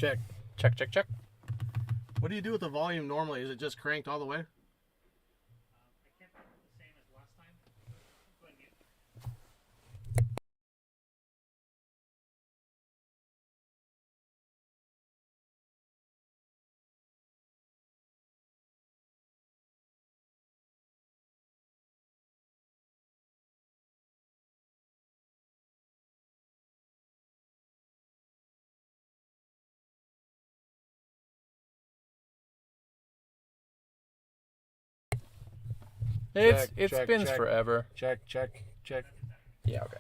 Check. Check, check, check. What do you do with the volume normally? Is it just cranked all the way? I kept it the same as last time. Go ahead and get It check, spins check. forever. Check, check, check. Yeah, okay.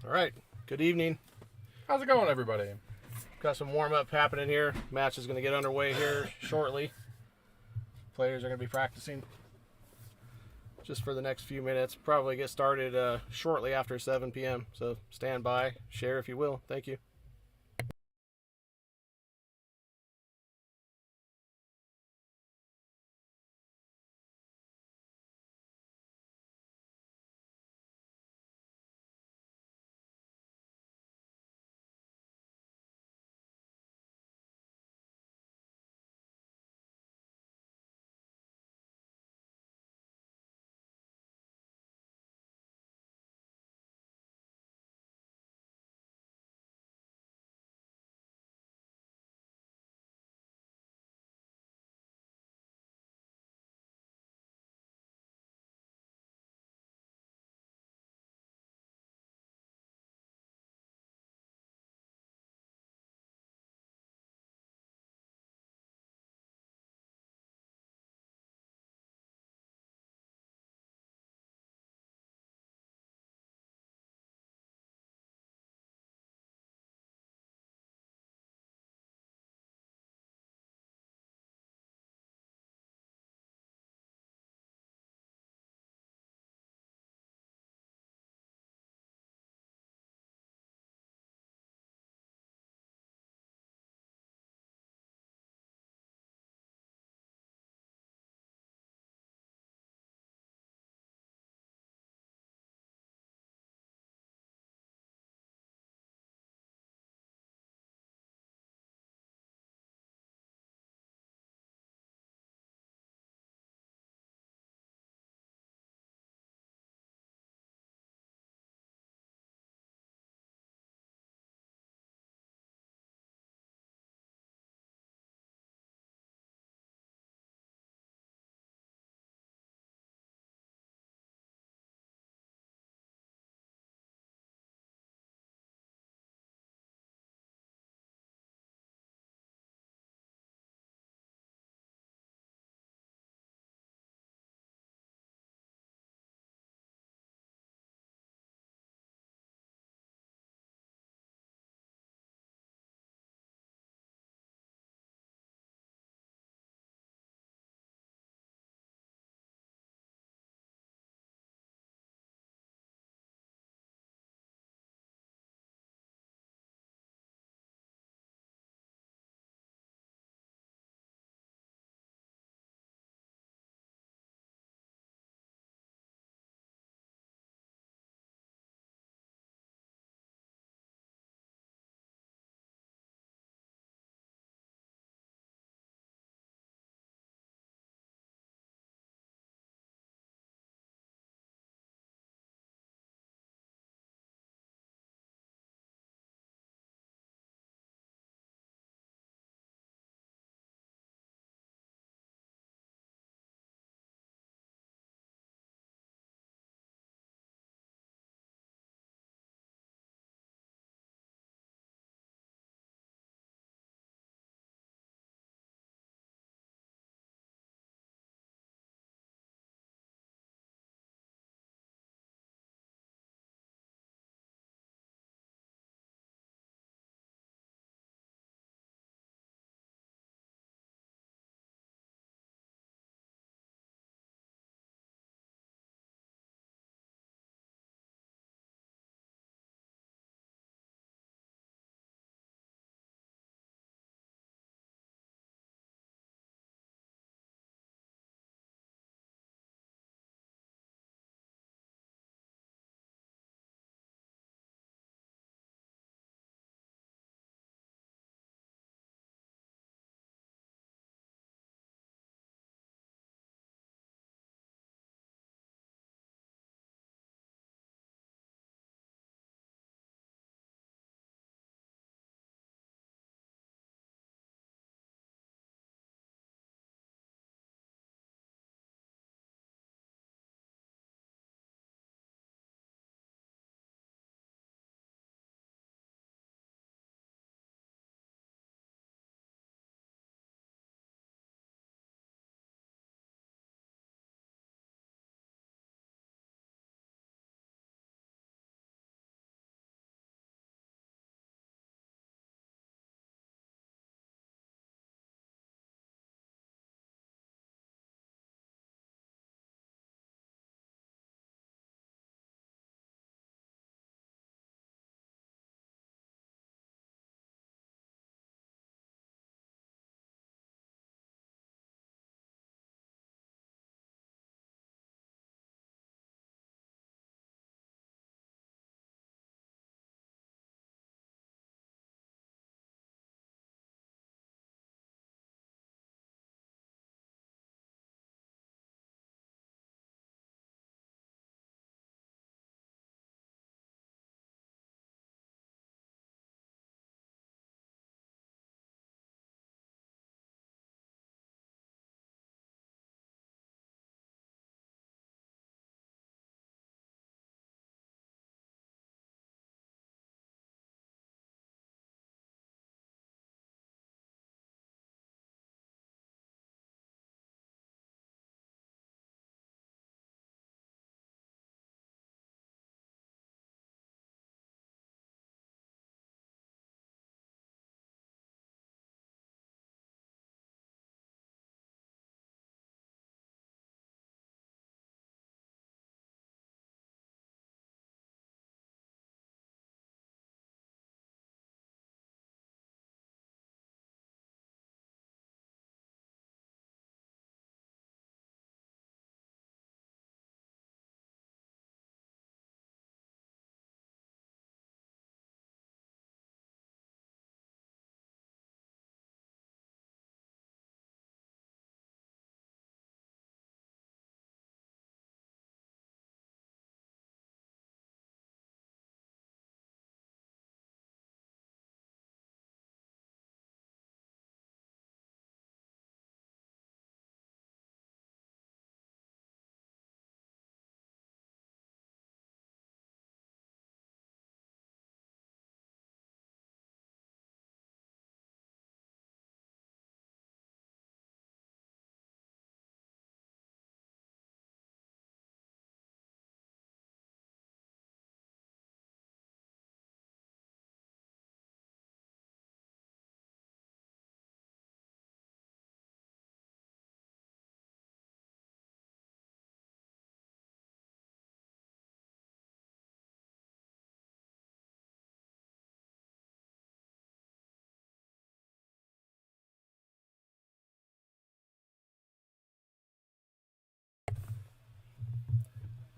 All right. Good evening. How's it going, everybody? Got some warm up happening here. Match is going to get underway here shortly. Players are going to be practicing just for the next few minutes. Probably get started shortly after 7 p.m. So stand by, share if you will. Thank you.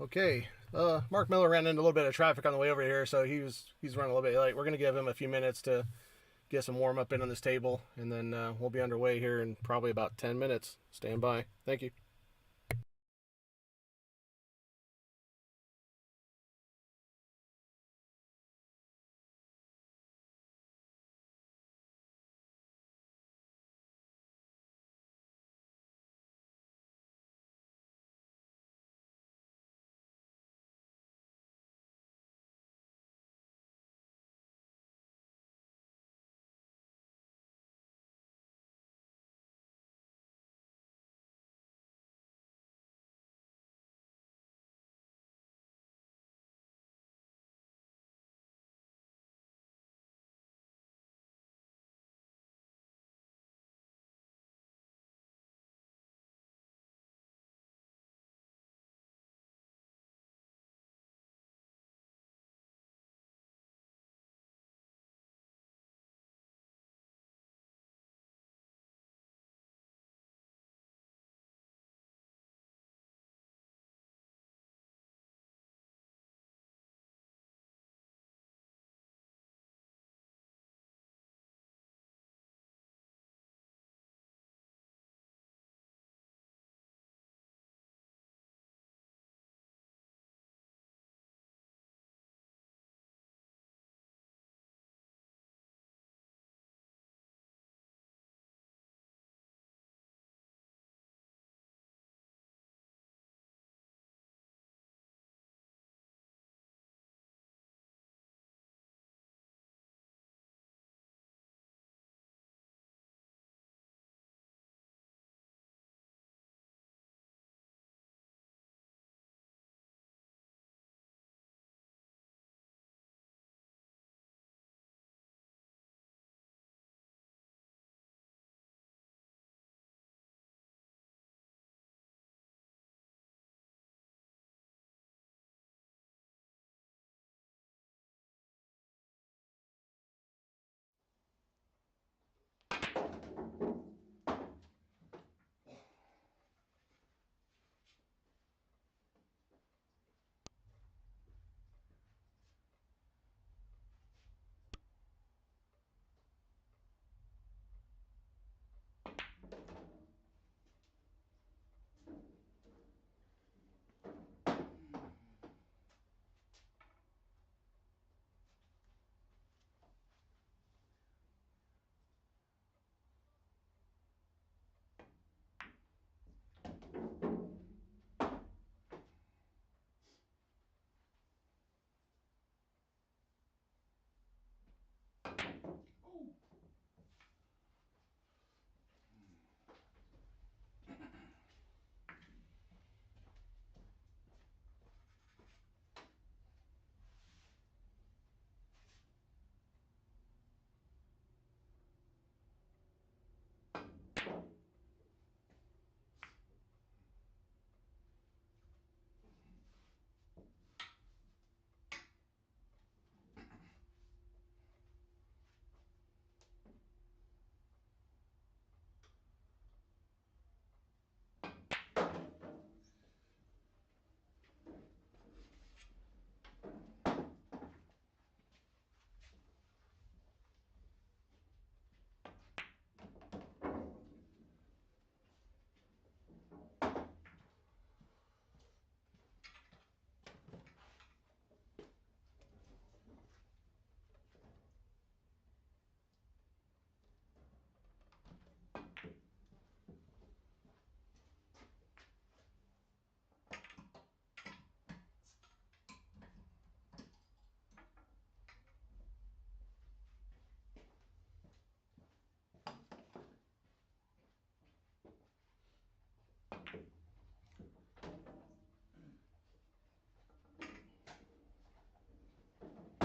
Okay. Mark Miller ran into a little bit of traffic on the way over here, so he's running a little bit late. We're gonna give him a few minutes to get some warm up in on this table, and then we'll be underway here in probably about 10 minutes. Stand by. Thank you.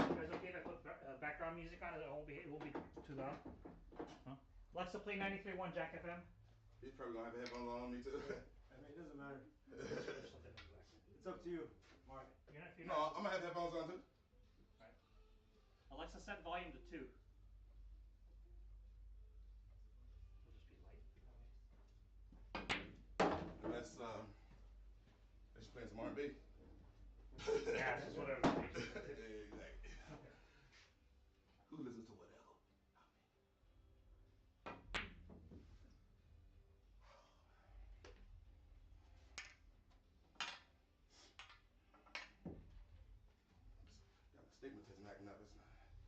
You guys okay if I put background music on? It won't be too loud. Huh? Alexa, play 93.1 Jack FM. He's probably gonna have headphones on me too. I mean, it doesn't matter. Switch something in the back. It's up to you, Mark. You're No, not. I'm gonna have headphones on too. Right. Alexa, set volume to 2. It'll just be light. Let's playing some R&B. Yeah, it's just whatever. Exactly. Who listens to whatever? Got my stigmatism acting up. It's not developing.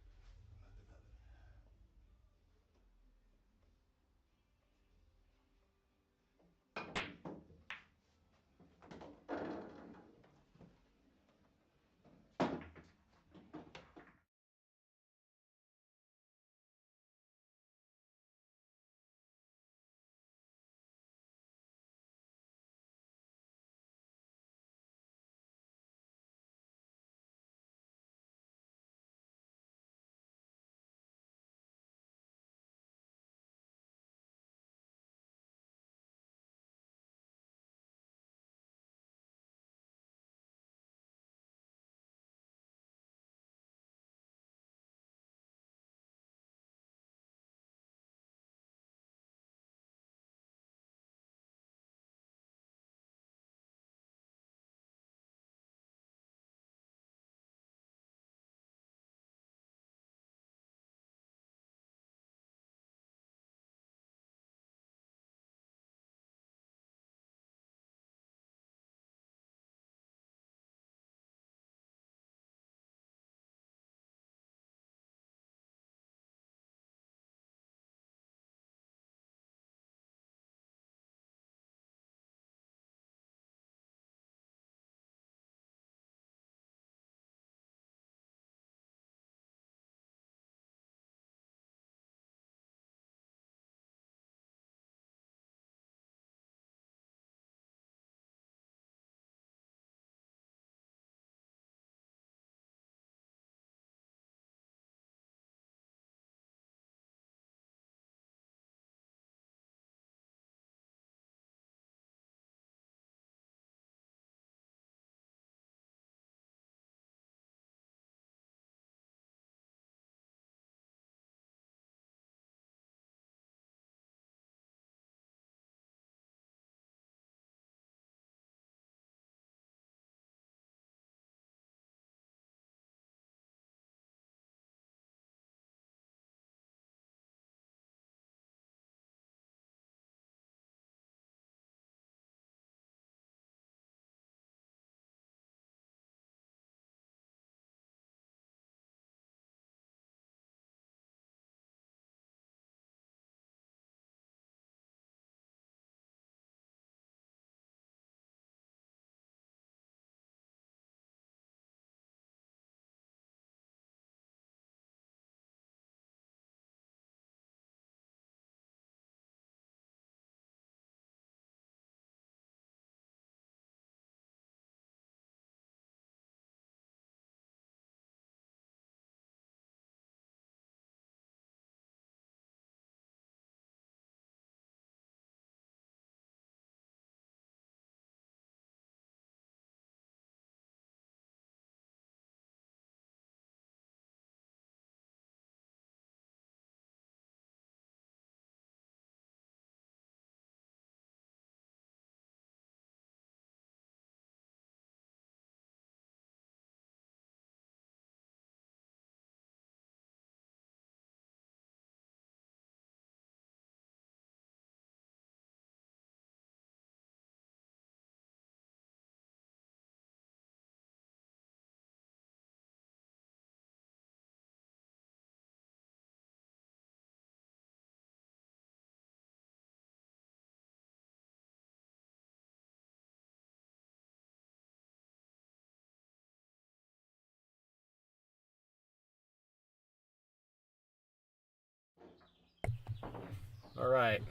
All right.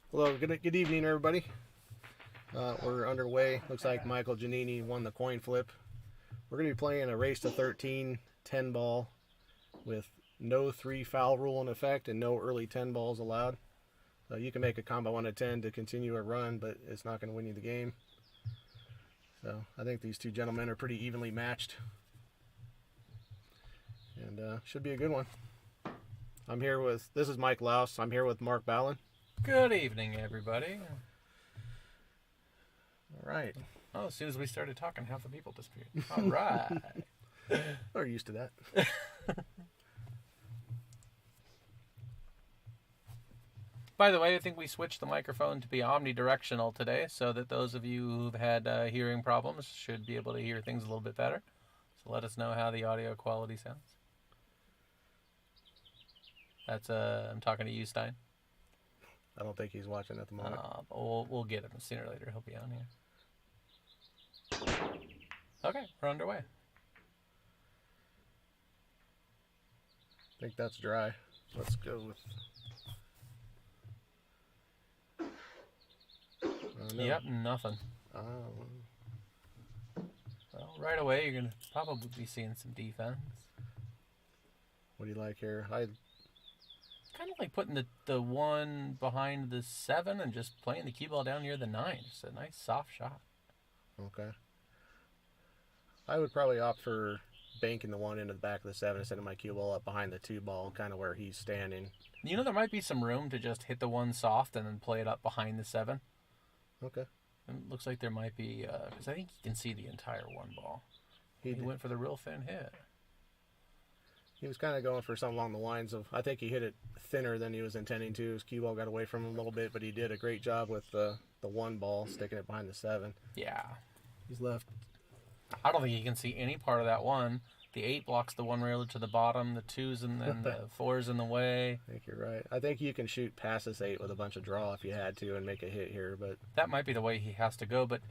Hello, good evening, everybody. We're underway. Looks like Michael Janini won the coin flip. We're going to be playing a race to 13 10 ball with no 3 foul rule in effect and no early 10 balls allowed. You can make a combo 1 to 10 to continue a run, but it's not going to win you the game. So I think these two gentlemen are pretty evenly matched. And should be a good one. This is Mike Louse. I'm here with Mark Ballin. Good evening, everybody. All right. Oh, as soon as we started talking, half the people disappeared. All right. We're used to that. By the way, I think we switched the microphone to be omnidirectional today, so that those of you who've had hearing problems should be able to hear things a little bit better. So let us know how the audio quality sounds. That's I'm talking to you, Stein. I don't think he's watching at the moment. But we'll get him sooner or later. He'll be on here. Okay, we're underway. I think that's dry. Let's go with... No. Yep, nothing. Well, right away, you're going to probably be seeing some defense. What do you like here? I Kind of like putting the 1 behind the 7 and just playing the cue ball down near the 9. Just a nice soft shot. Okay. I would probably opt for banking the 1 into the back of the 7 and sending my cue ball up behind the 2 ball, kind of where he's standing. You know, there might be some room to just hit the 1 soft and then play it up behind the 7. Okay. And it looks like there might be, because I think you can see the entire 1 ball. He went for the real thin hit. He was kind of going for something along the lines of, I think he hit it thinner than he was intending to. His cue ball got away from him a little bit, but he did a great job with the 1 ball, sticking it behind the 7. Yeah. He's left. I don't think you can see any part of that 1. The 8 blocks the 1 railer to the bottom, the 2's and then the 4's in the way. I think you're right. I think you can shoot past this 8 with a bunch of draw if you had to and make a hit here, but... That might be the way he has to go, but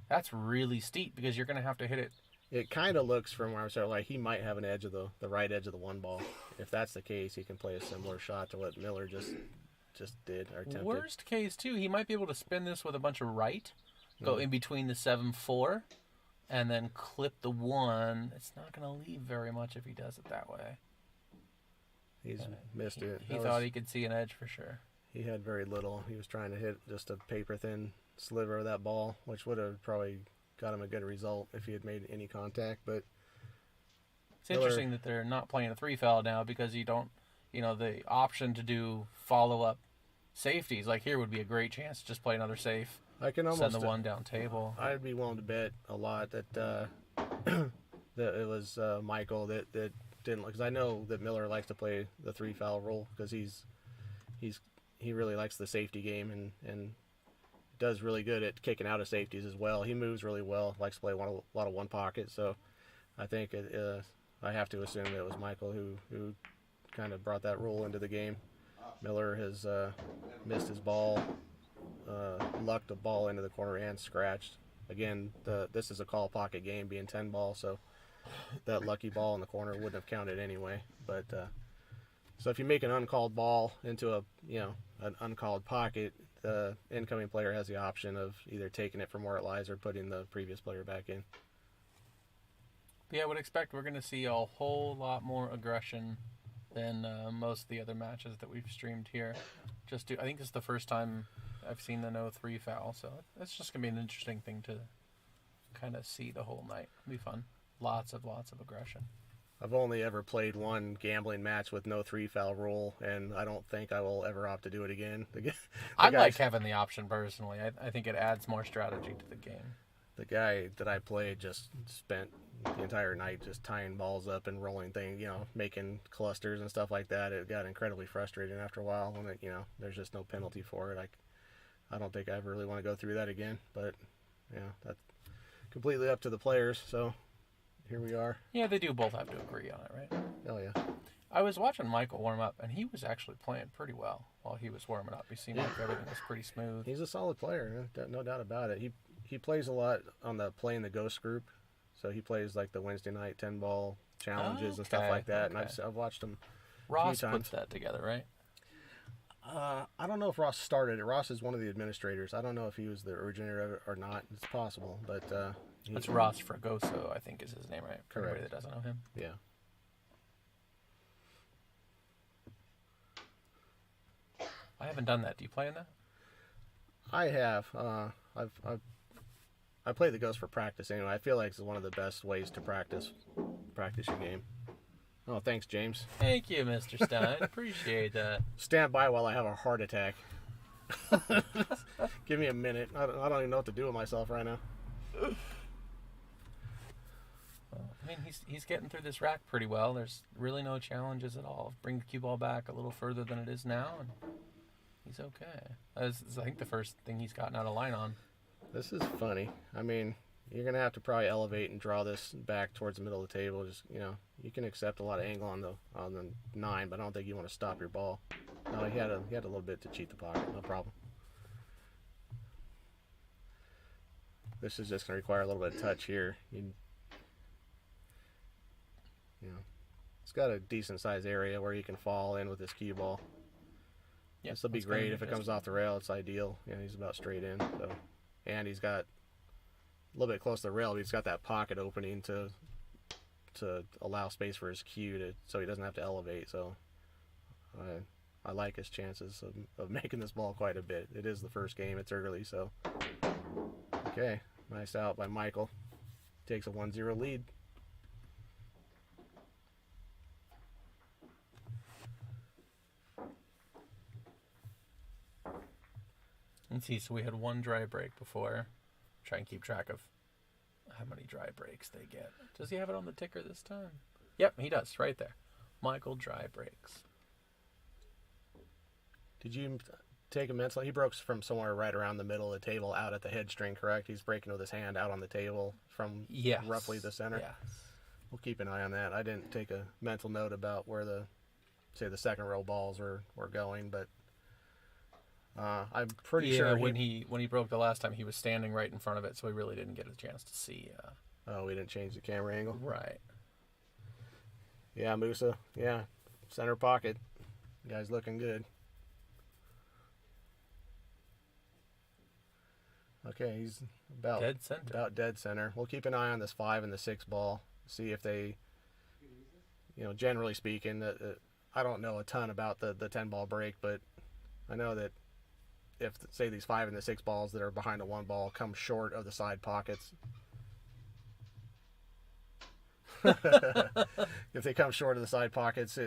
that's really steep because you're going to have to hit it. It kind of looks from where I was like he might have an edge of the right edge of the 1 ball. If that's the case, he can play a similar shot to what Miller just did or attempted. Worst case, too, he might be able to spin this with a bunch of right, go in between the 7-4, and then clip the 1. It's not going to leave very much if he does it that way. He's missed it. He thought he could see an edge for sure. He had very little. He was trying to hit just a paper-thin sliver of that ball, which would have probably got him a good result if he had made any contact. But it's interesting that they're not playing a 3-foul now because you don't, the option to do follow-up safeties, like here would be a great chance to just play another safe. I can almost send the 1 down table. I'd be willing to bet a lot that that it was Michael that didn't, because I know that Miller likes to play the 3-foul rule because he really likes the safety game and does really good at kicking out of safeties as well. He moves really well, likes to play a lot of 1 pocket. So I think I have to assume that it was Michael who kind of brought that rule into the game. Miller has missed his ball, lucked a ball into the corner and scratched. Again, this is a call pocket game, being 10 ball, so that lucky ball in the corner wouldn't have counted anyway. But so if you make an uncalled ball into an uncalled pocket, the incoming player has the option of either taking it from where it lies or putting the previous player back in. Yeah, I would expect we're going to see a whole lot more aggression than most of the other matches that we've streamed here. I think this is the first time I've seen the no 3-foul, so it's just going to be an interesting thing to kind of see the whole night. It'll be fun. Lots of aggression. I've only ever played 1 gambling match with no 3-foul rule, and I don't think I will ever opt to do it again. I like having the option personally. I think it adds more strategy to the game. The guy that I played just spent the entire night just tying balls up and rolling things, making clusters and stuff like that. It got incredibly frustrating after a while when there's just no penalty for it. I don't think I ever really want to go through that again, but that's completely up to the players. So here we are. Yeah, they do both have to agree on it, right? Oh yeah. I was watching Michael warm up, and he was actually playing pretty well while he was warming up. He seemed like everything was pretty smooth. He's a solid player, no doubt about it. He plays a lot on the Playing the Ghost group, so he plays like the Wednesday night 10-ball challenges and stuff like that. Okay. And I've watched him. Ross puts that together, right? I don't know if Ross started it. Ross is one of the administrators. I don't know if he was the originator of it or not. It's possible, but it's Ross Fragoso, I think is his name, right? For correct. Everybody that doesn't know him. Yeah. I haven't done that. Do you play in that? I have. I play the Ghost for practice anyway. I feel like it's one of the best ways to practice your game. Oh, thanks, James. Thank you, Mr. Stein. Appreciate that. Stand by while I have a heart attack. Give me a minute. I don't even know what to do with myself right now. Well, I mean, he's getting through this rack pretty well. There's really no challenges at all. Bring the cue ball back a little further than it is now, and he's okay. This is, I think, the first thing he's gotten out of line on. This is funny. I mean, you're going to have to probably elevate and draw this back towards the middle of the table. Just, you know, you can accept a lot of angle on the 9, but I don't think you want to stop your ball. No, he had a little bit to cheat the pocket. No problem. This is just going to require a little bit of touch here. You know, it's got a decent sized area where you can fall in with this cue ball. Yep, this will be great if it comes off the rail. It's ideal. Yeah, he's about straight in. So, and he's got a little bit close to the rail, but he's got that pocket opening to allow space for his cue so he doesn't have to elevate. So, I like his chances of making this ball quite a bit. It is the first game. It's early, so okay, nice out by Michael. Takes a 1-0 lead. Let's see, so we had one dry break before. Try and keep track of how many dry breaks they get. Does he have it on the ticker this time? Yep, he does, right there. Michael dry breaks. Did you take a mental? He broke from somewhere right around the middle of the table out at the head string, correct? He's breaking with his hand out on the table from roughly the center. Yes. We'll keep an eye on that. I didn't take a mental note about where the second row balls were going, but I'm pretty sure when he broke the last time, he was standing right in front of it, so we really didn't get a chance to see. Oh, we didn't change the camera angle. Right. Yeah, Musa. Yeah, center pocket. You guys looking good. Okay, he's about dead center. We'll keep an eye on this 5 and the 6 ball. See if they, generally speaking, I don't know a ton about the 10 ball break, but I know that if, say, these 5 and the 6 balls that are behind the 1 ball come short of the side pockets, if they come short of the side pockets,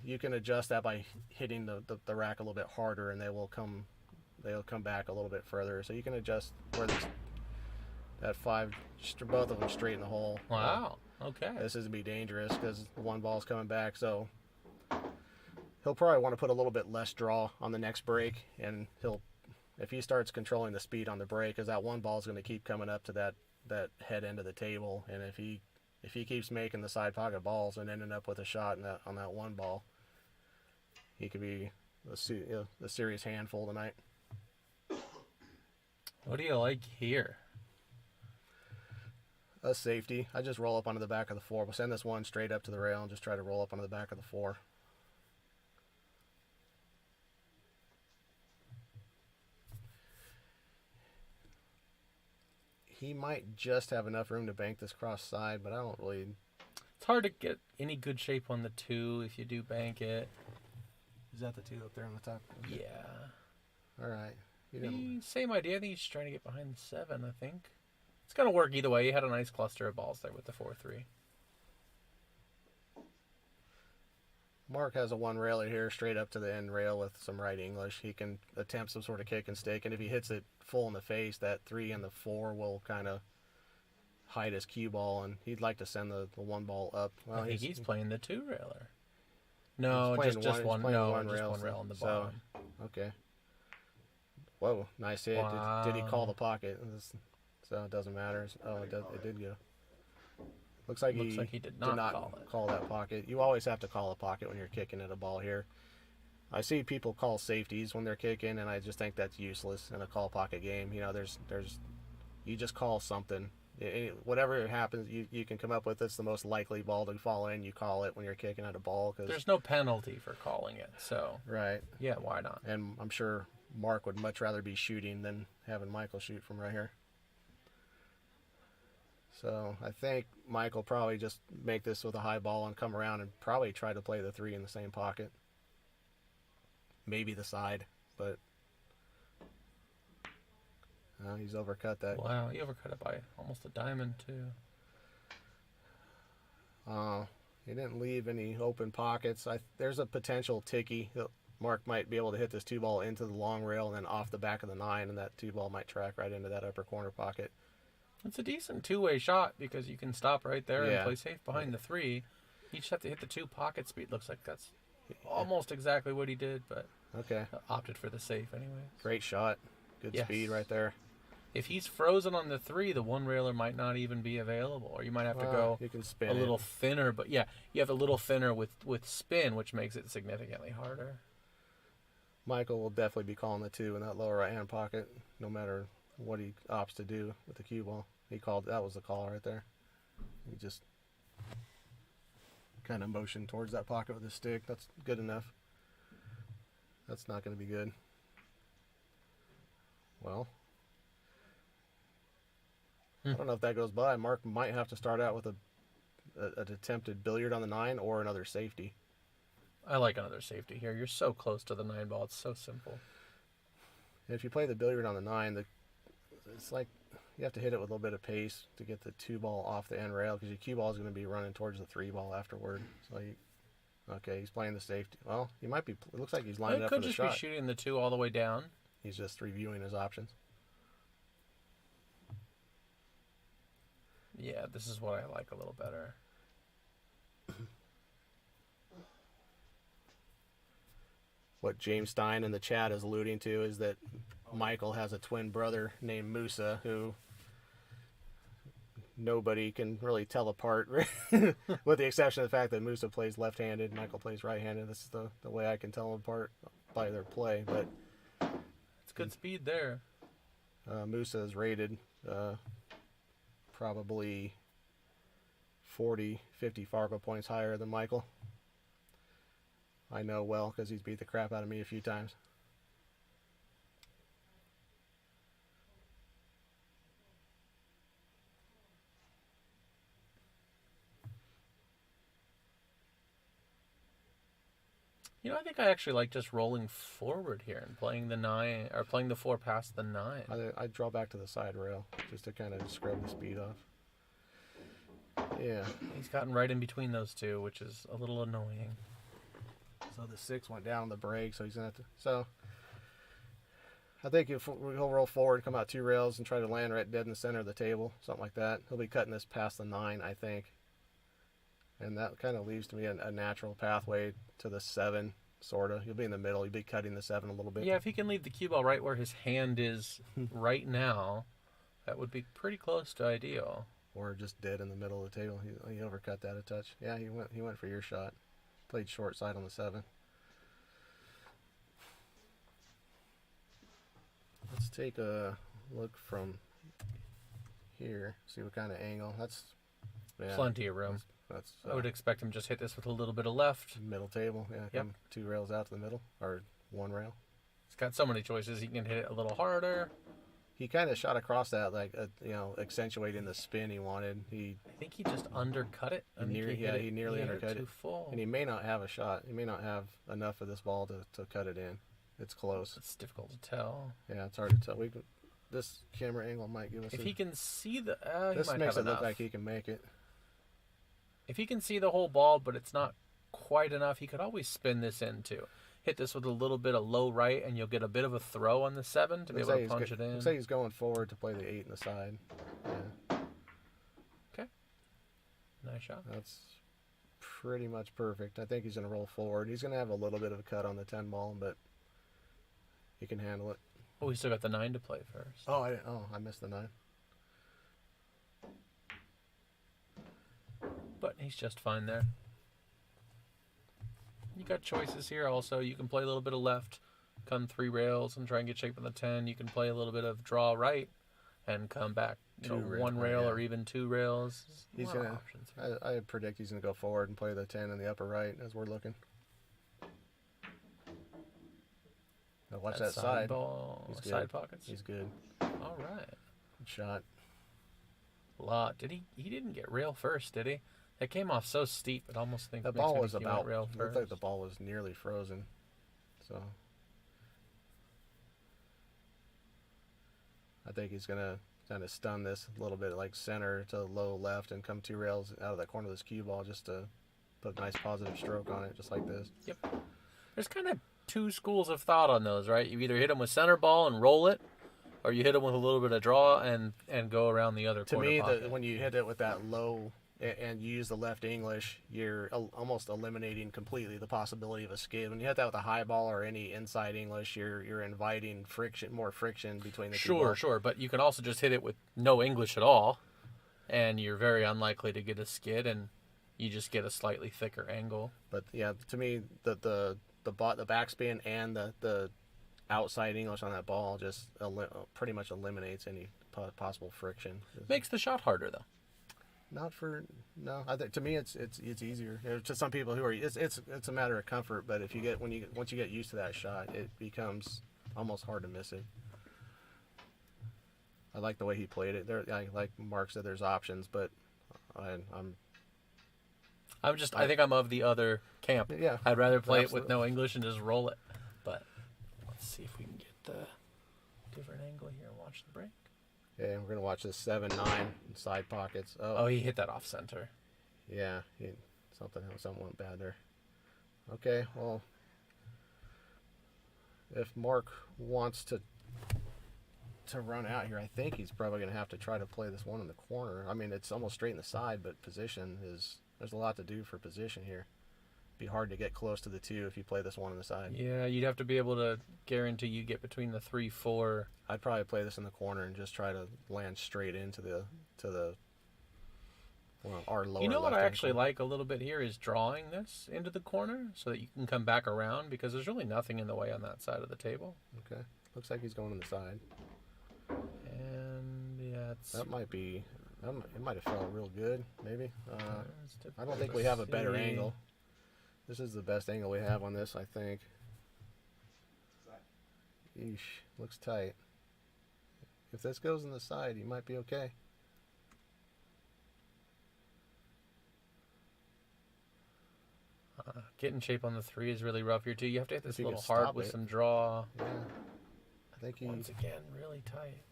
you can adjust that by hitting the rack a little bit harder, and they'll come back a little bit further. So you can adjust where that 5, both of them straight in the hole. Wow. Okay. This is going to be dangerous because the 1 ball's coming back. So he'll probably want to put a little bit less draw on the next break, and if he starts controlling the speed on the break, because that 1 ball is going to keep coming up to that head end of the table, and if he keeps making the side pocket balls and ending up with a shot on that 1 ball, he could be a serious handful tonight. What do you like here? A safety. I just roll up onto the back of the 4. We'll send this 1 straight up to the rail and just try to roll up onto the back of the 4. He might just have enough room to bank this cross side, but I don't really... It's hard to get any good shape on the 2 if you do bank it. Is that the 2 up there on the top? Yeah. All right. Same idea. I think he's just trying to get behind the 7, I think. It's going to work either way. He had a nice cluster of balls there with the 4-3. Mark has a 1 railer here straight up to the end rail with some right English. He can attempt some sort of kick and stick, and if he hits it full in the face, that 3 and the 4 will kind of hide his cue ball, and he'd like to send the 1 ball up. Well, I think he's playing the 2 railer. No, just one. No, just one rail on the bottom. Okay. Whoa, nice hit. Wow. Did he call the pocket? So it doesn't matter. Oh, it did go. Looks like he did not call that pocket. You always have to call a pocket when you're kicking at a ball here. I see people call safeties when they're kicking, and I just think that's useless in a call pocket game. You just call something. Whatever happens, you can come up with. It's the most likely ball to fall in. You call it when you're kicking at a ball. Cause, there's no penalty for calling it. So right. Yeah, why not? And I'm sure Mark would much rather be shooting than having Michael shoot from right here. So I think Michael probably just make this with a high ball and come around and probably try to play the 3 in the same pocket. Maybe the side, but he's overcut that. Wow, he overcut it by almost a diamond too. He didn't leave any open pockets. There's a potential ticky. Mark might be able to hit this 2 ball into the long rail and then off the back of the 9, and that 2 ball might track right into that upper corner pocket. It's a decent two-way shot because you can stop right there and Yeah. play safe behind the 3. You just have to hit the 2 pocket speed. Looks like that's almost exactly what he did, but Okay. opted for the safe anyway. Great shot. Good Yes. speed right there. If he's frozen on the 3, the one railer might not even be available, or you might have to go You can spin a little it. thinner. But yeah, you have a little thinner with spin, which makes it significantly harder. Michael will definitely be calling the 2 in that lower right-hand pocket, no matter what he opts to do with the cue ball. He called, that was the call right there. He just kind of motioned towards that pocket with his stick. That's good enough. That's not going to be good. Well, I don't know if that goes by. Mark might have to start out with an attempted billiard on the 9 or another safety. I like another safety here. You're so close to the 9 ball. It's so simple. And if you play the billiard on the 9, it's like you have to hit it with a little bit of pace to get the 2 ball off the end rail because your cue ball is going to be running towards the 3 ball afterward. So okay, he's playing the safety. Well, he might be. It looks like he's lined It up for could the just shot. be shooting the 2 all the way down. He's just reviewing his options. Yeah, this is what I like a little better. What James Stein in the chat is alluding to is that Michael has a twin brother named Musa who nobody can really tell apart, with the exception of the fact that Musa plays left-handed, Michael plays right-handed. This is the way I can tell them apart by their play. But It's good speed there. Musa is rated probably 40, 50 Fargo points higher than Michael. I know well because he's beat the crap out of me a few times. You know, I think I actually like just rolling forward here and playing the 9 or playing the 4 past the 9. I draw back to the side rail just to kind of scrub the speed off. Yeah. He's gotten right in between those 2, which is a little annoying. So the 6 went down on the break, so he's gonna have to. So I think if he'll roll forward, come out 2 rails, and try to land right dead in the center of the table, something like that. He'll be cutting this past the 9, I think, and that kind of leaves to me a natural pathway to the 7, sorta. He'll be in the middle. He'll be cutting the 7 a little bit. Yeah, if he can leave the cue ball right where his hand is right now, that would be pretty close to ideal. Or just dead in the middle of the table. He overcut that a touch. Yeah, he went for your shot. Played short side on the 7. Let's take a look from here. See what kind of angle. That's Plenty of room. That's I would expect him just hit this with a little bit of left. middle table. Yeah, Yep. come 2 rails out to the middle or 1 rail. He's got so many choices. He can hit it a little harder. He kind of shot across that, like accentuating the spin he wanted. I think he just undercut it. I think He nearly hit it undercut too it. full. And he may not have a shot. He may not have enough of this ball to cut it in. It's close. It's difficult to tell. Yeah, it's hard to tell. This camera angle might give us. If he can see the, he This might makes have it look enough. like he can make it. If he can see the whole ball, but it's not quite enough, he could always spin this in too. Hit this with a little bit of low right, and you'll get a bit of a throw on the 7 to be able to punch it in. Looks like he's going forward to play the 8 in the side. Yeah, Okay. Nice shot. that's pretty much perfect. I think he's going to roll forward. He's going to have a little bit of a cut on the 10 ball, but he can handle it. Oh, we still got the 9 to play first. I missed the 9. But he's just fine there. You got choices here also. You can play a little bit of left, come 3 rails and try and get shape on the 10. You can play a little bit of draw right and come back, 1 rail yeah. or even 2 rails. He's A lot of gonna. options here. I predict he's gonna go forward and play the 10 in the upper right as we're looking. Now watch that side. Ball, He's good. side pockets. He's good. All right. Good shot. Lot. Did he didn't get rail first, did he? It came off so steep. It almost The makes ball me was think he went about. rail Looked first. like the ball was nearly frozen. So I think he's gonna kind of stun this a little bit, like center to low left, and come 2 rails out of that corner of this cue ball just to put a nice positive stroke on it, just like this. Yep. There's kind of 2 schools of thought on those, right? You either hit them with center ball and roll it, or you hit him with a little bit of draw and go around the other To corner me, pocket. when you hit it with that low and you use the left English, you're almost eliminating completely the possibility of a skid. When you hit that with a high ball or any inside English, you're inviting more friction between the two balls. Sure, but you can also just hit it with no English at all, and you're very unlikely to get a skid, and you just get a slightly thicker angle. But yeah, to me, the backspin and the outside English on that ball just pretty much eliminates any possible friction. Makes the shot harder though. I think to me it's easier. To some people who are it's a matter of comfort. But if you get once you get used to that shot, it becomes almost hard to miss it. I like the way he played it. Like Mark said, there's options, but I think I'm of the other camp. Yeah, I'd rather play it absolutely. with no English and just roll it. But let's see if we can get the different angle here and watch the break. Yeah, we're gonna watch this 7-9 side pockets. Oh, he hit that off center. Yeah, something went bad there. Okay, well, if Mark wants to run out here, I think he's probably going to have to try to play this one in the corner. I mean, it's almost straight in the side, but there's a lot to do for position here. Be hard to get close to the 2 if you play this one on the side. Yeah, you'd have to be able to guarantee you get between the 3-4. I'd probably play this in the corner and just try to land straight into our lower. You know what I left-hand actually corner. like a little bit here is drawing this into the corner so that you can come back around, because there's really nothing in the way on that side of the table. Okay, looks like he's going on the side. And yeah, It might have felt real good, maybe. it's difficult I don't think to we have a better see. angle. This is the best angle we have on this, I think. Eesh, looks tight. If this goes on the side, you might be okay. Getting shape on the 3 is really rough here too. You have to hit this If a you little can hard stop with it. some draw. Yeah. I think Once again, really tight.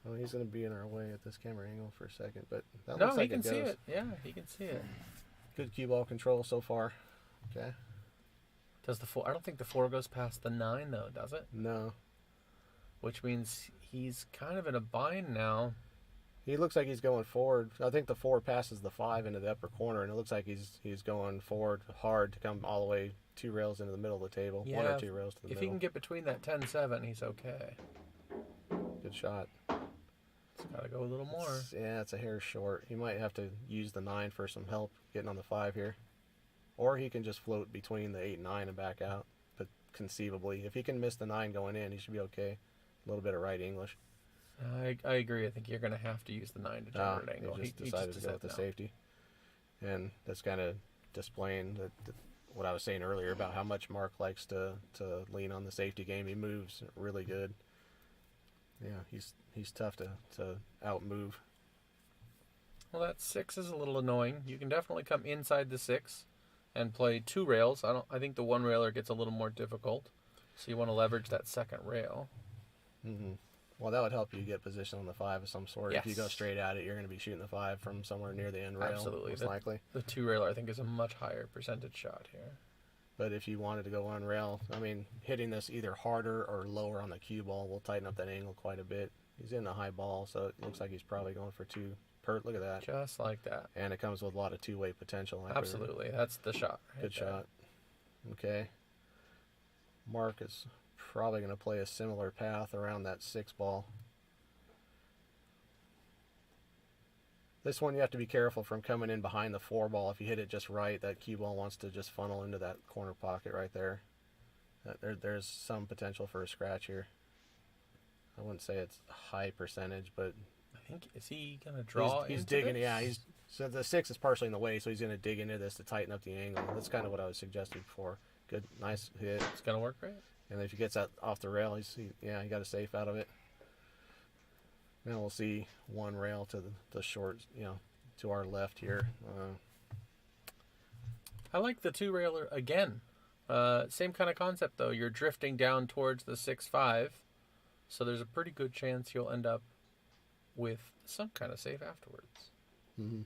well, he's going to be in our way at this camera angle for a second, but that No, looks he like can it see goes. it. Yeah, he can see it. Good cue ball control so far. Okay. Does the 4? I don't think the 4 goes past the 9 though, does it? No. Which means he's kind of in a bind now. He looks like he's going forward. I think the 4 passes the 5 into the upper corner, and it looks like he's going forward hard to come all the way 2 rails into the middle of the table. Yeah, 1 or 2 rails to the If middle. he can get between that 10-7, he's okay. Good shot. It's got to go a little more. It's a hair short. He might have to use the 9 for some help getting on the 5 here. Or he can just float between the 8 and 9 and back out. But conceivably, if he can miss the 9 going in, he should be okay. A little bit of right English. I agree. I think you're going to have to use the 9 to generate an angle. He just decided to go with the no. safety. And that's kind of displaying what I was saying earlier about how much Mark likes to lean on the safety game. He moves really good. Yeah, he's tough to outmove. Well, that 6 is a little annoying. You can definitely come inside the 6 and play 2 rails. I think the 1 railer gets a little more difficult. So you want to leverage that second rail. Mm-hmm. Well, that would help you get position on the 5 of some sort. Yes. If you go straight at it, you're going to be shooting the 5 from somewhere near the end rail. Absolutely. Most likely. The 2 railer, I think, is a much higher percentage shot here. But if you wanted to go on rail, I mean, hitting this either harder or lower on the cue ball will tighten up that angle quite a bit. He's in the high ball, so it looks like he's probably going for 2. Look at that. Just like that. And it comes with a lot of two-way potential. Absolutely. That's the shot. Right Good there. shot. Okay. Mark is probably going to play a similar path around that 6 ball. This one you have to be careful from coming in behind the 4 ball. If you hit it just right, that cue ball wants to just funnel into that corner pocket right there. There's some potential for a scratch here. I wouldn't say it's a high percentage, but I think, is he going to draw he's into digging. this? Yeah, so the 6 is partially in the way, so he's going to dig into this to tighten up the angle. That's kind of what I was suggesting before. Good, nice hit. It's going to work right? And if he gets that off the rail, he got a safe out of it. Now we'll see 1 rail to the short, to our left here. I like the 2 railer again. Same kind of concept though. You're drifting down towards the 6-5, so there's a pretty good chance you'll end up with some kind of save afterwards. Mm-hmm.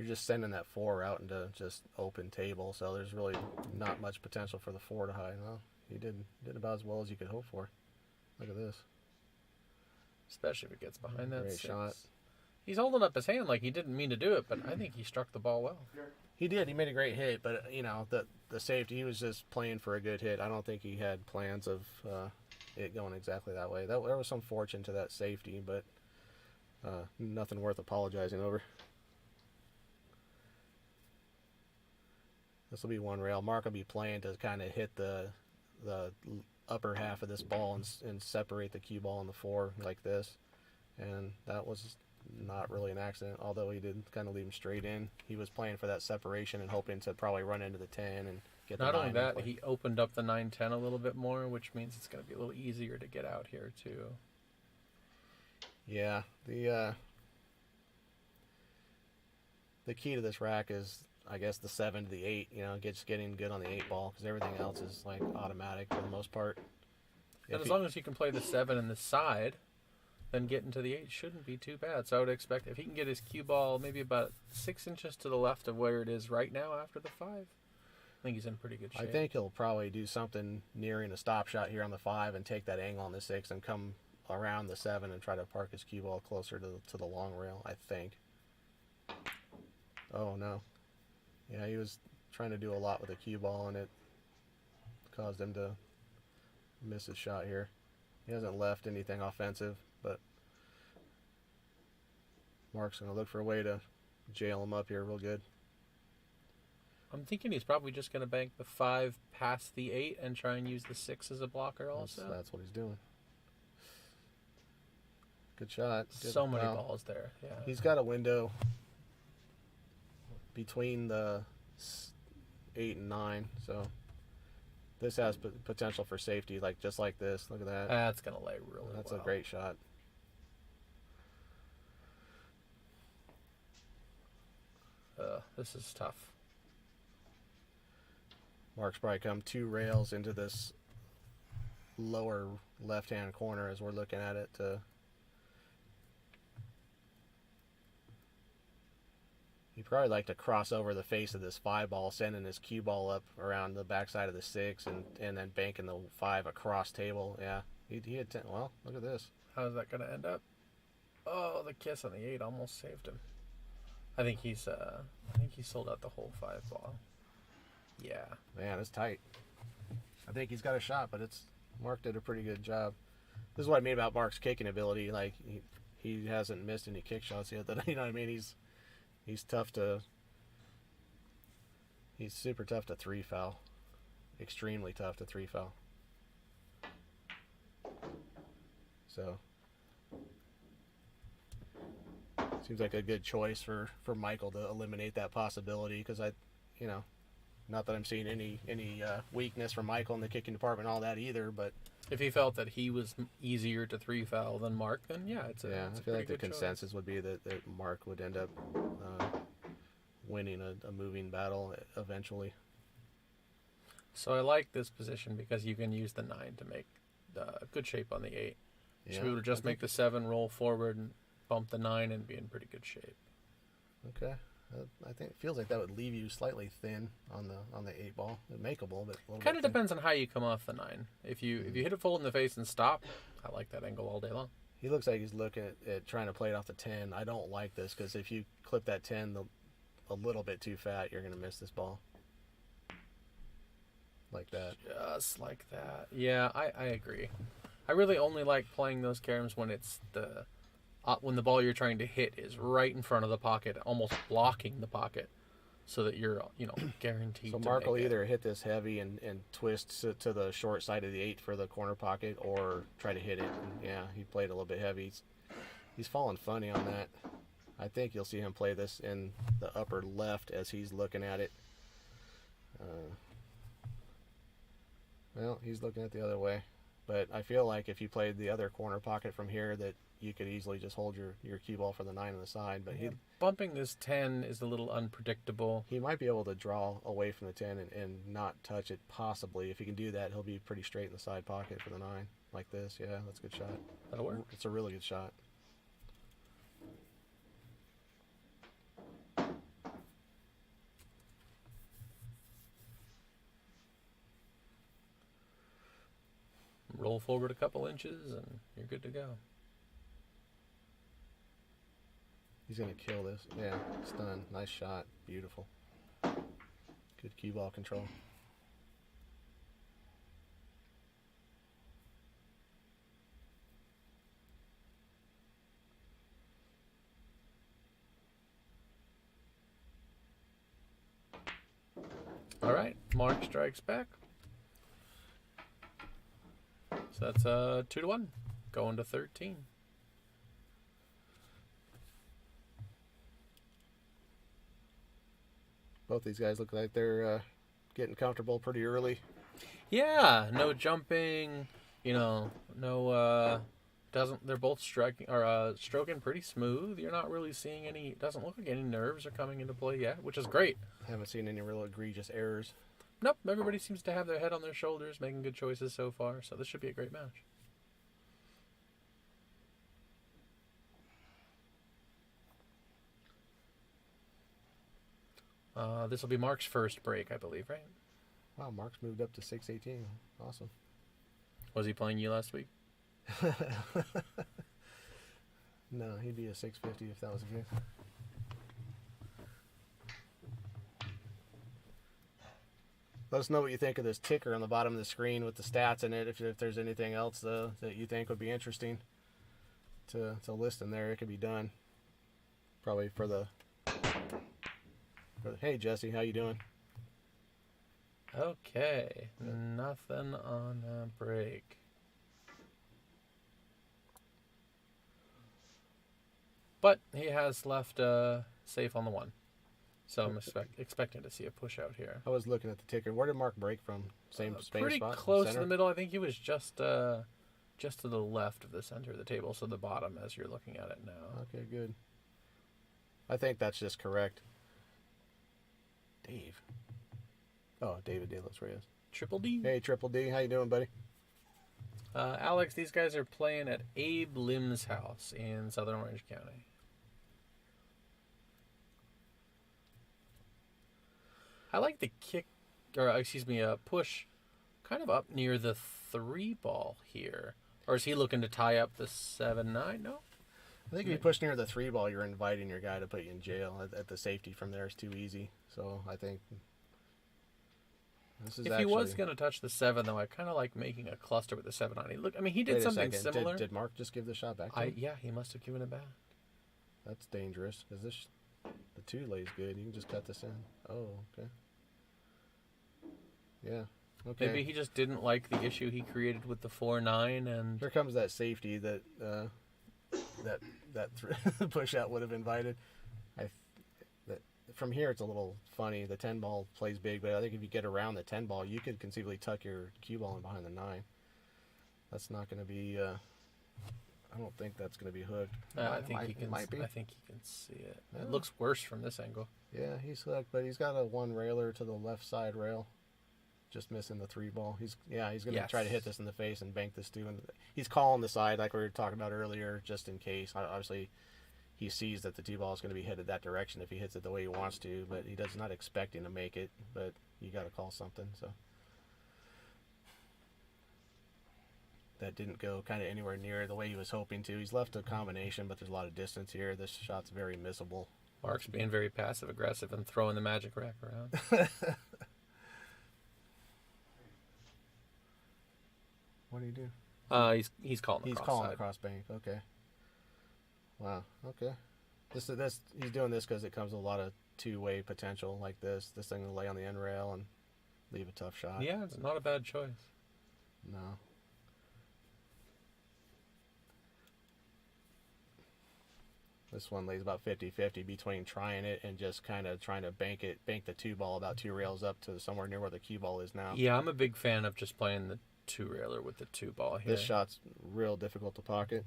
you're just sending that 4 out into just open table, so there's really not much potential for the 4 to hide. Well, he did about as well as you could hope for. Look at this. Especially if it gets behind that Great 6. shot. He's holding up his hand like he didn't mean to do it, but I think he struck the ball well. He did. He made a great hit, but the safety, he was just playing for a good hit. I don't think he had plans of it going exactly that way. There was some fortune to that safety, but nothing worth apologizing over. This will be one rail. Mark will be playing to kind of hit the upper half of this ball and separate the cue ball and the 4 like this. And that was not really an accident, although he did kind of leave him straight in. He was playing for that separation and hoping to probably run into the 10 and get the 9. Not only that, he opened up the 9-10 a little bit more, which means it's going to be a little easier to get out here, too. Yeah, the key to this rack is, I guess, the 7 to the 8. Just getting good on the 8 ball, because everything else is like automatic for the most part. And as long as you can play the 7 in the side, then getting to the 8 shouldn't be too bad. So I would expect if he can get his cue ball maybe about 6 inches to the left of where it is right now after the 5, I think he's in pretty good shape. I think he'll probably do something nearing a stop shot here on the 5 and take that angle on the 6 and come around the 7 and try to park his cue ball closer to the long rail, I think. Oh, no. Yeah, he was trying to do a lot with the cue ball, and it caused him to miss his shot here. He hasn't left anything offensive, but Mark's going to look for a way to jail him up here real good. I'm thinking he's probably just going to bank the 5 past the 8 and try and use the 6 as a blocker also. That's what he's doing. Good shot. Good. So many balls there. Yeah. He's got a window between the 8 and 9, so this has potential for safety, just like this. Look at that. That's going to lay really well. That's a great shot. This is tough. Mark's probably come 2 rails into this lower left-hand corner as we're looking at it. He'd probably like to cross over the face of this 5 ball, sending his cue ball up around the backside of the 6 and then banking the 5 across table. Yeah, he had 10. Well, look at this. How's that going to end up? Oh, the kiss on the 8 almost saved him. I think he sold out the whole 5 ball. Yeah. Man, it's tight. I think he's got a shot, but Mark did a pretty good job. This is what I mean about Mark's kicking ability. Like, he hasn't missed any kick shots yet. You know what I mean? He's super tough to 3 foul. Extremely tough to 3 foul. So seems like a good choice for Michael to eliminate that possibility, because not that I'm seeing any weakness from Michael in the kicking department and all that either, but if he felt that he was easier to 3 foul than Mark, then yeah, it's a I feel like the consensus would be that Mark would end up winning a moving battle eventually. So I like this position because you can use the 9 to make good shape on the 8. You should be able to just make the 7 roll forward and bump the 9 and be in pretty good shape. Okay. I think it feels like that would leave you slightly thin on the 8 ball. Makeable, but a little kind of depends on how you come off the 9. If you hit it full in the face and stop, I like that angle all day long. He looks like he's looking at trying to play it off the 10. I don't like this, because if you clip that 10 a little bit too fat, you're going to miss this ball. Like that. Just like that. Yeah, I agree. I really only like playing those caroms when it's when the ball you're trying to hit is right in front of the pocket, almost blocking the pocket, so that you're guaranteed. So Mark will either hit this heavy and twist to the short side of the 8 for the corner pocket, or try to hit it. And yeah, he played a little bit heavy. He's falling funny on that. I think you'll see him play this in the upper left as he's looking at it. Well, he's looking at the other way. But I feel like if you played the other corner pocket from here, that you could easily just hold your cue ball for the 9 on the side. But bumping this 10 is a little unpredictable. He might be able to draw away from the 10 and not touch it, possibly. If he can do that, he'll be pretty straight in the side pocket for the 9, like this. Yeah, that's a good shot. That'll work. It's a really good shot. roll forward a couple inches, and you're good to go. He's going to kill this. Yeah, stun. Nice shot. Beautiful. Good cue ball control. All right, Mark strikes back. So that's 2-1, going to 13. Both these guys look like they're getting comfortable pretty early. Yeah, no jumping, no they're both striking or stroking pretty smooth. You're not really seeing any, doesn't look like any nerves are coming into play yet, which is great. Haven't seen any real egregious errors. Nope, everybody seems to have their head on their shoulders, making good choices so far, so this should be a great match. This will be Mark's first break, I believe, right? Wow, Mark's moved up to 618. Awesome. Was he playing you last week? No, he'd be a 650 if that was the case. Let us know what you think of this ticker on the bottom of the screen with the stats in it. If there's anything else that you think would be interesting to list in there, it could be done. Probably for the hey Jesse, how you doing? Okay, nothing on a break. But he has left safe on the 1. So I'm expecting to see a push out here. I was looking at the ticker. Where did Mark break from? Same Pretty spot? close Center? to the middle. I think he was just to the left of the center of the table, so the bottom as you're looking at it now. Okay, good. I think that's just correct. Dave. Oh, David De Los Reyes. Triple D. Hey, Triple D. How you doing, buddy? Alex, these guys are playing at Abe Lim's house in Southern Orange County. I like the kick, or excuse me, push kind of up near the 3 ball here. Or is he looking to tie up the 7-9? No? I think if you push near the 3 ball, you're inviting your guy to put you in jail. At the safety from there is too easy. So I think this is if he was going to touch the 7, though, I kind of like making a cluster with the 7-9. Look, I mean, he did something similar. Did Mark just give the shot back to him? Yeah, he must have given it back. That's dangerous because the 2 lays good. You can just cut this in. Oh, okay. Yeah. Okay. Maybe he just didn't like the issue he created with the 4-9, and here comes that safety that push out would have invited. From here it's a little funny. The 10 ball plays big, but I think if you get around the 10 ball, you could conceivably tuck your cue ball in behind the 9. That's not going to be. I don't think that's going to be hooked. I think he can. Might be. I think he can see it. Yeah. It looks worse from this angle. Yeah, he's hooked, but he's got a 1 railer to the left side rail. Just missing the 3 ball. He's going to try to hit this in the face and bank this 2. And he's calling the side like we were talking about earlier, just in case. Obviously, he sees that the 2 ball is going to be headed that direction if he hits it the way he wants to, but he does not expecting to make it. But you got to call something. So that didn't go kind of anywhere near the way he was hoping to. He's left a combination, but there's a lot of distance here. This shot's very missable. Mark's being very passive aggressive and throwing the magic rack around. What do you do? He's calling. He's calling across bank. Okay. Wow. Okay. This he's doing this because it comes with a lot of 2-way potential like this. This thing will lay on the end rail and leave a tough shot. Yeah, it's not a bad choice. No. This one lays about 50-50 between trying it and just kind of trying to bank the 2 ball about 2 rails up to somewhere near where the cue ball is now. Yeah, I'm a big fan of just playing the 2 railer with the 2 ball here. This shot's real difficult to pocket.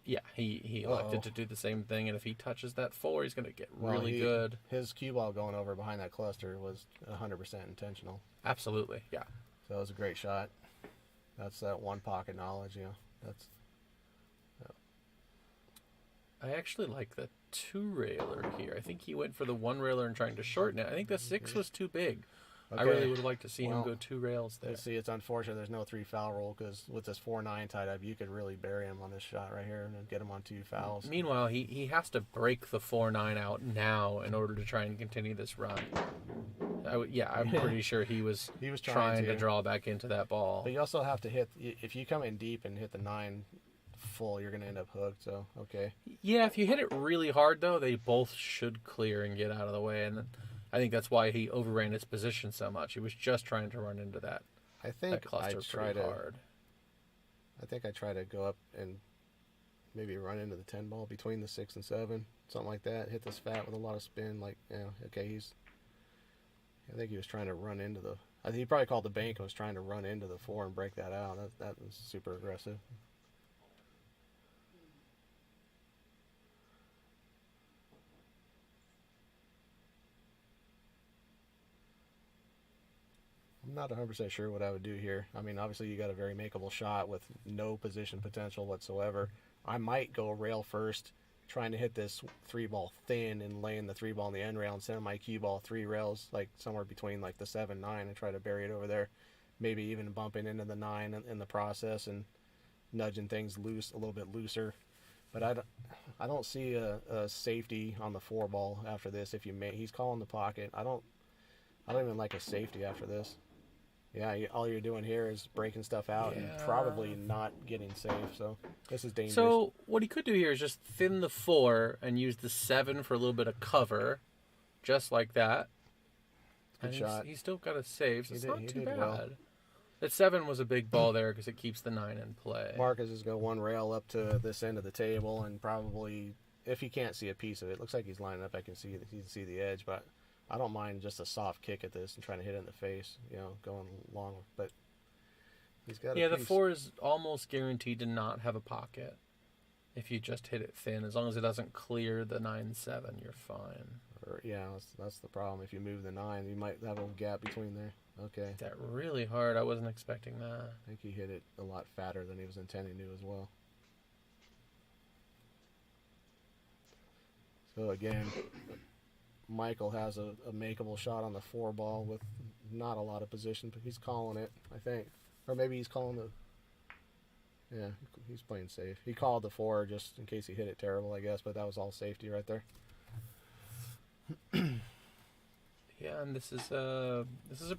Yeah, he elected to do the same thing, and if he touches that 4, he's going to get really good. His cue ball going over behind that cluster was 100% intentional. Absolutely, yeah. So that was a great shot. That's that 1 pocket knowledge, That's. I actually like the 2 railer here. I think he went for the 1 railer and trying to shorten it. I think the 6 was too big. I really would like to see him Well, go 2 rails there. See, it's unfortunate there's no 3 foul rule because with this 4-9 tied up, you could really bury him on this shot right here and then get him on 2 fouls. Meanwhile, he has to break the 4-9 out now in order to try and continue this run. I'm pretty sure he was trying to draw back into that ball. But you also have to hit, if you come in deep and hit the 9 full, you're going to end up hooked, so okay. Yeah, if you hit it really hard, though, they both should clear and get out of the way, and I think that's why he overran his position so much. He was just trying to run into that, I think cluster pretty hard. I think I try to go up and maybe run into the 10 ball between the 6 and 7, something like that. Hit this fat with a lot of spin, like, okay, I think he was trying to run into I think he probably called the bank and was trying to run into the 4 and break that out. That was super aggressive. I'm not 100% sure what I would do here. I mean, obviously you got a very makeable shot with no position potential whatsoever. I might go rail first, trying to hit this 3 ball thin and laying the 3 ball in the end rail and send my cue ball 3 rails, like somewhere between like the 7-9 and try to bury it over there. Maybe even bumping into the 9 in the process and nudging things loose, a little bit looser. But I don't see a safety on the 4 ball after this. He's calling the pocket. I don't even like a safety after this. Yeah, all you're doing here is breaking stuff out and probably not getting safe. So this is dangerous. So what he could do here is just thin the 4 and use the 7 for a little bit of cover, just like that. Good shot. He's still got a save, so it's not too bad. Well. That 7 was a big ball there because it keeps the 9 in play. Marcus is going 1 rail up to this end of the table and probably, if he can't see a piece of it, looks like he's lining up. I can see the edge, but I don't mind just a soft kick at this and trying to hit it in the face, going long. But he's got the 4 is almost guaranteed to not have a pocket if you just hit it thin. As long as it doesn't clear the 9-7, you're fine. That's the problem. If you move the 9, you might have a gap between there. Okay. That really hard. I wasn't expecting that. I think he hit it a lot fatter than he was intending to as well. So again, Michael has a makeable shot on the 4 ball with not a lot of position, but he's calling it, I think. Or maybe he's calling he's playing safe. He called the 4 just in case he hit it terrible, I guess, but that was all safety right there. Yeah, and this is a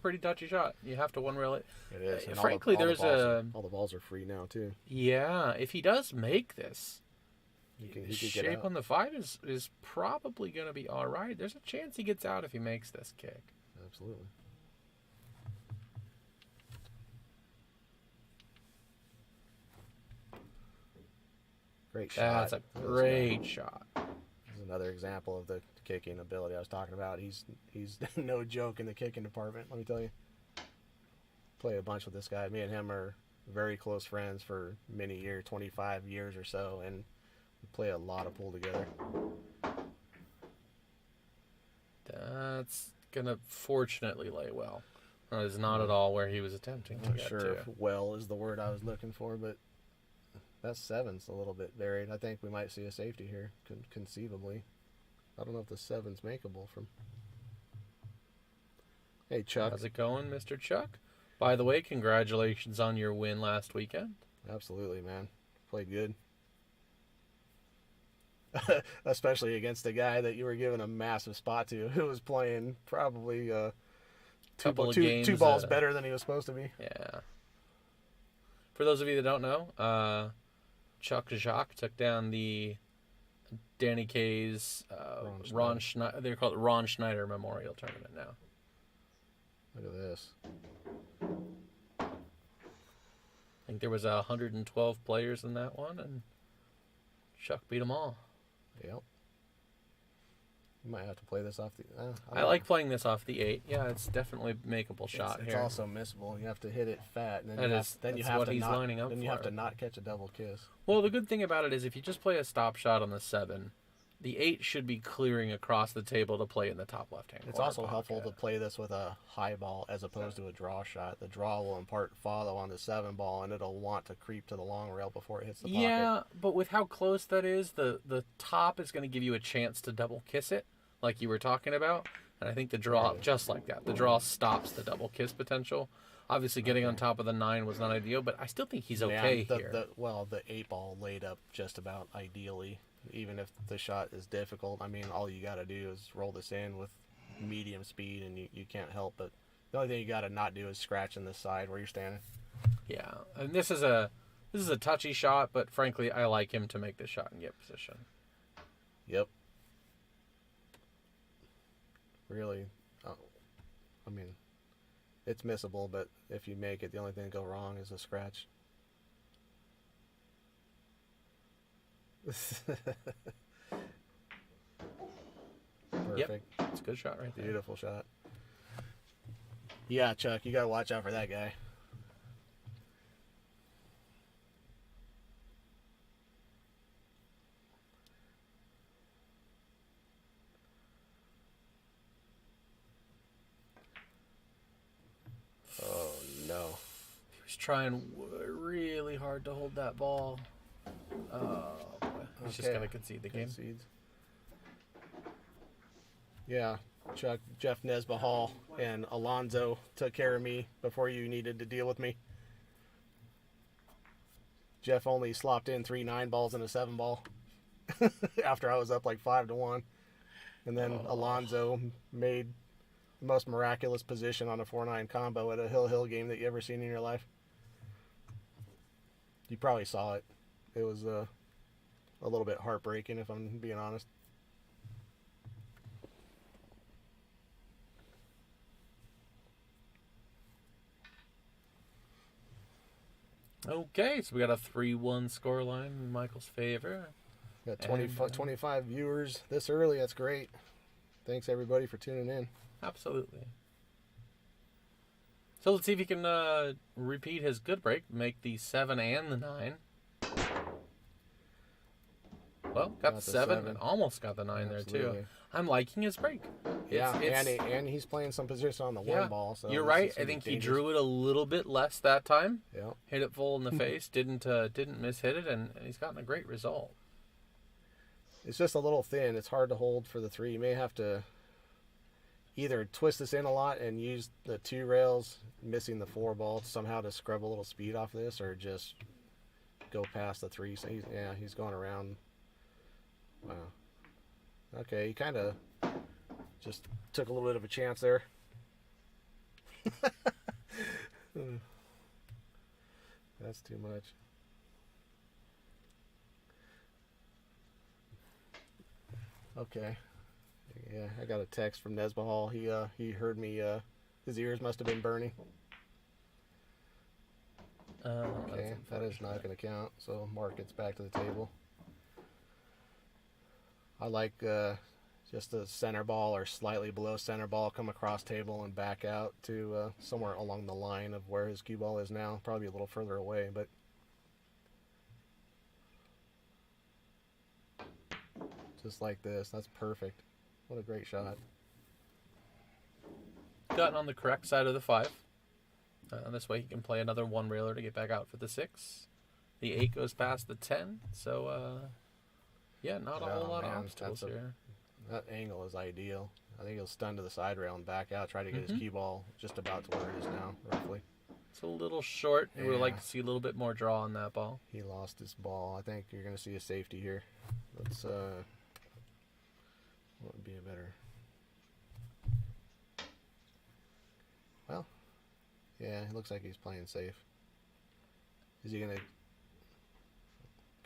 pretty touchy shot. You have to 1 rail it. It is. And frankly, all the balls are free now too. Yeah, if he does make this, He could get shape out. on the 5 is probably going to be all right. There's a chance he gets out if he makes this kick. Absolutely. Great shot. That's a great shot. This is another example of the kicking ability I was talking about. He's no joke in the kicking department, let me tell you. Play a bunch with this guy. Me and him are very close friends for many years, 25 years or so, and we play a lot of pool together. That's going to fortunately lay well. That is not at all where he was attempting to I'm not get sure to. if well is the word I was looking for, but that 7's a little bit buried. I think we might see a safety here, conceivably. I don't know if the 7's makeable from... Hey, Chuck. How's it going, Mr. Chuck? By the way, congratulations on your win last weekend. Absolutely, man. Played good. Especially against a guy that you were giving a massive spot to, who was playing probably two balls better than he was supposed to be. Yeah. For those of you that don't know, Chuck Jacques took down the Danny Kaye's Ron Schneider. They're called Ron Schneider Memorial Tournament now. Look at this. I think there was 112 players in that one, and Chuck beat them all. Yep. You might have to play this off the... I like playing this off the 8. Yeah, it's definitely a makeable shot it's here. It's also missable. You have to hit it fat, and you have to not catch a double kiss. Well, the good thing about it is if you just play a stop shot on the 7, the 8 should be clearing across the table to play in the top left-hand corner. It's also pocket. helpful to play this with a high ball as opposed to a draw shot. The draw will impart follow on the 7 ball, and it'll want to creep to the long rail before it hits the pocket. Yeah, but with how close that is, the top is going to give you a chance to double kiss it, like you were talking about. And I think the draw, just like that, the draw stops the double kiss potential. Obviously, getting on top of the 9 was not ideal, but I still think he's okay here. The 8-ball laid up just about ideally, even if the shot is difficult. I mean, all you got to do is roll this in with medium speed, and you can't help but the only thing you got to not do is scratch in this side where you're standing. Yeah, and this is a touchy shot, but frankly, I like him to make the shot and get position. Yep. Really, I mean, it's missable, but if you make it, the only thing to go wrong is a scratch. Perfect. It's a good shot right there. Beautiful shot. Yeah, Chuck, you got to watch out for that guy. Oh, no. He was trying really hard to hold that ball. Oh, boy. He's just going to concede the game. Concedes. Yeah, Chuck, Jeff Nesba Hall and Alonzo took care of me before you needed to deal with me. Jeff only slopped in 3 9-balls and a 7-ball after I was up like 5-1. And then Alonzo made the most miraculous position on a 4-9 combo at a Hill game that you ever seen in your life. You probably saw it. It was a little bit heartbreaking, if I'm being honest. Okay, so we got a 3-1 scoreline in Michael's favor. Got 25 viewers this early. That's great. Thanks, everybody, for tuning in. Absolutely. So let's see if he can repeat his good break, make the 7 and the 9. Well, got the 7 and almost got the 9 there, too. I'm liking his break. Yeah, and he's playing some position on the 1 ball. So you're right. I think he drew it a little bit less that time. Yeah. Hit it full in the face. Didn't miss hit it, and he's gotten a great result. It's just a little thin. It's hard to hold for the 3. You may have to either twist this in a lot and use the 2 rails, missing the 4 ball somehow to scrub a little speed off this, or just go past the 3. So he's going around. Wow. Okay, he kind of just took a little bit of a chance there. That's too much. Okay. Yeah, I got a text from Nesba Hall. He heard me. His ears must have been burning. Okay, that is not going to count. So Mark gets back to the table. I like just the center ball or slightly below center ball, come across table and back out to somewhere along the line of where his cue ball is now. Probably a little further away, but just like this. That's perfect. What a great shot. Gotten on the correct side of the 5. This way he can play another 1 railer to get back out for the 6. The 8 goes past the 10, so not a whole lot of obstacles here. That angle is ideal. I think he'll stun to the side rail and back out, try to get his cue ball just about to where it is now, roughly. It's a little short. We would like to see a little bit more draw on that ball. He lost his ball. I think you're going to see a safety here. Let's, what would be a better... Well, yeah, it looks like he's playing safe. Is he going to...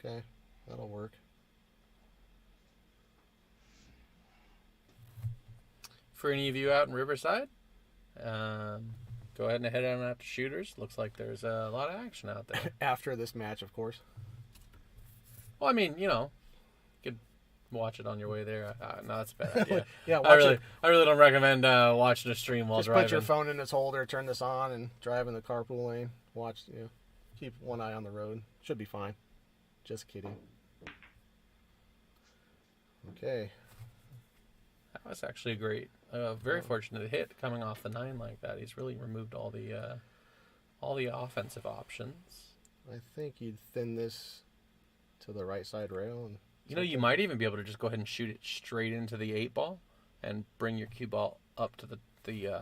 Okay, that'll work. For any of you out in Riverside, go ahead and head on out to Shooters. Looks like there's a lot of action out there. After this match, of course. Well, I mean, you could watch it on your way there. No, that's a bad idea. Yeah, I really don't recommend watching a stream while driving. Put your phone in its holder, turn this on, and drive in the carpool lane. Watch, keep one eye on the road. Should be fine. Just kidding. Okay. That was actually great. Very fortunate hit coming off the 9 like that. He's really removed all the offensive options. I think you'd thin this to the right side rail. And you might even be able to just go ahead and shoot it straight into the 8 ball and bring your cue ball up to the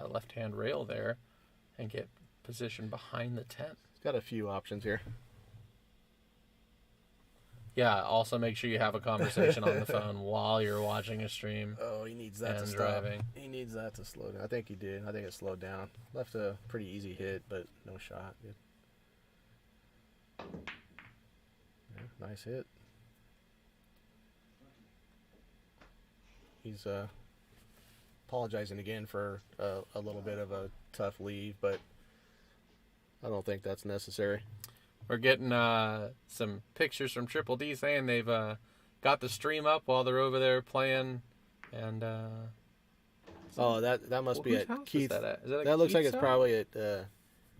left-hand rail there and get positioned behind the tent. He's got a few options here. Yeah, also make sure you have a conversation on the phone while you're watching a stream. Oh, he needs that to And stop. driving. He needs that to slow down. I think he did. I think it slowed down. Left a pretty easy hit, but no shot. Good. Yeah, nice hit. He's apologizing again for a little bit of a tough leave, but I don't think that's necessary. We're getting some pictures from Triple D saying they've got the stream up while they're over there playing. And Oh, that must be whose at house Keith. is that at? Is that, at That looks like Keith's it's house? probably at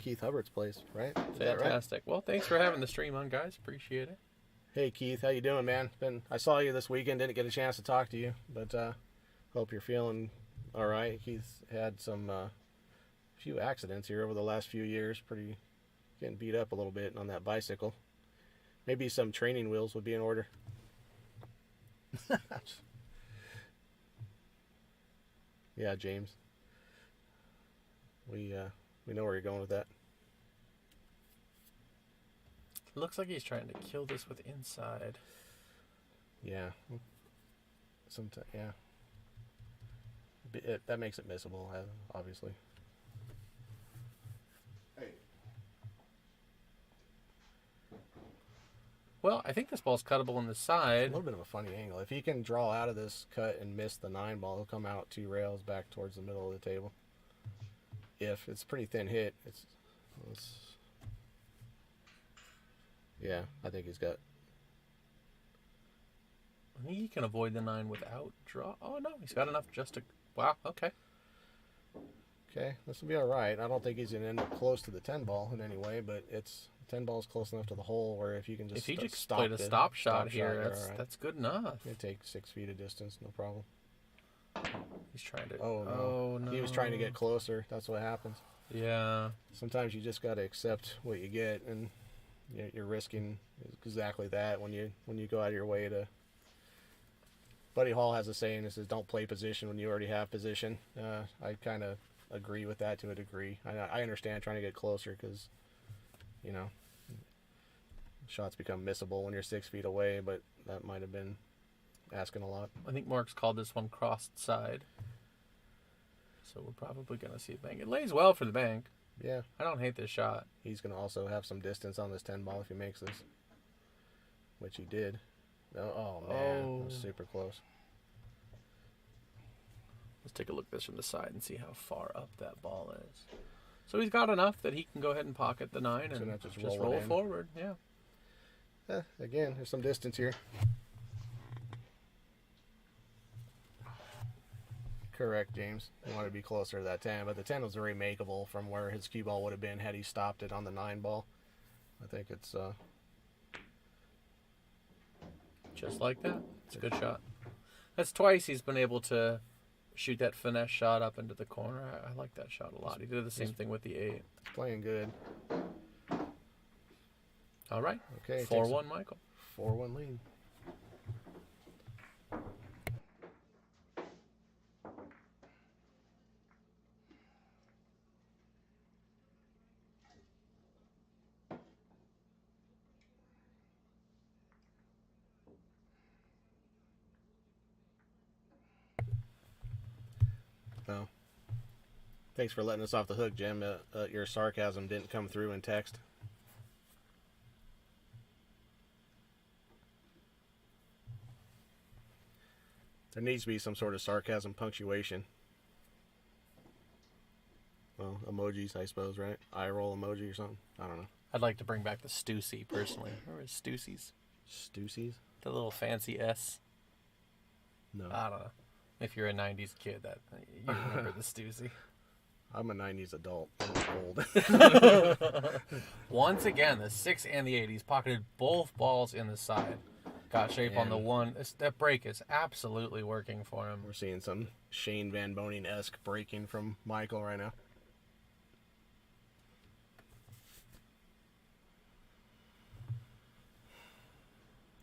Keith Hubbard's place, right? Is that right? Fantastic. Well, thanks for having the stream on, guys. Appreciate it. Hey Keith, how you doing, man? I saw you this weekend. Didn't get a chance to talk to you, but hope you're feeling all right. Keith's had some few accidents here over the last few years. Pretty getting beat up a little bit on that bicycle. Maybe some training wheels would be in order. Yeah, James. We know where you're going with that. Looks like he's trying to kill this with inside. Yeah. Sometimes, yeah. That makes it missable, obviously. Hey, Well, I think this ball's cuttable on the A side. little bit of a funny angle. If he can draw out of this cut and miss the 9 ball, he'll come out 2 rails back towards the middle of the table. If it's a pretty thin hit, it's yeah, I think he's got. I think he can avoid the 9 without draw. Oh, no. He's got enough just to... Wow, okay. Okay, this will be all right. I don't think he's going to end up close to the 10 ball in any way, but 10 ball's close enough to the hole where if you can just If he just stop played a the stop shot here, you're that's, all right. that's good enough. You take 6 feet of distance, no problem. He's trying to... Oh, no. Oh, no. He was trying to get closer. That's what happens. Yeah. Sometimes you just got to accept what you get, and you're risking exactly that when you go out of your way to. Buddy Hall has a saying that says, "Don't play position when you already have position." I kind of agree with that to a degree. I understand trying to get closer because, shots become missable when you're 6 feet away, but that might have been asking a lot. I think Mark's called this one crossed side. So we're probably going to see a bank. It lays well for the bank. Yeah, I don't hate this shot. he's going to also have some distance on this 10 ball if he makes this, which he did. Oh man, that was super close. Let's take a look at this from the side and see how far up that ball is. So he's got enough that he can go ahead and pocket the 9 So and now just just roll, roll it in. forward. Yeah. Again, there's some distance here. Correct, James. You want to be closer to that 10, but the 10 was very makeable from where his cue ball would have been had he stopped it on the 9 ball. I think it's Just like that. It's a good shot. That's twice he's been able to shoot that finesse shot up into the corner. I like that shot a lot. He did the same thing with the 8. playing good. All right. Okay, 4-1 Michael. 4-1 lead. Oh. Thanks for letting us off the hook, Jim. Your sarcasm didn't come through in text. There needs to be some sort of sarcasm punctuation. Well, emojis, I suppose, right? Eye roll emoji or something. I don't know. I'd like to bring back the Stussy personally. Remember his Stussies? Stussies? The little fancy S. No. I don't know. If you're a 90s kid, that you remember the Stussy. I'm a 90s adult. I'm old. Once again, the 6 and the 8. He's pocketed both balls in the side. Got shape on the 1. That break is absolutely working for him. We're seeing some Shane Van Boning-esque breaking from Michael right now.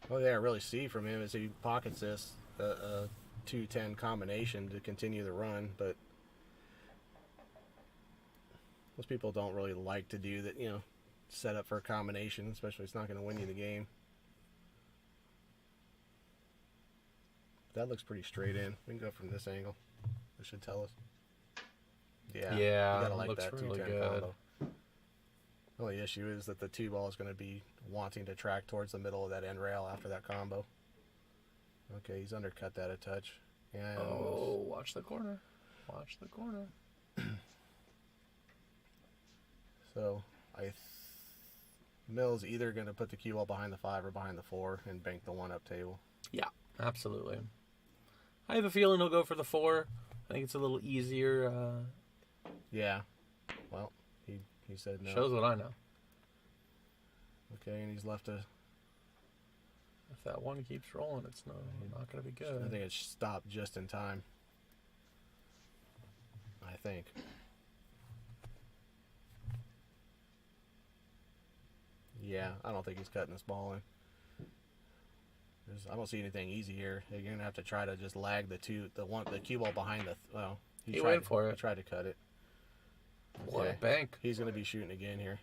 What I really see from him is he pockets this. 2-10 combination to continue the run, but most people don't really like to do that, set up for a combination, especially if it's not going to win you the game. That looks pretty straight in. We can go from this angle. This should tell us. Yeah, you gotta like looks that really 2-10 good. combo. The only issue is that the 2 ball is going to be wanting to track towards the middle of that end rail after that combo. Okay, he's undercut that a touch. And Oh, watch the corner. Watch the corner. So Mill's either going to put the cue ball behind the 5 or behind the 4 and bank the 1-up table. Yeah, absolutely. I have a feeling he'll go for the 4. I think it's a little easier. Yeah. Well, he said no. Shows what I know. Okay, and he's left a... If that 1 keeps rolling, it's not going to be I good. think it stopped just in time. I think. Yeah, I don't think he's cutting this ball in. I don't see anything easy here. You're gonna have to try to just lag the cue ball behind the. Well, He went for it. He tried to cut it. What a bank. He's gonna be shooting again here.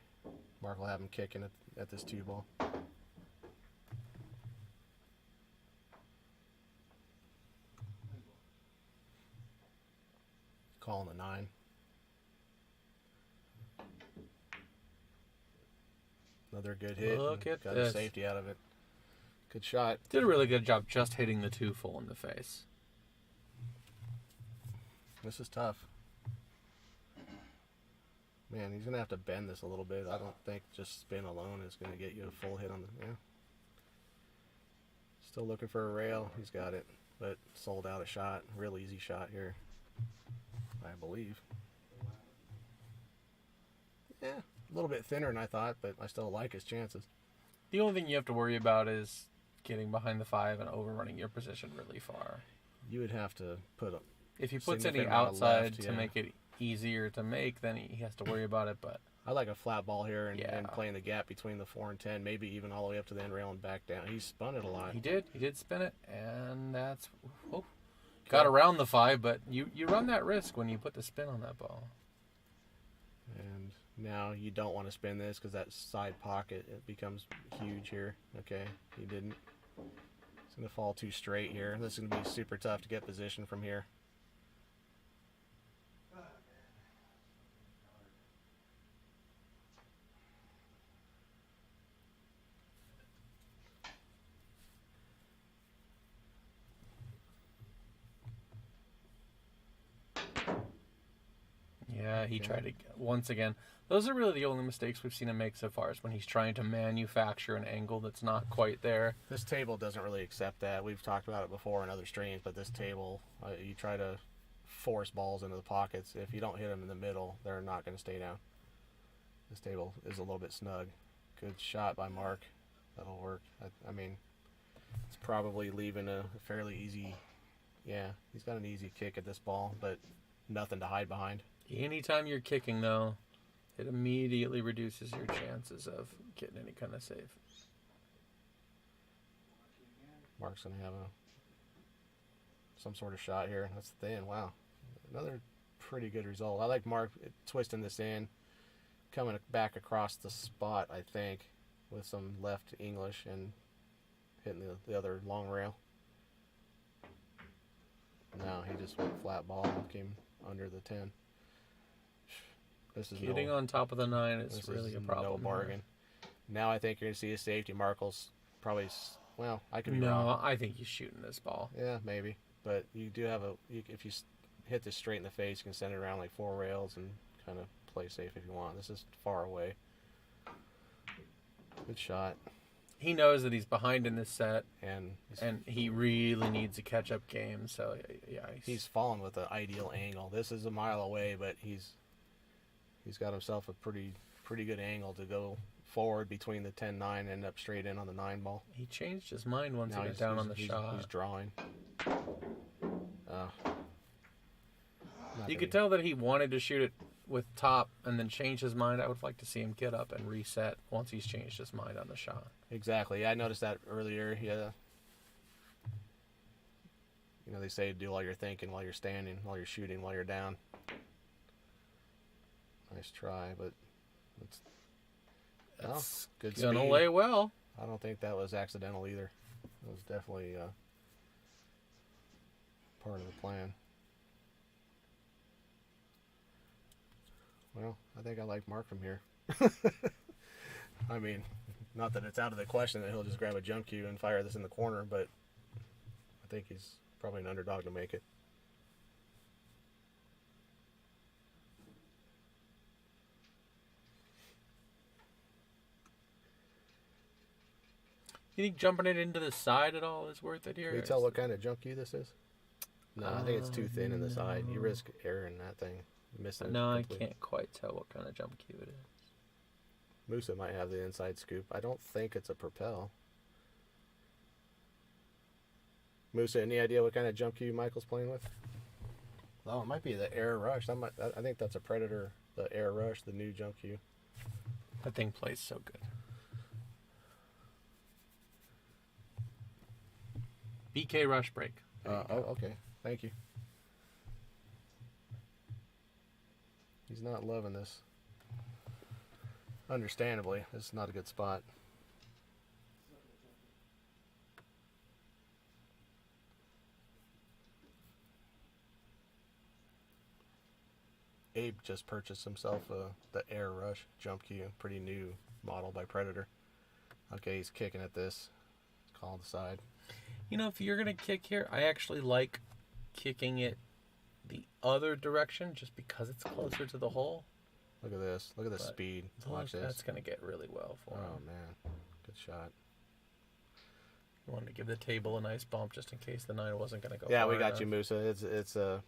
Mark will have him kicking at this 2 ball. Calling the 9. Another good hit. Look at Got this. a safety out of it. Good shot. Did a really good job just hitting the 2 full in the face. This is tough. Man, he's going to have to bend this a little bit. I don't think just spin alone is going to get you a full hit on the... Yeah. Still looking for a rail. He's got it. But sold out a shot. Real easy shot here. I believe. Yeah, a little bit thinner than I thought, but I still like his chances. The only thing you have to worry about is getting behind the 5 and overrunning your position really far. You would have to put a... If he puts any significant amount of outside left, to yeah. make it easier to make, then he has to worry about it, but... I like a flat ball here and Yeah. playing the gap between the 4 and 10, maybe even all the way up to the end rail and back down. He spun it a lot. He did spin it, and that's... Oh, got around the 5, but you run that risk when you put the spin on that ball. And now you don't want to spin this because that side pocket, it becomes huge here. Okay, he didn't. It's going to fall too straight here. This is going to be super tough to get position from here. Yeah, he tried to... Once again, those are really the only mistakes we've seen him make so far, is when he's trying to manufacture an angle that's not quite there. This table doesn't really accept that. We've talked about it before in other streams, but this table, you try to force balls into the pockets. If you don't hit them in the middle, they're not going to stay down. This table is a little bit snug. Good shot by Mark. That'll work. I mean, it's probably leaving a fairly easy... Yeah, he's got an easy kick at this ball, but nothing to hide behind. Anytime you're kicking, though, it immediately reduces your chances of getting any kind of save. Mark's going to have some sort of shot here. That's thin. Wow. Another pretty good result. I like Mark twisting this in, coming back across the spot, I think, with some left English and hitting the other long rail. No, he just went flat ball and came under the 10. This is Getting on top of the 9 is really a problem. No bargain. Now I think you're going to see a safety. Markle's probably... Well, I could be No, wrong. I think he's shooting this ball. Yeah, maybe. But you do have if you hit this straight in the face, you can send it around like 4 rails and kind of play safe if you want. This is far away. Good shot. He knows that he's behind in this set, And he really needs a catch-up game. So yeah, he's fallen with an ideal angle. This is a mile away, but he's got himself a pretty good angle to go forward between the 10-9 and end up straight in on the 9 ball. he changed his mind once Now he got down on the he's shot. drawing. You could tell that he wanted to shoot it with top and then change his mind. I would like to see him get up and reset once he's changed his mind on the shot. Exactly. I noticed that earlier. Yeah. You know, they say do all your thinking while you're standing, while you're shooting, while you're down. Nice try, but it's good speed. Gonna lay well. I don't think that was accidental either. It was definitely part of the plan. Well, I think I like Mark from here. I mean, not that it's out of the question that he'll just grab a jump cue and fire this in the corner, but I think he's probably an underdog to make it. You think jumping it into the side at all is worth it here? Can you tell what kind of jump cue this is? No, I think it's too thin in the side. You risk error in that thing. Missing it No, completely. I can't quite tell what kind of jump cue it is. Musa might have the inside scoop. I don't think it's a propel. Musa, any idea what kind of jump cue Michael's playing with? Oh, it might be the Air Rush. I think that's a Predator, the Air Rush, the new jump cue. That thing plays so good. BK Rush Break. Okay. Thank you. He's not loving this. Understandably, it's not a good spot. Abe just purchased himself the Air Rush jump cue, pretty new model by Predator. Okay, he's kicking at this. Call the side. You know, if you're going to kick here, I actually like kicking it the other direction just because it's closer to the hole. Look at this. Look at the But speed. Watch this. That's going to get really well for him. Oh, man. Good shot. You wanted to give the table a nice bump just in case the 9 wasn't going to go Yeah, far we got enough. you, Musa. It's a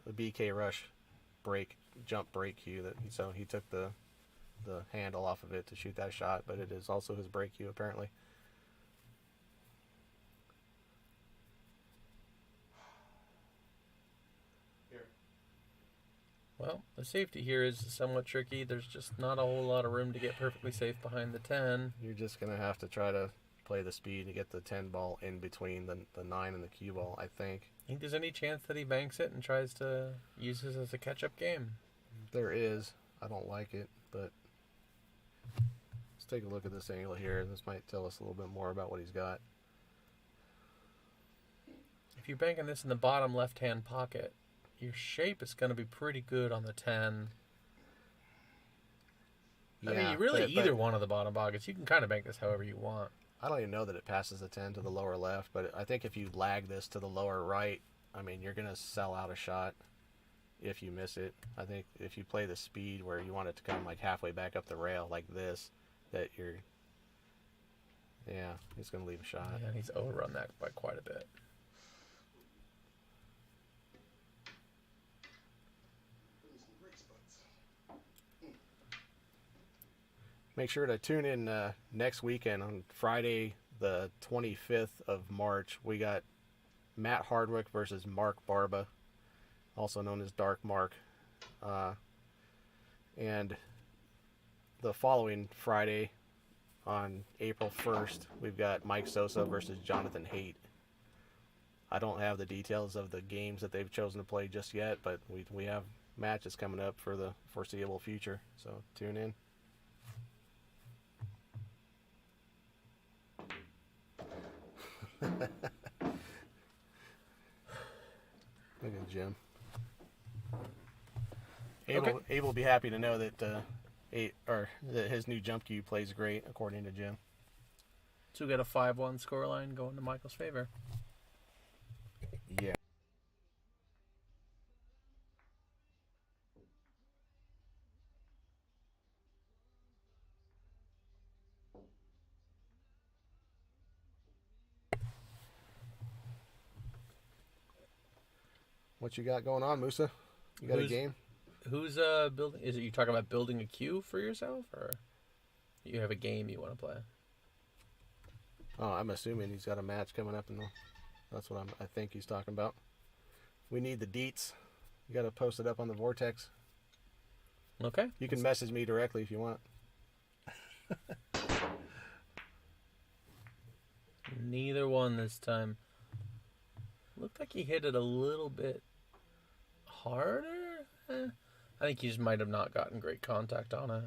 BK Rush jump break cue. So he took the handle off of it to shoot that shot, but it is also his break cue, apparently. Well, the safety here is somewhat tricky. There's just not a whole lot of room to get perfectly safe behind the 10. You're just going to have to try to play the speed to get the 10 ball in between the 9 and the cue ball, I think. Think there's any chance that he banks it and tries to use this as a catch-up game? There is. I don't like it, but let's take a look at this angle here. This might tell us a little bit more about what he's got. If you're banking this in the bottom left-hand pocket, your shape is going to be pretty good on the 10. I mean, you really either one of the bottom pockets. You can kind of bank this however you want. I don't even know that it passes the 10 to the lower left, but I think if you lag this to the lower right, I mean, you're going to sell out a shot if you miss it. I think if you play the speed where you want it to come like halfway back up the rail like this, that you're, yeah, he's going to leave a shot. Yeah, he's overrun that by quite a bit. Some great spots. Make sure to tune in next weekend on Friday, the 25th of March. We got Matt Hardwick versus Mark Barba, also known as Dark Mark. And the following Friday, on April 1st, we've got Mike Sosa versus Jonathan Haidt. I don't have the details of the games that they've chosen to play just yet, but we have matches coming up for the foreseeable future, so tune in. Look at Jim. Abel will be happy to know that that his new jump cue plays great, according to Jim. So we got a 5-1 scoreline going to Michael's favor. Yeah. What you got going on, Musa? You got a game? Who's building? Is it you talking about building a queue for yourself, or you have a game you want to play? Oh, I'm assuming he's got a match coming up, and that's what I think he's talking about. We need the deets. You got to post it up on the Vortex. Okay. You can message me directly if you want. Neither one this time. looked like he hit it a little bit harder. I think he just might have not gotten great contact on it.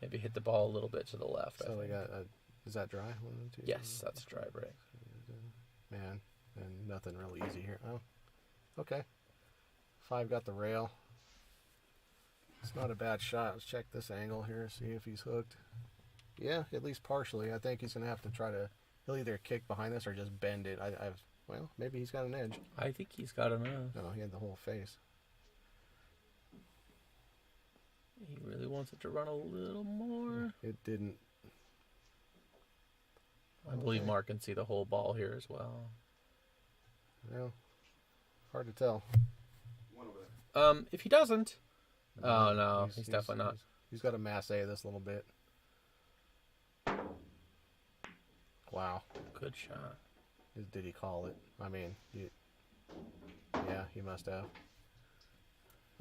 Maybe hit the ball a little bit to the left. So we got, is that dry? 1, 2, Yes, that's a dry break. Man, and nothing really easy here. Oh, okay. 5 got the rail. It's not a bad shot. Let's check this angle here, see if he's hooked. Yeah, at least partially. I think he's going to have to try to, he'll either kick behind this or just bend it. Well, maybe he's got an edge. I think he's got enough. No, he had the whole face. He really wants it to run a little more. It didn't. I believe Mark can see the whole ball here as well. Well, hard to tell. One over there. If he doesn't, oh no, he's definitely not. He's got to masse this little bit. Wow. Good shot. Did he call it? I mean, yeah, he must have.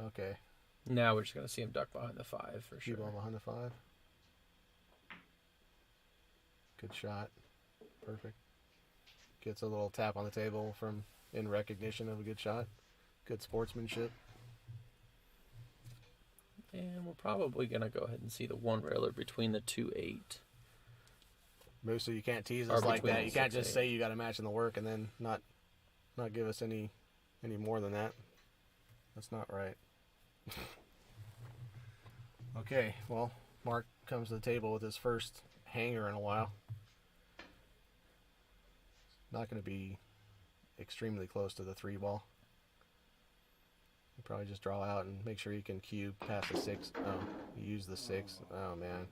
Okay. Now we're just gonna see him duck behind the 5 for sure. Keep on behind the 5. Good shot. Perfect. Gets a little tap on the table from in recognition of a good shot. Good sportsmanship. And we're probably gonna go ahead and see the 1 railer between the 2-8. Moose, so you can't tease Or us like between that. the You can't 6, just 8. say you got a match in the work and then not give us any more than that. That's not right. Okay, well, Mark comes to the table with his first hanger in a while. Not going to be extremely close to the 3 ball. He'll probably just draw out and make sure he can cue past the 6. Oh, he used the 6. Oh, man.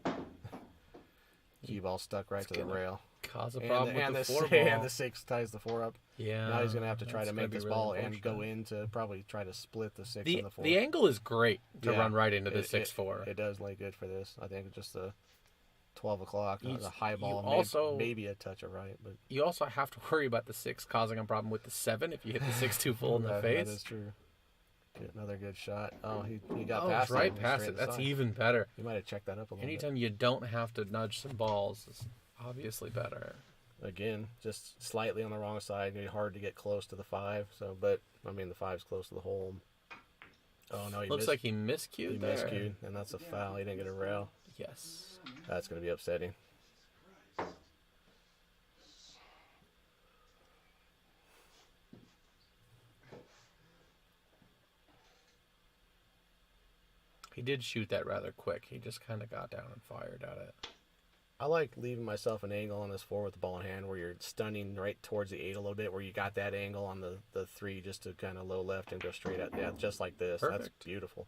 Cue ball stuck right to the rail. Cause a problem with the 4 ball. And the 6 ties the 4 up. Yeah. Now he's going to have to try that's to make gonna this be really ball and go unfortunate. in to probably try to split the 6 The, and the 4. the angle is great to Yeah, run right into the it- 6-4. It does lay good for this. I think just the 12 o'clock, You- the high you ball, also- maybe a touch of right. But You also have to worry about the 6 causing a problem with the 7 if you hit the 6 too full in the that face. is true. Get another good shot. Oh, he got Oh, past it's right it. and past straight it. That's aside. even better. You might have checked that up a little Anytime you don't have to nudge some balls is obviously better. bit. Again, just slightly on the wrong side. It'd be hard to get close to the 5. So, but I mean, the 5's close to the hole. Oh no, Looks like he miscued he there. miscued, and that's a foul. He didn't get a rail. Yes. That's going to be upsetting. He did shoot that rather quick. He just kind of got down and fired at it. I like leaving myself an angle on this 4 with the ball in hand where you're stunning right towards the 8 a little bit, where you got that angle on the 3 just to kind of low left and go straight at. Yeah, just like this. That's Perfect. beautiful.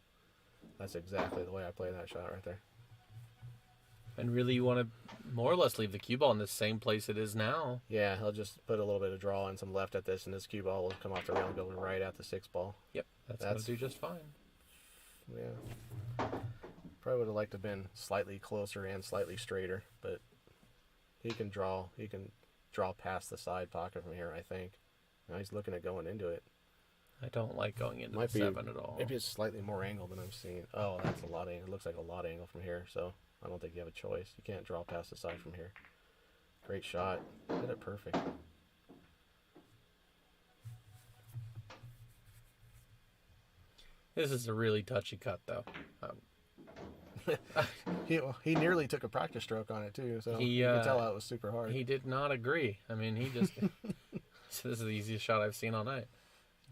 That's exactly the way I play that shot right there. And really, you want to more or less leave the cue ball in the same place it is now. Yeah, he'll just put a little bit of draw and some left at this, and this cue ball will come off the rail and go right at the 6 ball. Yep, that's going to do just fine. Yeah. Probably would have liked to have been slightly closer and slightly straighter, but he can draw past the side pocket from here, I think. Now he's looking at going into it. I don't like going into Might the be 7 at all. Maybe it's slightly more angle than I'm seeing. Oh, that's a lot of angle. It looks like a lot of angle from here, so I don't think you have a choice. You can't draw past the side from here. Great shot. Hit it perfect. This is a really touchy cut, though. He nearly took a practice stroke on it, too, so you can tell it was super hard. He did not agree. I mean, he just... So this is the easiest shot I've seen all night.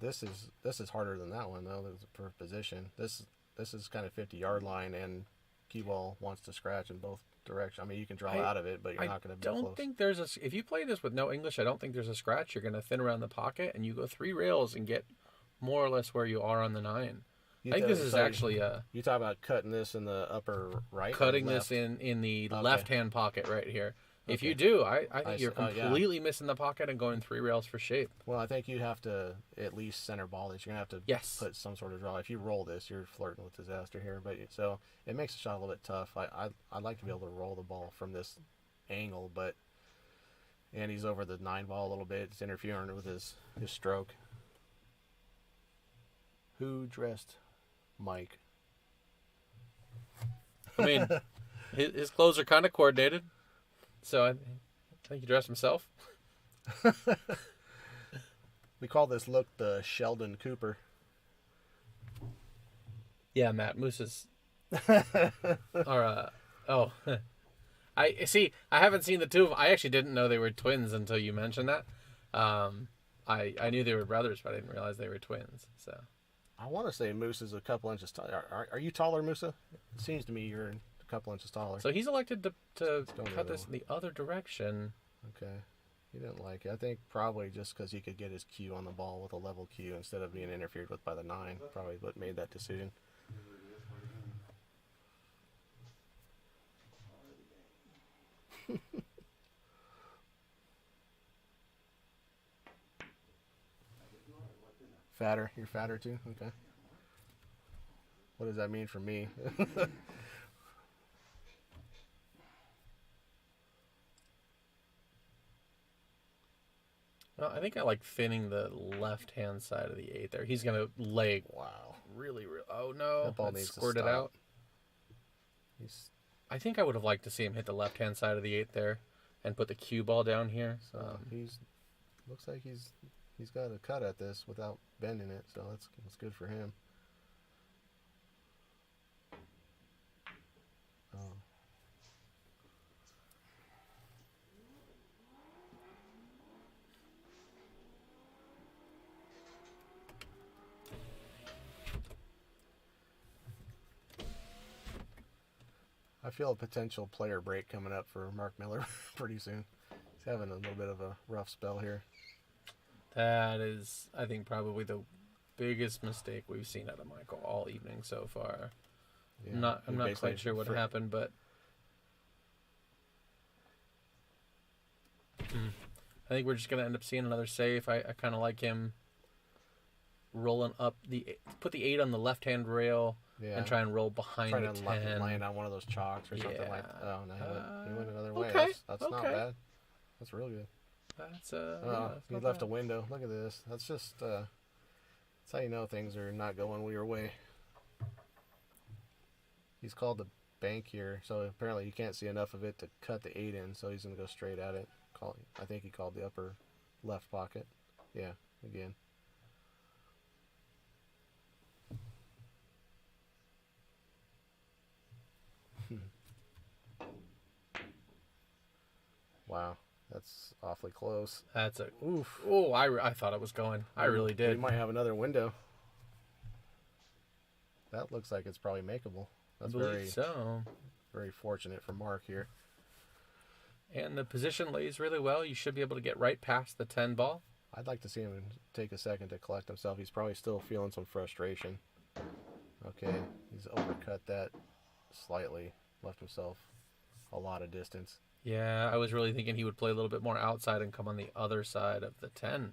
This is harder than that one, though. There's per position. This is kind of 50-yard line, and cue ball wants to scratch in both directions. I mean, you can draw out of it, but you're not going to be close. I don't think there's a... If you play this with no English, I don't think there's a scratch. You're going to thin around the pocket, and you go 3 rails and get more or less where you are on the 9. I think this is actually a... You talk about cutting this in the upper right? Cutting or left? this in the left-hand pocket right here. If Okay. you do, I think you're yeah. completely missing the pocket and going 3 rails for shape. Well, I think you'd have to at least center ball this. You're going to have to Yes. put some sort of draw. If you roll this, you're flirting with disaster here. But so it makes the shot a little bit tough. I'd like to be able to roll the ball from this angle, but and he's over the 9 ball a little bit. It's interfering with his stroke. Who dressed Mike? I mean, his clothes are kind of coordinated, so I think he dressed himself. We call this look the Sheldon Cooper. Yeah, Matt Moose's. Or oh, I see. I haven't seen the two of them. I actually didn't know they were twins until you mentioned that. I knew they were brothers, but I didn't realize they were twins. So I want to say Moose is a couple inches taller. Are you taller, Musa? It seems to me you're a couple inches taller. he's elected to going cut the this in the other direction. Okay. He didn't like it. I think probably just because he could get his cue on the ball with a level cue instead of being interfered with by the 9. Probably what made that decision. Fatter. You're fatter too? Okay. What does that mean for me? Well, I think I like thinning the left-hand side of the 8 there. He's gonna lay. Wow. Really. Oh no! That ball That needs to squirted stop. out. I think I would have liked to see him hit the left-hand side of the 8 there, and put the cue ball down here. So looks like he's got a cut at this without bending it. So that's good for him. Oh. I feel a potential player break coming up for Mark Miller pretty soon. He's having a little bit of a rough spell here. That is, I think, probably the biggest mistake we've seen out of Michael all evening so far. Yeah, I'm not quite sure what happened, but I think we're just going to end up seeing another safe. I kind of like him rolling up put the 8 on the left-hand rail. Yeah. And try and roll behind Trying the to 10. land on one of those chalks or something like that. Oh, no, he went another way. Okay. That's not bad. That's real good. That's he left a window. Look at this. That's just that's how you know things are not going your way. He's called the bank here, so apparently you can't see enough of it to cut the 8 in, so he's going to go straight at it. I think he called the upper left pocket. Yeah, again. Wow, that's awfully close. That's a oof. Oh, I thought it was going. I really did. We might have another window. That looks like it's probably makeable. That's very fortunate for Mark here. And the position lays really well. You should be able to get right past the 10 ball. I'd like to see him take a second to collect himself. He's probably still feeling some frustration. Okay, he's overcut that slightly. Left himself a lot of distance. Yeah, I was really thinking he would play a little bit more outside and come on the other side of the 10.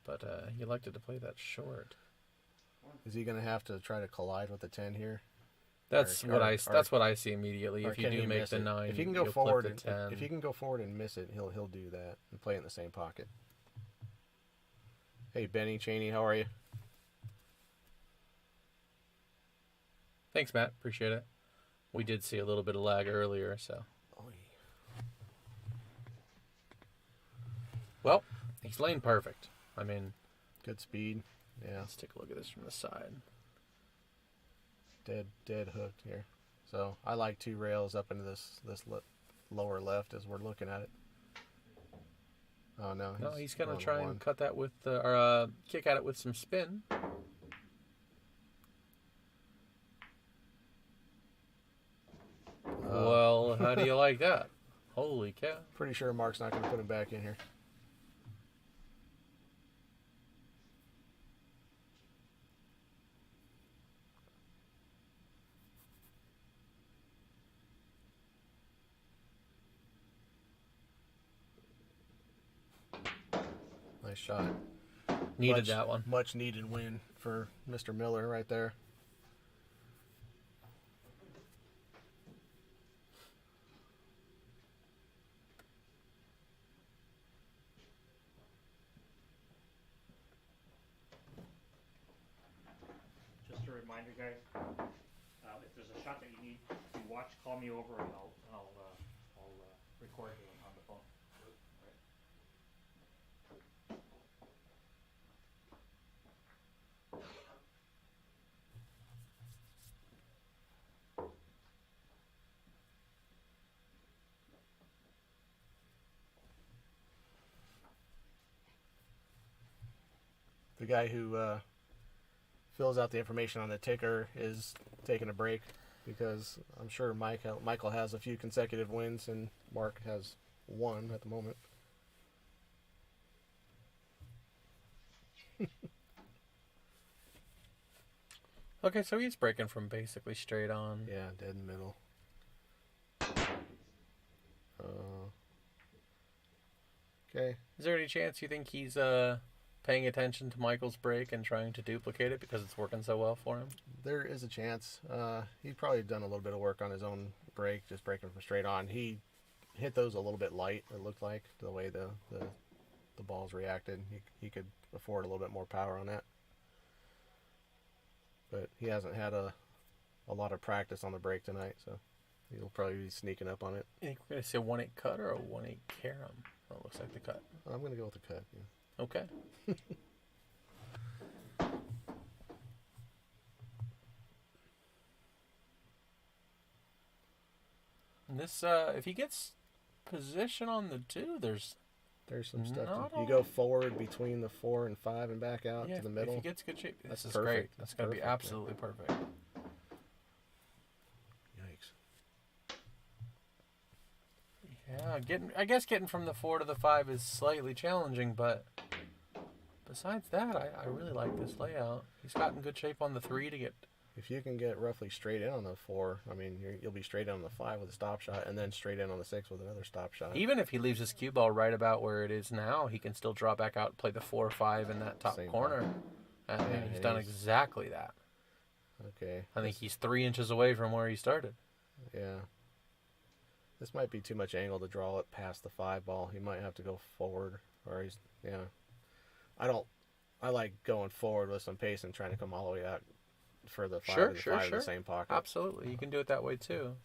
But he elected to play that short. Is he going to have to try to collide with the 10 here? That's what I see immediately. If you do make the 9, if he can go forward, if he can go forward and miss it, he'll do that and play it in the same pocket. Hey, Benny Cheney, how are you? Thanks, Matt. Appreciate it. We did see a little bit of lag earlier, so. Well, he's laying perfect. I mean, good speed. Yeah. Let's take a look at this from the side. Dead hooked here. So I like 2 rails up into this lower left as we're looking at it. Oh no. He's gonna try and cut that with or kick at it with some spin. Well, how do you like that? Holy cow! Pretty sure Mark's not gonna put him back in here. Nice shot. Needed that one. Much needed win for Mr. Miller right there. Just a reminder, guys. If there's a shot that you need to watch, call me over and I'll record you on the phone. the guy who fills out the information on the ticker is taking a break because I'm sure Michael has a few consecutive wins and Mark has one at the moment. Okay, so he's breaking from basically straight on. Yeah, dead in the middle. Okay. Is there any chance you think he's paying attention to Michael's break and trying to duplicate it because it's working so well for him? There is a chance. He's probably done a little bit of work on his own break, just breaking from straight on. He hit those a little bit light, it looked like, the way the balls reacted. He could afford a little bit more power on that. But he hasn't had a lot of practice on the break tonight, so he'll probably be sneaking up on it. You think we're going to see a 1-8 cut or a 1-8 carom? Oh, it looks like the cut. I'm going to go with the cut. Yeah. Okay. And this, if he gets position on the 2, there's some stuff. Not You go forward between the 4 and 5 and back out to the middle. If he gets good shape, this is perfect. great. That's going to be absolutely perfect. Yikes. Yeah, I guess getting from the 4 to the 5 is slightly challenging, but besides that, I really like this layout. He's gotten good shape on the 3 to get. If you can get roughly straight in on the 4, I mean, you'll be straight in on the 5 with a stop shot, and then straight in on the 6 with another stop shot. Even if he leaves his cue ball right about where it is now, he can still draw back out and play the 4 or 5 in that top corner. And he's done exactly that. Okay. I think he's 3 inches away from where he started. Yeah. This might be too much angle to draw it past the 5 ball. He might have to go forward, or I like going forward with some pace and trying to come all the way out for the 5 and the 5 in the same pocket. Absolutely. You can do it that way too.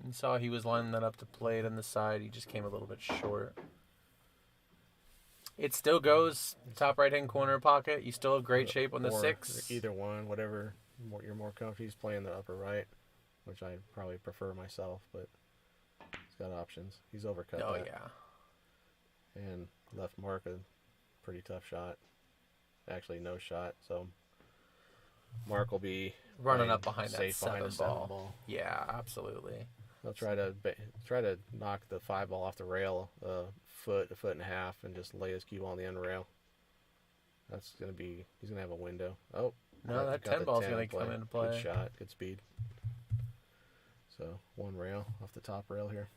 And saw he was lining that up to play it on the side. He just came a little bit short. It still goes top right-hand corner pocket. You still have great shape on the 6. Either one, whatever you're more comfortable. He's playing the upper right, which I probably prefer myself, but he's got options. He's overcut Oh, that. yeah. And left Mark a pretty tough shot. Actually, no shot. So Mark will be running up behind that safe 7 behind ball. Yeah, absolutely. He'll try to knock the 5 ball off the rail a foot and a half, and just lay his cue ball on the end rail. He's gonna have a window. Oh, no, that 10 ball's gonna come into play. Good shot, good speed. So 1 rail off the top rail here.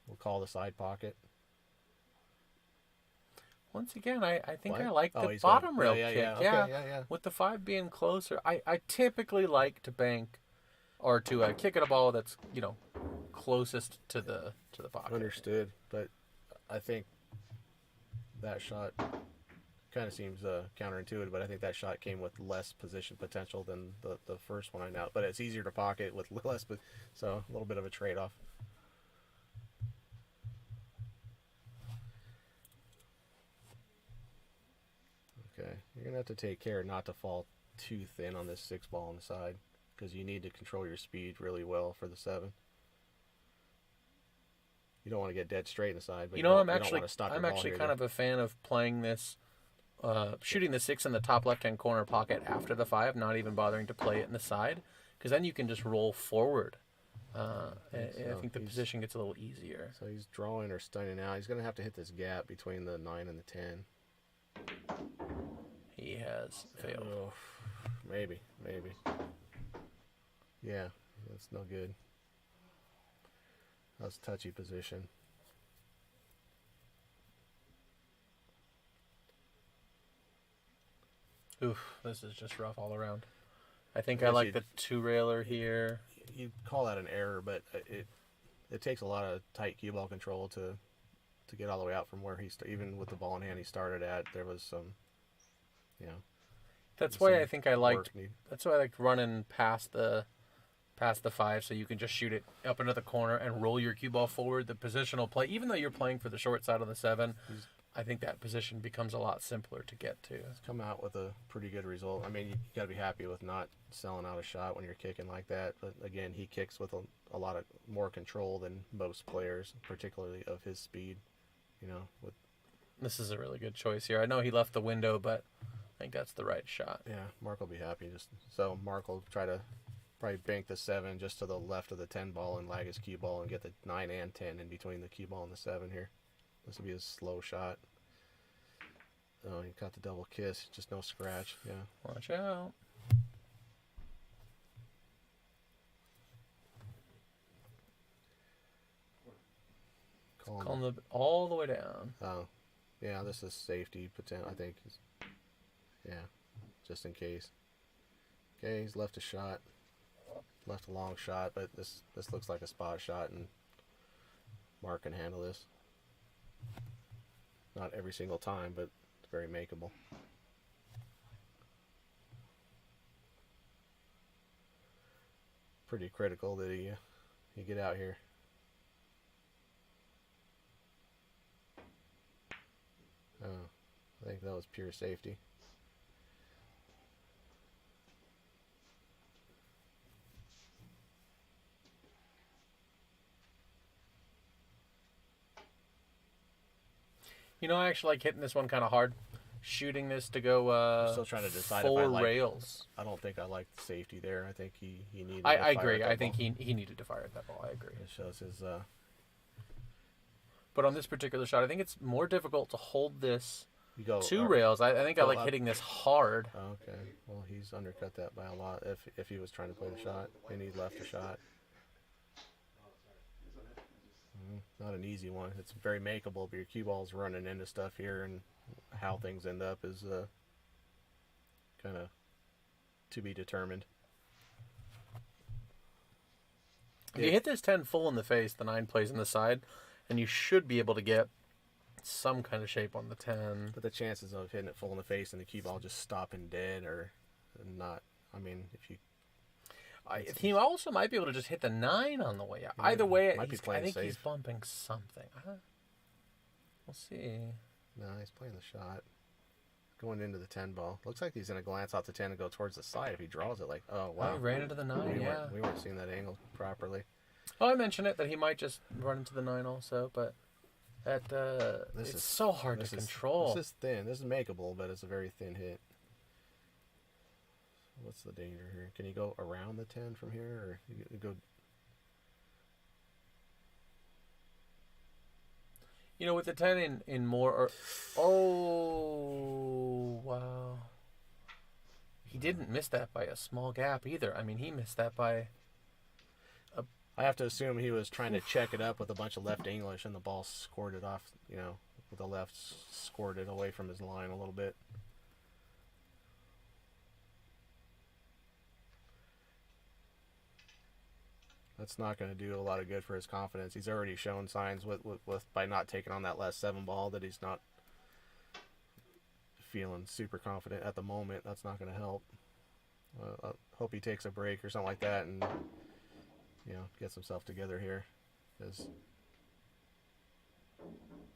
We'll call the side pocket. Once again, I think What? I like the he's bottom rail yeah, kick. yeah, okay, yeah. With the 5 being closer, I typically like to bank or to kick at a ball that's closest to the pocket. Understood, but I think that shot kind of seems counterintuitive, but I think that shot came with less position potential than the first one I know. But it's easier to pocket with less, so a little bit of a trade-off. Okay, you're going to have to take care not to fall too thin on this 6 ball on the side, because you need to control your speed really well for the 7. You don't want to get dead straight in the side, but I'm actually kind of a fan of playing this, shooting the 6 in the top left-hand corner pocket after the 5, not even bothering to play it in the side, because then you can just roll forward. I think the position gets a little easier. So he's drawing or stunning out. He's going to have to hit this gap between the 9 and the 10. He has failed. Oh, maybe. Yeah, that's no good. That's touchy position. Oof, this is just rough all around. I think I like the 2-railer here. You call that an error, but it takes a lot of tight cue ball control to get all the way out from where even with the ball in hand he started at. There was some, That's why I think I liked. That's why I liked running past the 5, so you can just shoot it up into the corner and roll your cue ball forward. The positional play, even though you're playing for the short side on the 7, I think that position becomes a lot simpler to get to. Come out with a pretty good result. I mean, you got to be happy with not selling out a shot when you're kicking like that. But again, he kicks with a lot of more control than most players, particularly of his speed. You know, with This is a really good choice here. I know he left the window, but I think that's the right shot. yeah, Mark will be happy. So Mark will try to probably bank the 7 just to the left of the 10 ball and lag his cue ball and get the 9 and 10 in between the cue ball and the 7 here. This will be a slow shot. Oh, he caught the double kiss, just no scratch. Yeah. Watch out. Calling the all the way down. Oh, yeah, this is safety potential. I think. Yeah, just in case. Okay, he's left a shot. Left a long shot, but this looks like a spot shot, and Mark can handle this. Not every single time, but it's very makeable. Pretty critical that he get out here. Oh, I think that was pure safety. You know, I actually like hitting this one kind of hard. Shooting this to go Still trying to decide if I 4 like, rails. I don't think I like the safety there. I think he needed. I to fire agree. that I think ball. he needed to fire at that ball. I agree. It shows his. But on this particular shot, I think it's more difficult to hold this You go 2 or- rails. I think I go like up. hitting this hard. Oh, okay. Well, he's undercut that by a lot. If he was trying to play the shot, and he left a shot. Not an easy one. It's very makeable, but your cue ball's running into stuff here, and how things end up is kind of to be determined. If you hit this 10 full in the face, the 9 plays in the side, and you should be able to get some kind of shape on the 10. But the chances of hitting it full in the face and the cue ball just stopping dead are not. I mean, if you. He also might be able to just hit the 9 on the way out. He Either way, might be I playing think he's safe. bumping something. We'll see. No, he's playing the shot. Going into the 10 ball. Looks like he's going to glance out the 10 and go towards the side if he draws it. Like, oh, wow. Oh, he ran into the 9, yeah. We weren't seeing that angle properly. Oh, I mentioned it, that he might just run into the 9 also, but it's so hard to control. This is thin. This is makeable, but it's a very thin hit. What's the danger here? Can you go around the 10 from here, or you go? You know, with the 10 in more... Oh, wow. He didn't miss that by a small gap either. I mean, he missed that by... I have to assume he was trying to check it up with a bunch of left English, and the ball scored it off, you know, with the left, scored it away from his line a little bit. That's not going to do a lot of good for his confidence. He's already shown signs with by not taking on that last 7 ball that he's not feeling super confident at the moment. That's not going to help. I hope he takes a break or something like that and, you know, gets himself together here, because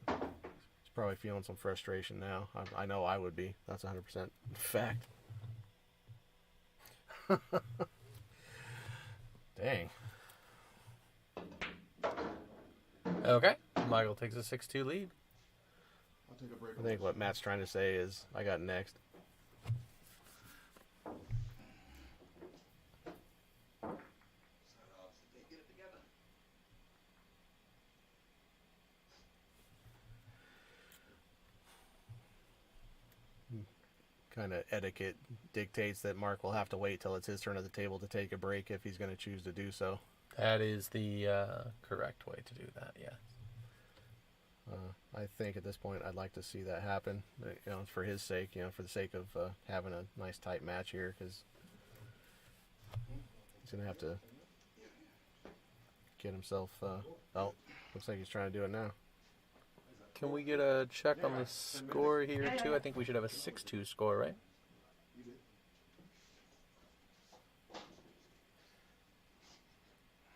he's probably feeling some frustration now. I know I would be. That's 100% fact. Dang. Okay. Michael takes a 6-2 lead. I'll take a break. I think what Matt's trying to say is, I got next. Kind of etiquette dictates that Mark will have to wait till it's his turn at the table to take a break if he's going to choose to do so. That is the correct way to do that, yeah. I think at this point I'd like to see that happen, you know, for his sake, you know, for the sake of having a nice tight match here, because he's going to have to get himself, oh, looks like he's trying to do it now. Can we get a check on the score here, too? I think we should have a 6-2 score, right?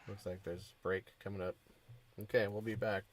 Looks like there's a break coming up. Okay, we'll be back.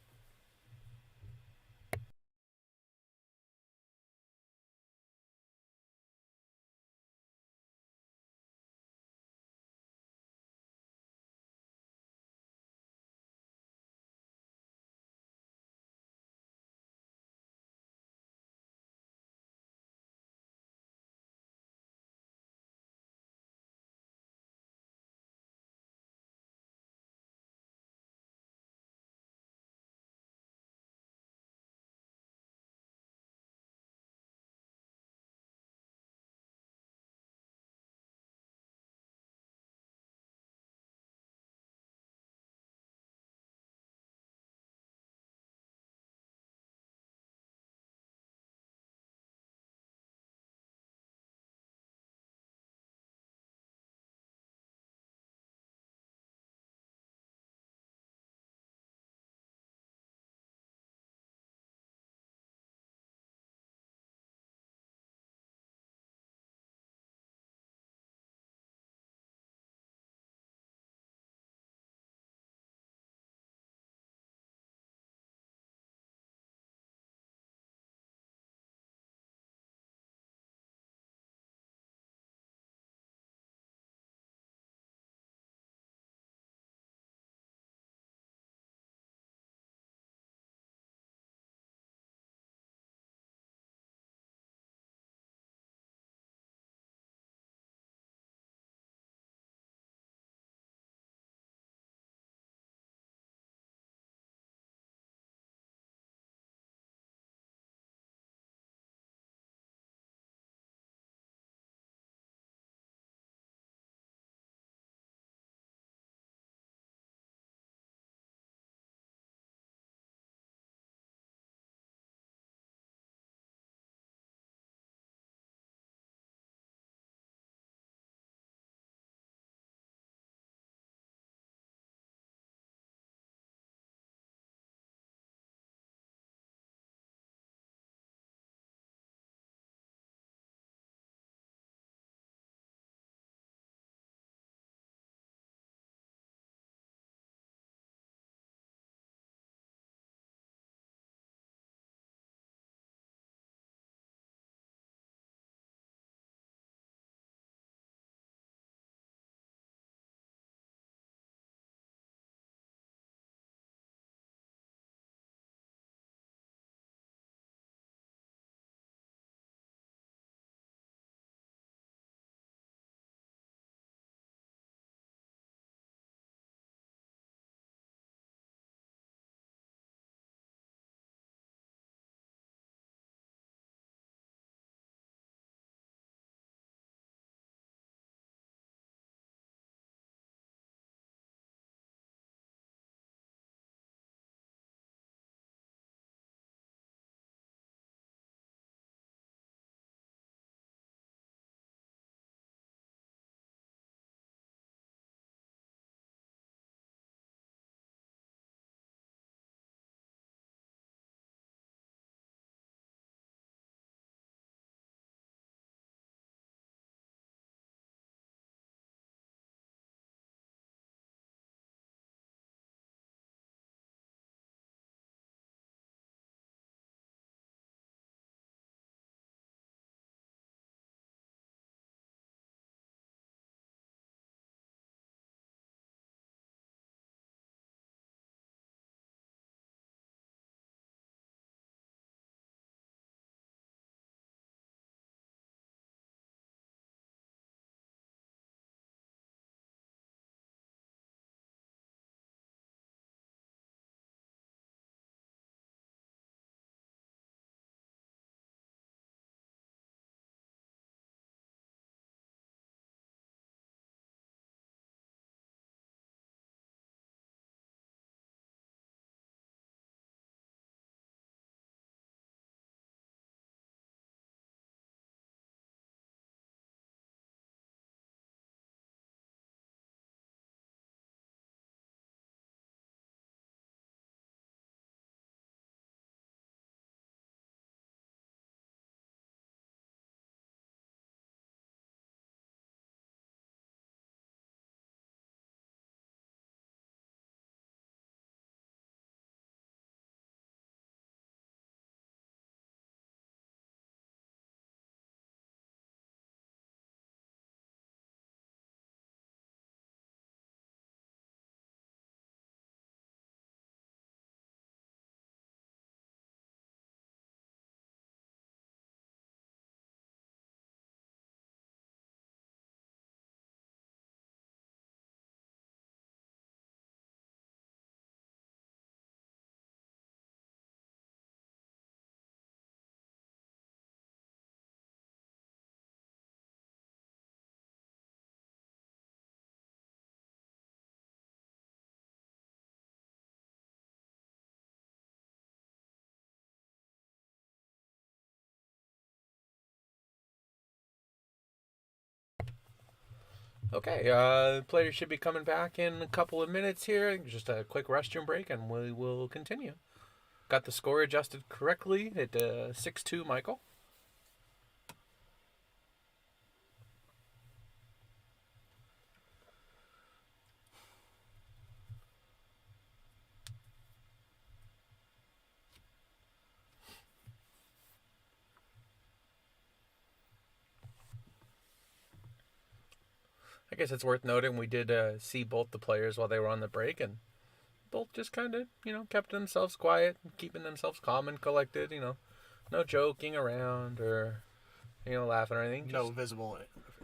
Okay, players should be coming back in a couple of minutes here. Just a quick restroom break, and we will continue. Got the score adjusted correctly at 6-2, Michael. I guess it's worth noting we did see both the players while they were on the break, and both just kind of, kept themselves quiet, keeping themselves calm and collected, no joking around or, laughing or anything. No visible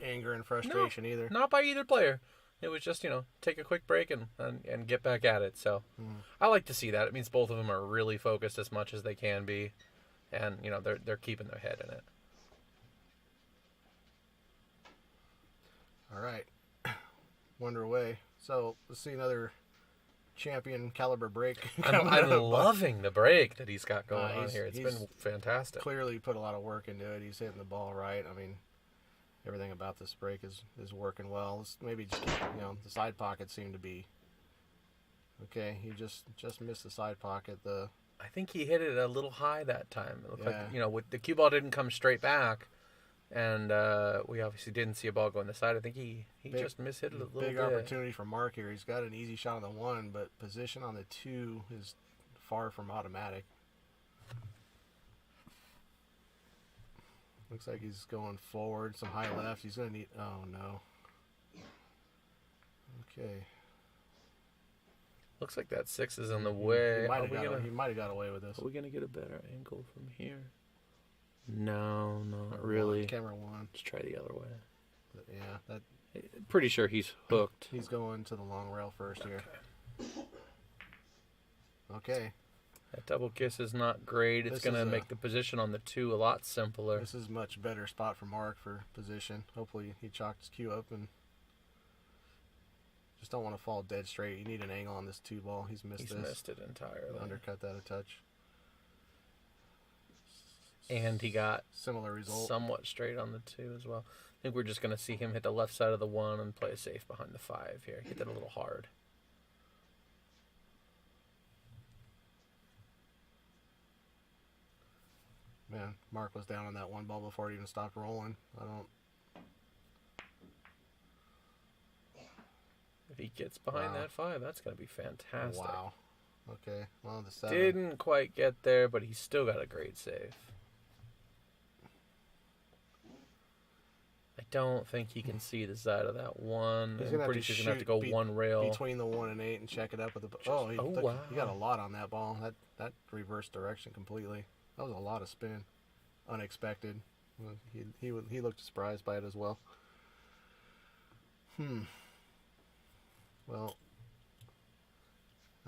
anger and frustration either. Not by either player. It was just, take a quick break and get back at it. So I like to see that. It means both of them are really focused as much as they can be, and, they're keeping their head in it. All right. Wonder away. So let's see another champion caliber break. I'm loving the break that he's got going on here. It's been fantastic. Clearly put a lot of work into it. He's hitting the ball right. I mean, everything about this break is working well. It's maybe just the side pocket seemed to be okay. He just missed the side pocket. I think he hit it a little high that time. It looked like with the cue ball didn't come straight back. And we obviously didn't see a ball go on the side. I think he just mishit it a little bit. Big opportunity for Mark here. He's got an easy shot on the 1, but position on the 2 is far from automatic. Looks like he's going forward, some high left. He's going to need... Oh, no. Okay. Looks like that 6 is in the way. He might have got away with this. Are we going to get a better angle from here? No, not really. Camera 1. Let's try the other way. But yeah, pretty sure he's hooked. He's going to the long rail first here. Okay. That double kiss is not great. It's going to make the position on the 2 a lot simpler. This is a much better spot for Mark for position. Hopefully he chalked his cue up and just don't want to fall dead straight. You need an angle on this 2 ball. He's missed it entirely. Undercut that a touch. And he got similar result. Somewhat straight on the 2 as well. I think we're just going to see him hit the left side of the 1 and play it safe behind the 5 here. Hit that a little hard. Man, Mark was down on that 1 ball before it even stopped rolling. If he gets behind that 5, that's going to be fantastic. Wow. Okay. Well, the 7 didn't quite get there, but he's still got a great save. I don't think he can see the side of that 1. I'm pretty sure he's going to have to go 1 rail. Between the 1 and 8 and check it up with the... Wow. He got a lot on that ball. That reversed direction completely. That was a lot of spin. Unexpected. He looked surprised by it as well. Well...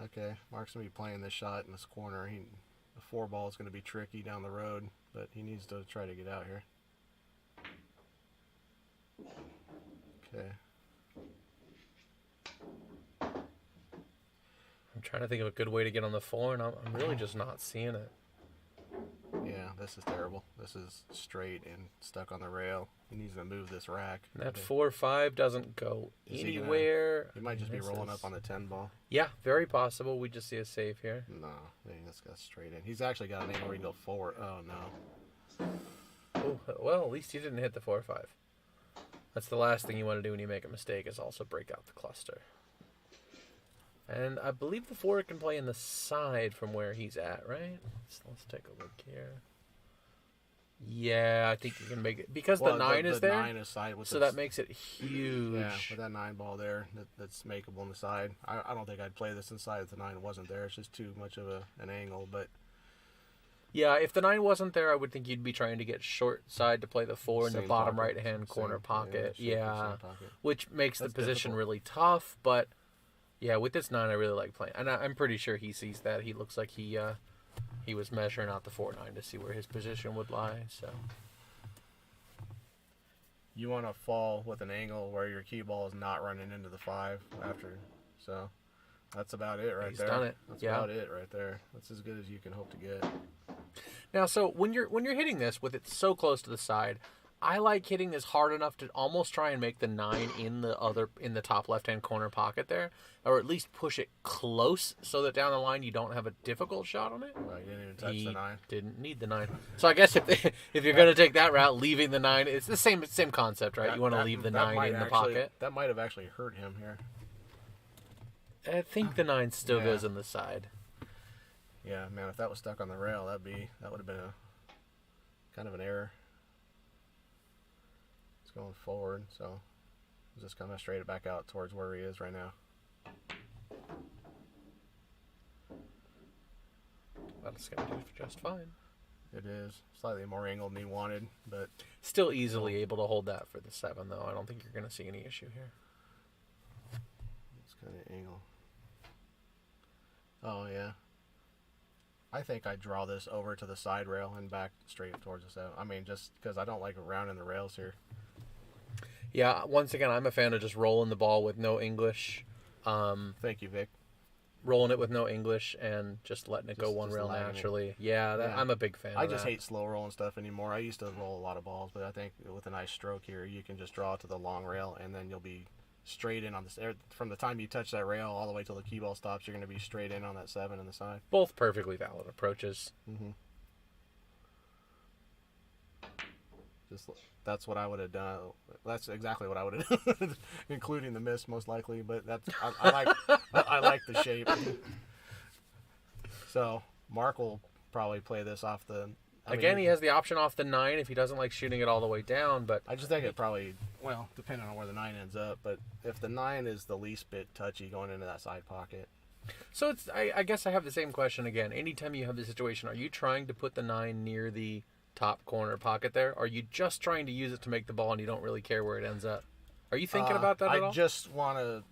Okay, Mark's going to be playing this shot in this corner. The 4 ball is going to be tricky down the road, but he needs to try to get out here. Okay. I'm trying to think of a good way to get on the 4, and I'm really just not seeing it. Yeah, this is terrible. This is straight and stuck on the rail. He needs to move this rack. And that 4-5 doesn't go anywhere. He might just be rolling up on the 10 ball. Yeah, very possible. We just see a save here. No, this got straight in. He's actually got an angle where he can go forward. Oh, no. Oh, well, at least he didn't hit the 4-5. That's the last thing you want to do when you make a mistake, is also break out the cluster. And I believe the 4 can play in the side from where he's at, right? So let's take a look here. Yeah, I think you can make it. Because the 9 is there, 9 is side with so that makes it huge. Yeah, with that 9 ball there, that's makeable on the side. I don't think I'd play this inside if the 9 wasn't there. It's just too much of an angle, but... Yeah, if the 9 wasn't there, I would think you'd be trying to get short side to play the 4 in the bottom right-hand corner pocket. Yeah, which makes the position really tough, but... Yeah, with this 9, I really like playing. And I'm pretty sure he sees that. He looks like he was measuring out the 4-9 to see where his position would lie. So you want to fall with an angle where your cue ball is not running into the 5 after. So that's about it right there. He's done it. That's about it right there. That's as good as you can hope to get. Now, so when you're hitting this with it so close to the side, I like hitting this hard enough to almost try and make the 9 in the top left-hand corner pocket there, or at least push it close so that down the line you don't have a difficult shot on it. Well, you didn't even touch He the 9. didn't need the 9. So I guess if you're going to take that route, leaving the 9, it's the same concept, right? You want to leave the 9 in the pocket. That might have actually hurt him here. I think the 9 still Yeah. goes on the side. Yeah, man, if that was stuck on the rail, that would have been a kind of an error. It's going forward, so I'm just kind of straight it back out towards where he is right now. That's going to do just fine. It is slightly more angled than he wanted, but Still easily able to hold that for the 7, though. I don't think you're going to see any issue here. it's kind of angle. Oh yeah. I think I draw this over to the side rail and back straight towards the 7. I mean, just because I don't like rounding the rails here. Yeah, once again, I'm a fan of just rolling the ball with no English. Thank you, Vic. Rolling it with no English and just letting it go one Just rail letting it. naturally. Yeah, Yeah. I'm a big fan I of just that. hate slow rolling stuff anymore. I used to roll a lot of balls, but I think with a nice stroke here, you can just draw it to the long rail, and then you'll be straight in on this. From the time you touch that rail all the way till the key ball stops, you're going to be straight in on that 7 on the side. Both perfectly valid approaches. Mm-hmm. Just that's what I would have done. That's exactly what I would have done, including the miss most likely. But I like I like the shape. So Mark will probably play this off the. Again, he has the option off the 9 if he doesn't like shooting it all the way down, but I just think it probably, well, depending on where the 9 ends up, but if the 9 is the least bit touchy going into that side pocket. so it's. I guess I have the same question again. Anytime you have this situation, are you trying to put the 9 near the top corner pocket there? Or are you just trying to use it to make the ball and you don't really care where it ends up? Are you thinking about that at all? I just want to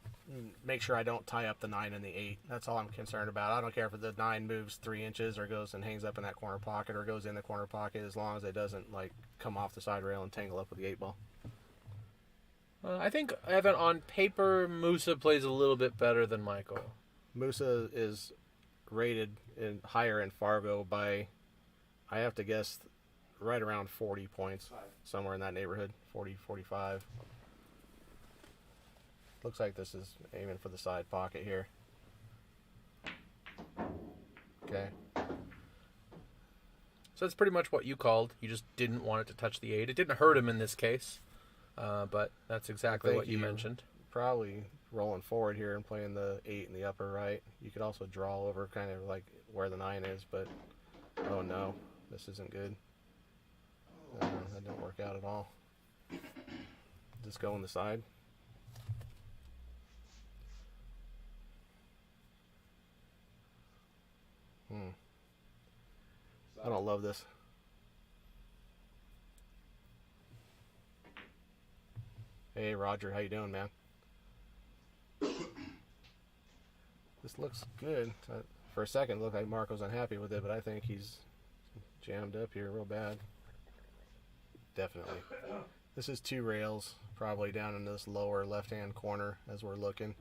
make sure I don't tie up the 9 and the 8. That's all I'm concerned about. I don't care if the 9 moves 3 inches or goes and hangs up in that corner pocket or goes in the corner pocket, as long as it doesn't like come off the side rail and tangle up with the 8 ball. I think, Evan, on paper, Musa plays a little bit better than Michael. Musa is rated higher in Fargo by, I have to guess, right around 40 points, somewhere in that neighborhood, 40, 45. Looks like this is aiming for the side pocket here. Okay. So that's pretty much what you called. You just didn't want it to touch the 8. It didn't hurt him in this case, but that's exactly what you mentioned. Probably rolling forward here and playing the 8 in the upper right. You could also draw over kind of like where the 9 is, but oh no, this isn't good. That didn't work out at all. Just go on the side. I don't love this. Hey Roger, how you doing, man? This looks good. For a second, it looked like Marco's unhappy with it, but I think he's jammed up here real bad. Definitely. This is 2 rails, probably down in this lower left-hand corner as we're looking.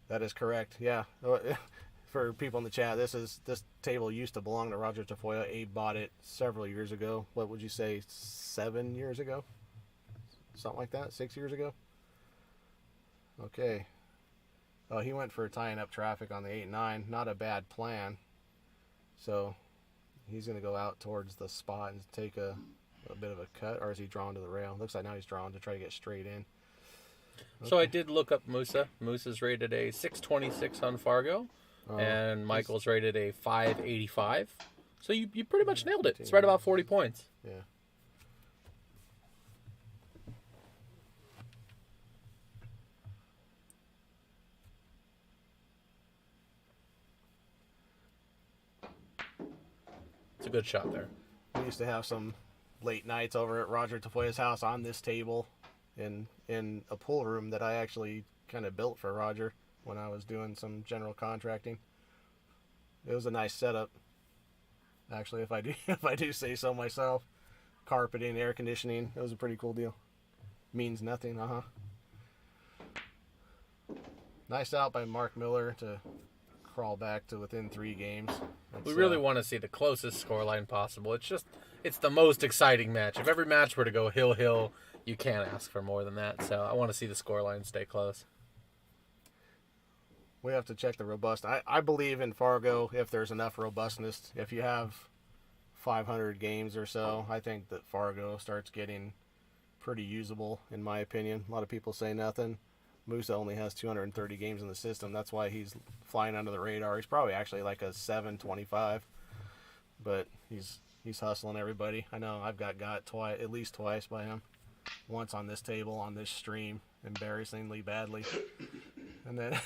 That is correct. Yeah. For people in the chat, this table used to belong to Roger Tafoya. Abe bought it several years ago. What would you say, 7 years ago? Something like that? 6 years ago? Okay. Oh, he went for tying up traffic on the 8-9. Not a bad plan. So he's going to go out towards the spot and take a bit of a cut, or is he drawn to the rail? Looks like now he's drawn to try to get straight in. Okay. So I did look up Musa. Musa's rated a 626 on Fargo, and Michael's rated a 585. So you pretty much nailed it. It's right about 40 points. Yeah. It's a good shot there. We used to have some late nights over at Roger Tafoya's house on this table in a pool room that I actually kind of built for Roger when I was doing some general contracting. It was a nice setup, actually, if I do say so myself. Carpeting, air conditioning, it was a pretty cool deal. Means nothing, Nice out by Mark Miller to crawl back to within 3 games. We really want to see the closest scoreline possible. It's the most exciting match. If every match were to go hill, you can't ask for more than that. So I want to see the scoreline stay close. We have to check the robust. I believe in Fargo if there's enough robustness. If you have 500 games or so, I think that Fargo starts getting pretty usable, in my opinion. A lot of people say nothing. Musa only has 230 games in the system. That's why he's flying under the radar. He's probably actually like a 725, but he's hustling everybody. I know I've got twice, at least twice by him. Once on this table, on this stream, embarrassingly badly. And then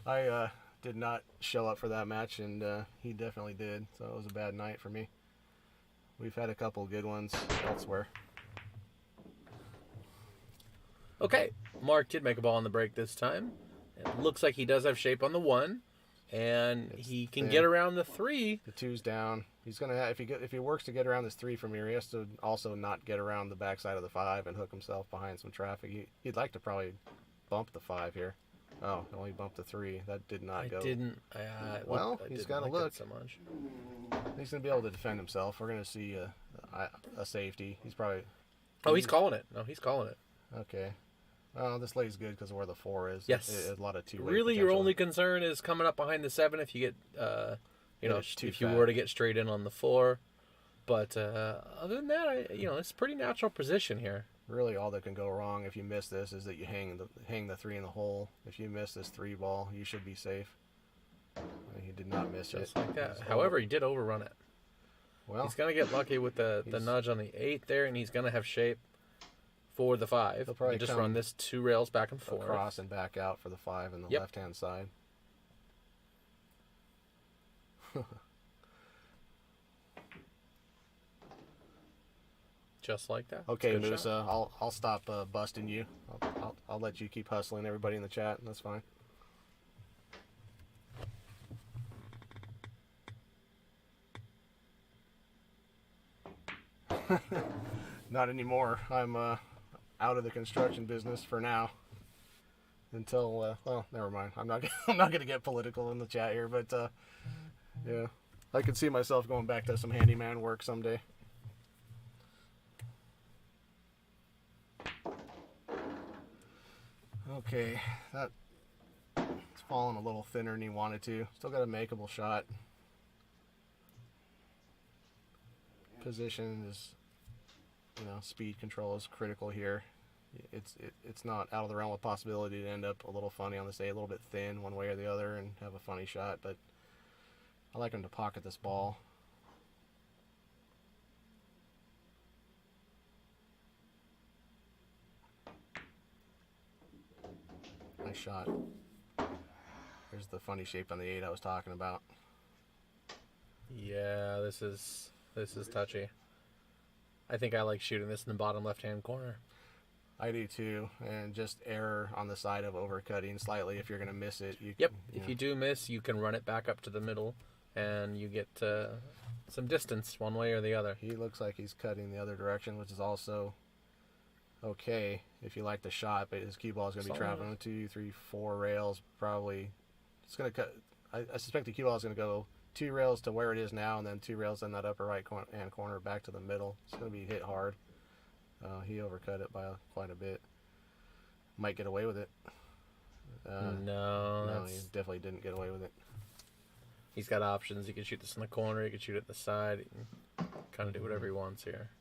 I did not show up for that match, and he definitely did. So it was a bad night for me. We've had a couple good ones elsewhere. Okay, Mark did make a ball on the break this time. It looks like he does have shape on the 1, and he can thin. get around the 3. The 2's down. He's gonna have, if he works to get around this 3 from here, he has to also not get around the backside of the 5 and hook himself behind some traffic. He'd like to probably bump the 5 here. Oh, only bumped the 3. That did not go. Well, he's got to look. So much. He's gonna be able to defend himself. We're gonna see a safety. He's probably. Oh, he's calling it. No, he's calling it. Okay. This lay's good because of where the 4 is. Yes. A lot of 2-way Really, your potential. only concern is coming up behind the 7 if you get, it's too if you fat. were to get straight in on the 4. But other than that, it's a pretty natural position here. Really, all that can go wrong if you miss this is that you hang the 3 in the hole. If you miss this 3 ball, you should be safe. He did not miss it. Just like that. However, he did overrun it. Well, He's going to get lucky with the nudge on the 8 there, and he's going to have shape for the 5. He'll probably You just come run this 2 rails back and forth. across and back out for the 5 on the Yep. left-hand side. Just like that. Okay, Good Musa, shot. I'll stop busting you. I'll let you keep hustling everybody in the chat. That's fine. Not anymore. I'm out of the construction business for now. Until well, never mind. I'm not going to get political in the chat here, but yeah, I could see myself going back to some handyman work someday. Okay, that's fallen a little thinner than he wanted to. Still got a makeable shot. Position is, speed control is critical here. It's not out of the realm of possibility to end up a little funny on this day, a little bit thin one way or the other, and have a funny shot. But I like him to pocket this ball. Nice shot. There's the funny shape on the 8 I was talking about. Yeah, this is touchy. I think I like shooting this in the bottom left-hand corner. I do too, and just error on the side of overcutting slightly if you're going to miss it. Yep, if you do miss, you can run it back up to the middle, and you get some distance one way or the other. He looks like he's cutting the other direction, which is also okay if you like the shot, but his cue ball is going to be traveling 2, 3, 4 rails. Probably it's going to cut. I suspect the cue ball is going to go 2 rails to where it is now, and then 2 rails in that upper right hand corner back to the middle. It's going to be hit hard. He overcut it by quite a bit. Might get away with it. No, he definitely didn't get away with it. He's got options. He can shoot this in the corner. He can shoot it at the side. He can kind of do whatever he wants here.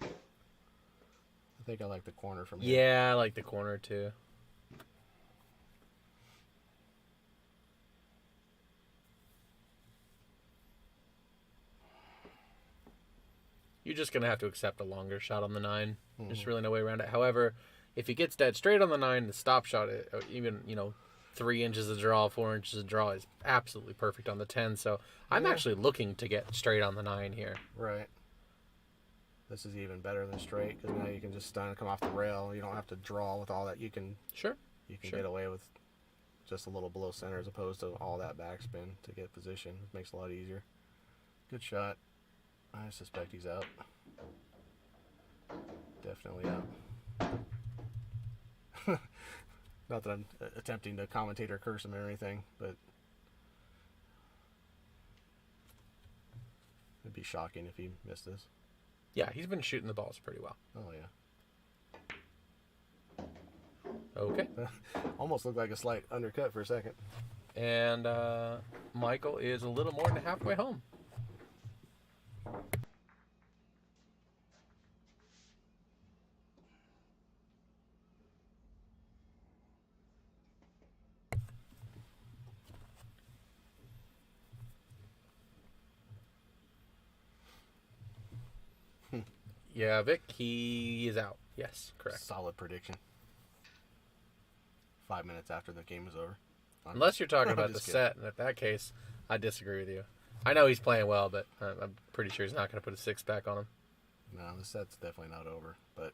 I think I like the corner from here. Yeah, I like the corner too. You're just going to have to accept a longer shot on the 9. There's really no way around it. However, if he gets dead straight on the 9, the stop shot, even, 3 inches of draw, 4 inches of draw is absolutely perfect on the 10. So I'm actually looking to get straight on the 9 here. Right. This is even better than straight because now you can just stun and come off the rail. You don't have to draw with all that. You can get away with just a little below center as opposed to all that backspin to get position. It makes it a lot easier. Good shot. I suspect he's out. Definitely out. Not that I'm attempting to commentate or curse him or anything, but it'd be shocking if he missed this. Yeah, he's been shooting the balls pretty well. Oh, yeah. Okay. Almost looked like a slight undercut for a second. And Michael is a little more than halfway home. Yeah, Vic, he is out. Yes, correct. Solid prediction. 5 minutes after the game was over. Unless you're talking I'm about the just kidding. set, and in that case, I disagree with you. I know he's playing well, but I'm pretty sure he's not going to put a six back on him. No, the set's definitely not over, but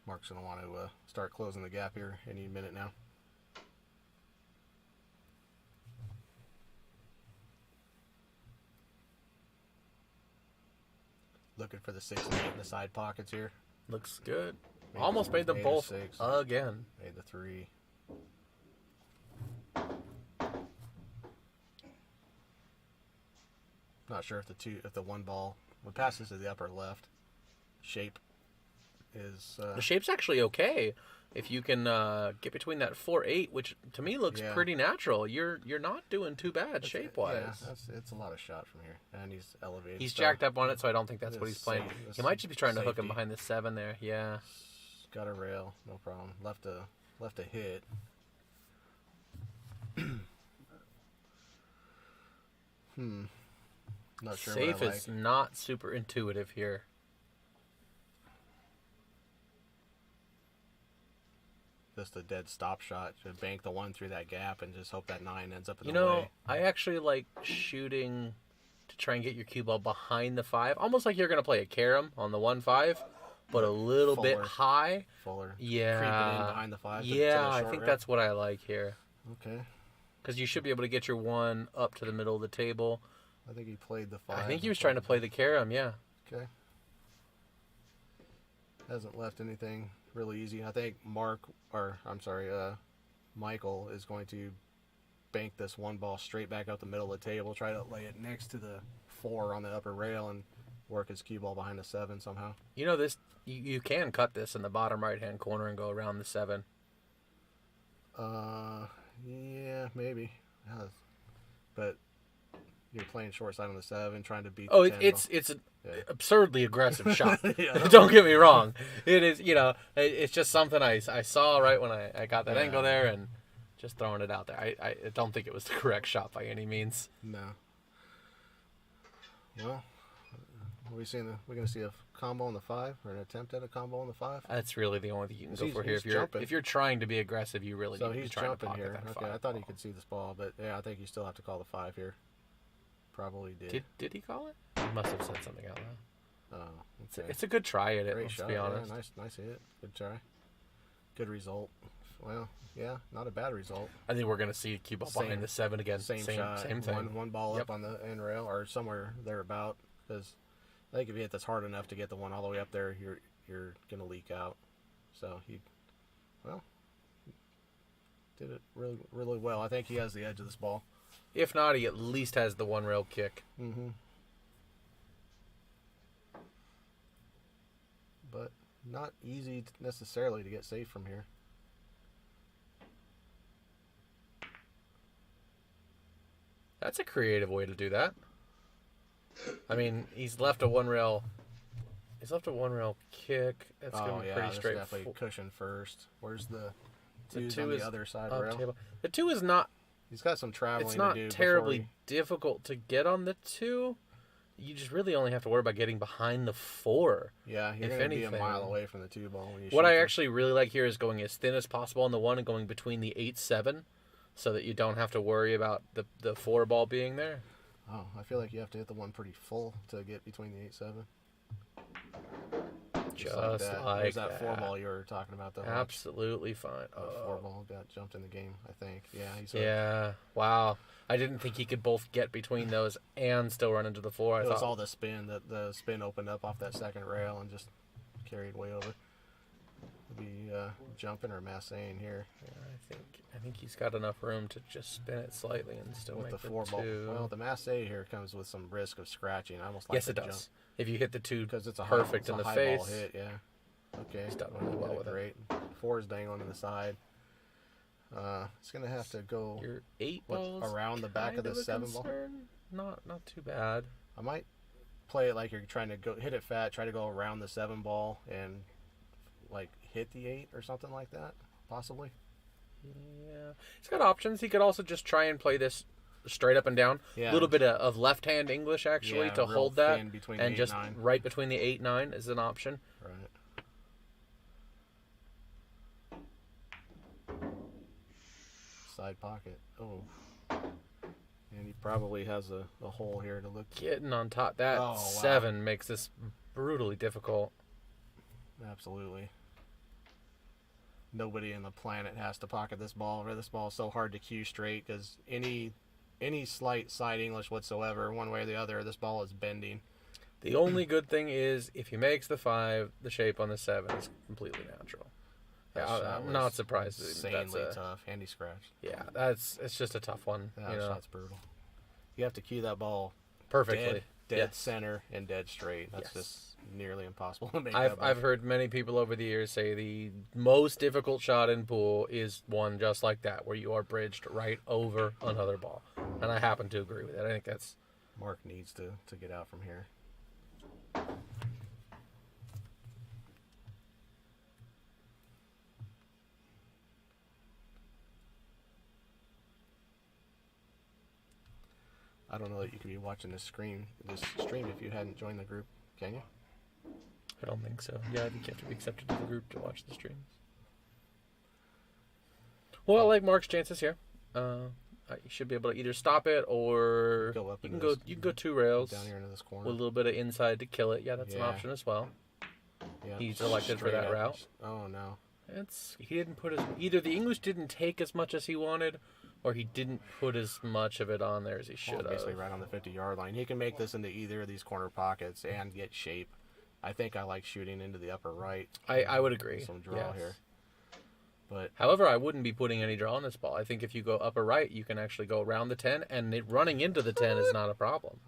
Mark's going to want to start closing the gap here any minute now. Looking for the 6 and 8 in the side pockets here. Looks good. Almost made them made a both 6. again. Made the 3. Not sure if the one ball would pass this to the upper left shape is The shape's actually okay if you can get between that 4-8, which to me looks Yeah. pretty natural. You're not doing too bad shape wise. Yeah, it's a lot of shot from here, and he's elevated. He's so jacked up on it, so I don't think that's what This he's playing. safe- He might just be trying to hook him safety. behind the 7 there. Yeah. Got a rail, no problem. Left a hit. Not sure Safe what I is like. not super intuitive here. Just a dead stop shot. Should bank the 1 through that gap and just hope that 9 ends up in You the know, way. I actually like shooting to try and get your cue ball behind the 5. Almost like you're going to play a carom on the 1-5, but a little bit Fuller. high. Fuller. Yeah. Creeping in behind the 5. to the Yeah, I short think rail. that's what I like here. Okay. Because you should be able to get your 1 up to the middle of the table. I think he played the 5. I think he was trying to play the carom, yeah. Okay. Hasn't left anything really easy. I think Michael is going to bank this 1 ball straight back out the middle of the table, try to lay it next to the 4 on the upper rail, and work his cue ball behind the 7 somehow. You know, this you can cut this in the bottom right-hand corner and go around the 7. Yeah, maybe. Yeah. But you're playing short side on the 7, trying to beat Oh, the 10 it's an Yeah. absurdly aggressive shot. Yeah. Don't get me wrong. It is, it's just something I saw right when I got that Yeah. angle there and just throwing it out there. I don't think it was the correct shot by any means. No. Well, we're going to see a combo on the 5 or an attempt at a combo on the 5. That's really the only thing you can go He's- for here. he's If jumping. you're trying to be aggressive, you really So need to be he's trying to jumping pocket here. that Okay, 5 I thought he ball. could see this ball, but yeah, I think you still have to call the 5 here. Probably did. Did he call it? He must have said something out loud. Oh, okay. It's a good try at it, Great let's shot. be honest. Yeah, nice hit. Good try. Good result. Well, yeah, not a bad result. I think we're going to see cue ball Same- behind the 7 again. Same shot. Same thing. One ball Yep. up on the end rail or somewhere thereabout. Because I think if you hit this hard enough to get the one all the way up there, you're gonna leak out. So he did it really really well. I think he has the edge of this ball. If not, he at least has the 1 rail kick. Mm-hmm. But not easy necessarily to get safe from here. That's a creative way to do that. I mean, he's left a 1 rail. He's left a 1 rail kick. That's going to be pretty that's straightforward. definitely cushion first. Where's the The two's 2 on is the other side up rail? table. The 2 is not. He's got some traveling It's not to do. terribly difficult to get on the 2. You just really only have to worry about getting behind the 4. Yeah, you're if going to be a anything. mile away from the 2 ball when you What shoot I this. actually really like here is going as thin as possible on the 1 and going between the 8-7 so that you don't have to worry about the 4 ball being there. Oh, I feel like you have to hit the one pretty full to get between the 8-7. Just that. like There's that 4 that. ball you were talking about. The Absolutely fine. The 4 ball got jumped in the game, I think. Yeah, he's Yeah. Wow. I didn't think he could both get between those and still run into the 4. I It was thought all the spin. The spin opened up off that second rail and just carried way over. Be jumping or massing here Yeah, I think he's got enough room to just spin it slightly and still with make the the 4 ball. two. Well, the masse here comes with some risk of scratching. I almost like Yes, the it does. jump If you hit the two because it's a perfect high, in it's the a high face, ball hit. Yeah. Okay. he's done really well with it. Great. 4 is dangling to the side. It's gonna have to go Your 8 balls around the back of the 7 ball. Not too bad. I might play it like you're trying to go hit it fat, try to go around the 7 ball and like hit the 8 or something like that, possibly. Yeah, he's got options. He could also just try and play this straight up and down. Yeah. A little bit of left-hand English actually Yeah, to real hold that, thin between and 8 just 9. right between the 8-9 is an option. Right. Side pocket. Oh. And he probably has a hole here to look. Getting on top that Oh, wow. 7 makes this brutally difficult. Absolutely. Nobody in the planet has to pocket this ball. This ball is so hard to cue straight because any slight side English whatsoever, one way or the other, this ball is bending. The only good thing is if he makes the 5, the shape on the 7 is completely natural. That Yeah, shot I'm was not surprised. That's Insanely tough. Handy scratch. Yeah, it's just a tough one. That you know, shot's brutal. You have to cue that ball perfectly. dead Yes. center and dead straight. That's Yes. just nearly impossible to make. I've heard many people over the years say the most difficult shot in pool is one just like that, where you are bridged right over another ball, and I happen to agree with it. I think that's Mark needs to get out from here. I don't know that you could be watching this stream if you hadn't joined the group, can you? I don't think so. Yeah, I think you have to be accepted to the group to watch the streams. Well, I like Mark's chances here. You should be able to either stop it or Go up you into can go. this- You can go 2 rails Down here into this corner. with a little bit of inside to kill it. Yeah, that's an Yeah. option as well. Yeah, He's elected for straight that up. route. Oh no. He didn't put either the English didn't take as much as he wanted, or he didn't put as much of it on there as he should have. Basically right on the 50-yard line. He can make this into either of these corner pockets and get shape. I think I like shooting into the upper right. I would agree. Some draw Yes. here. But However, I wouldn't be putting any draw on this ball. I think if you go upper right, you can actually go around the 10, and running into the 10 is not a problem.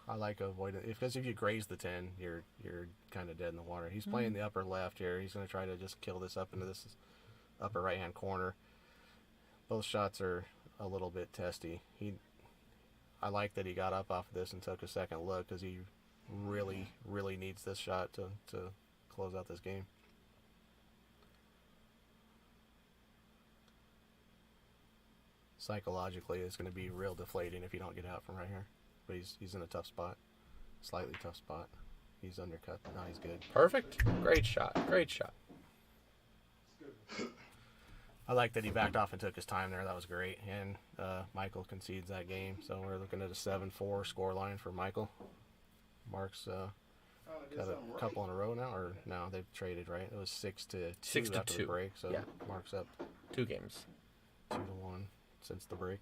I like avoiding because if you graze the 10, you're kind of dead in the water. He's playing the upper left here. He's going to try to just kill this up into this upper right-hand corner. Both shots are a little bit testy. I like that he got up off of this and took a second look because he really, really needs this shot to close out this game. Psychologically, it's going to be real deflating if you don't get out from right here. But he's in a tough spot, slightly tough spot. He's undercut. No, he's good. Perfect. Great shot. Great shot. I like that he backed off and took his time there. That was great. And Michael concedes that game. So we're looking at a 7-4 score line for Michael. Mark's got a couple in a row now, or no, they've traded, right? It was 6-2 6 to after 2. the break. So Yeah. Mark's up 2 games. 2-1 since the break.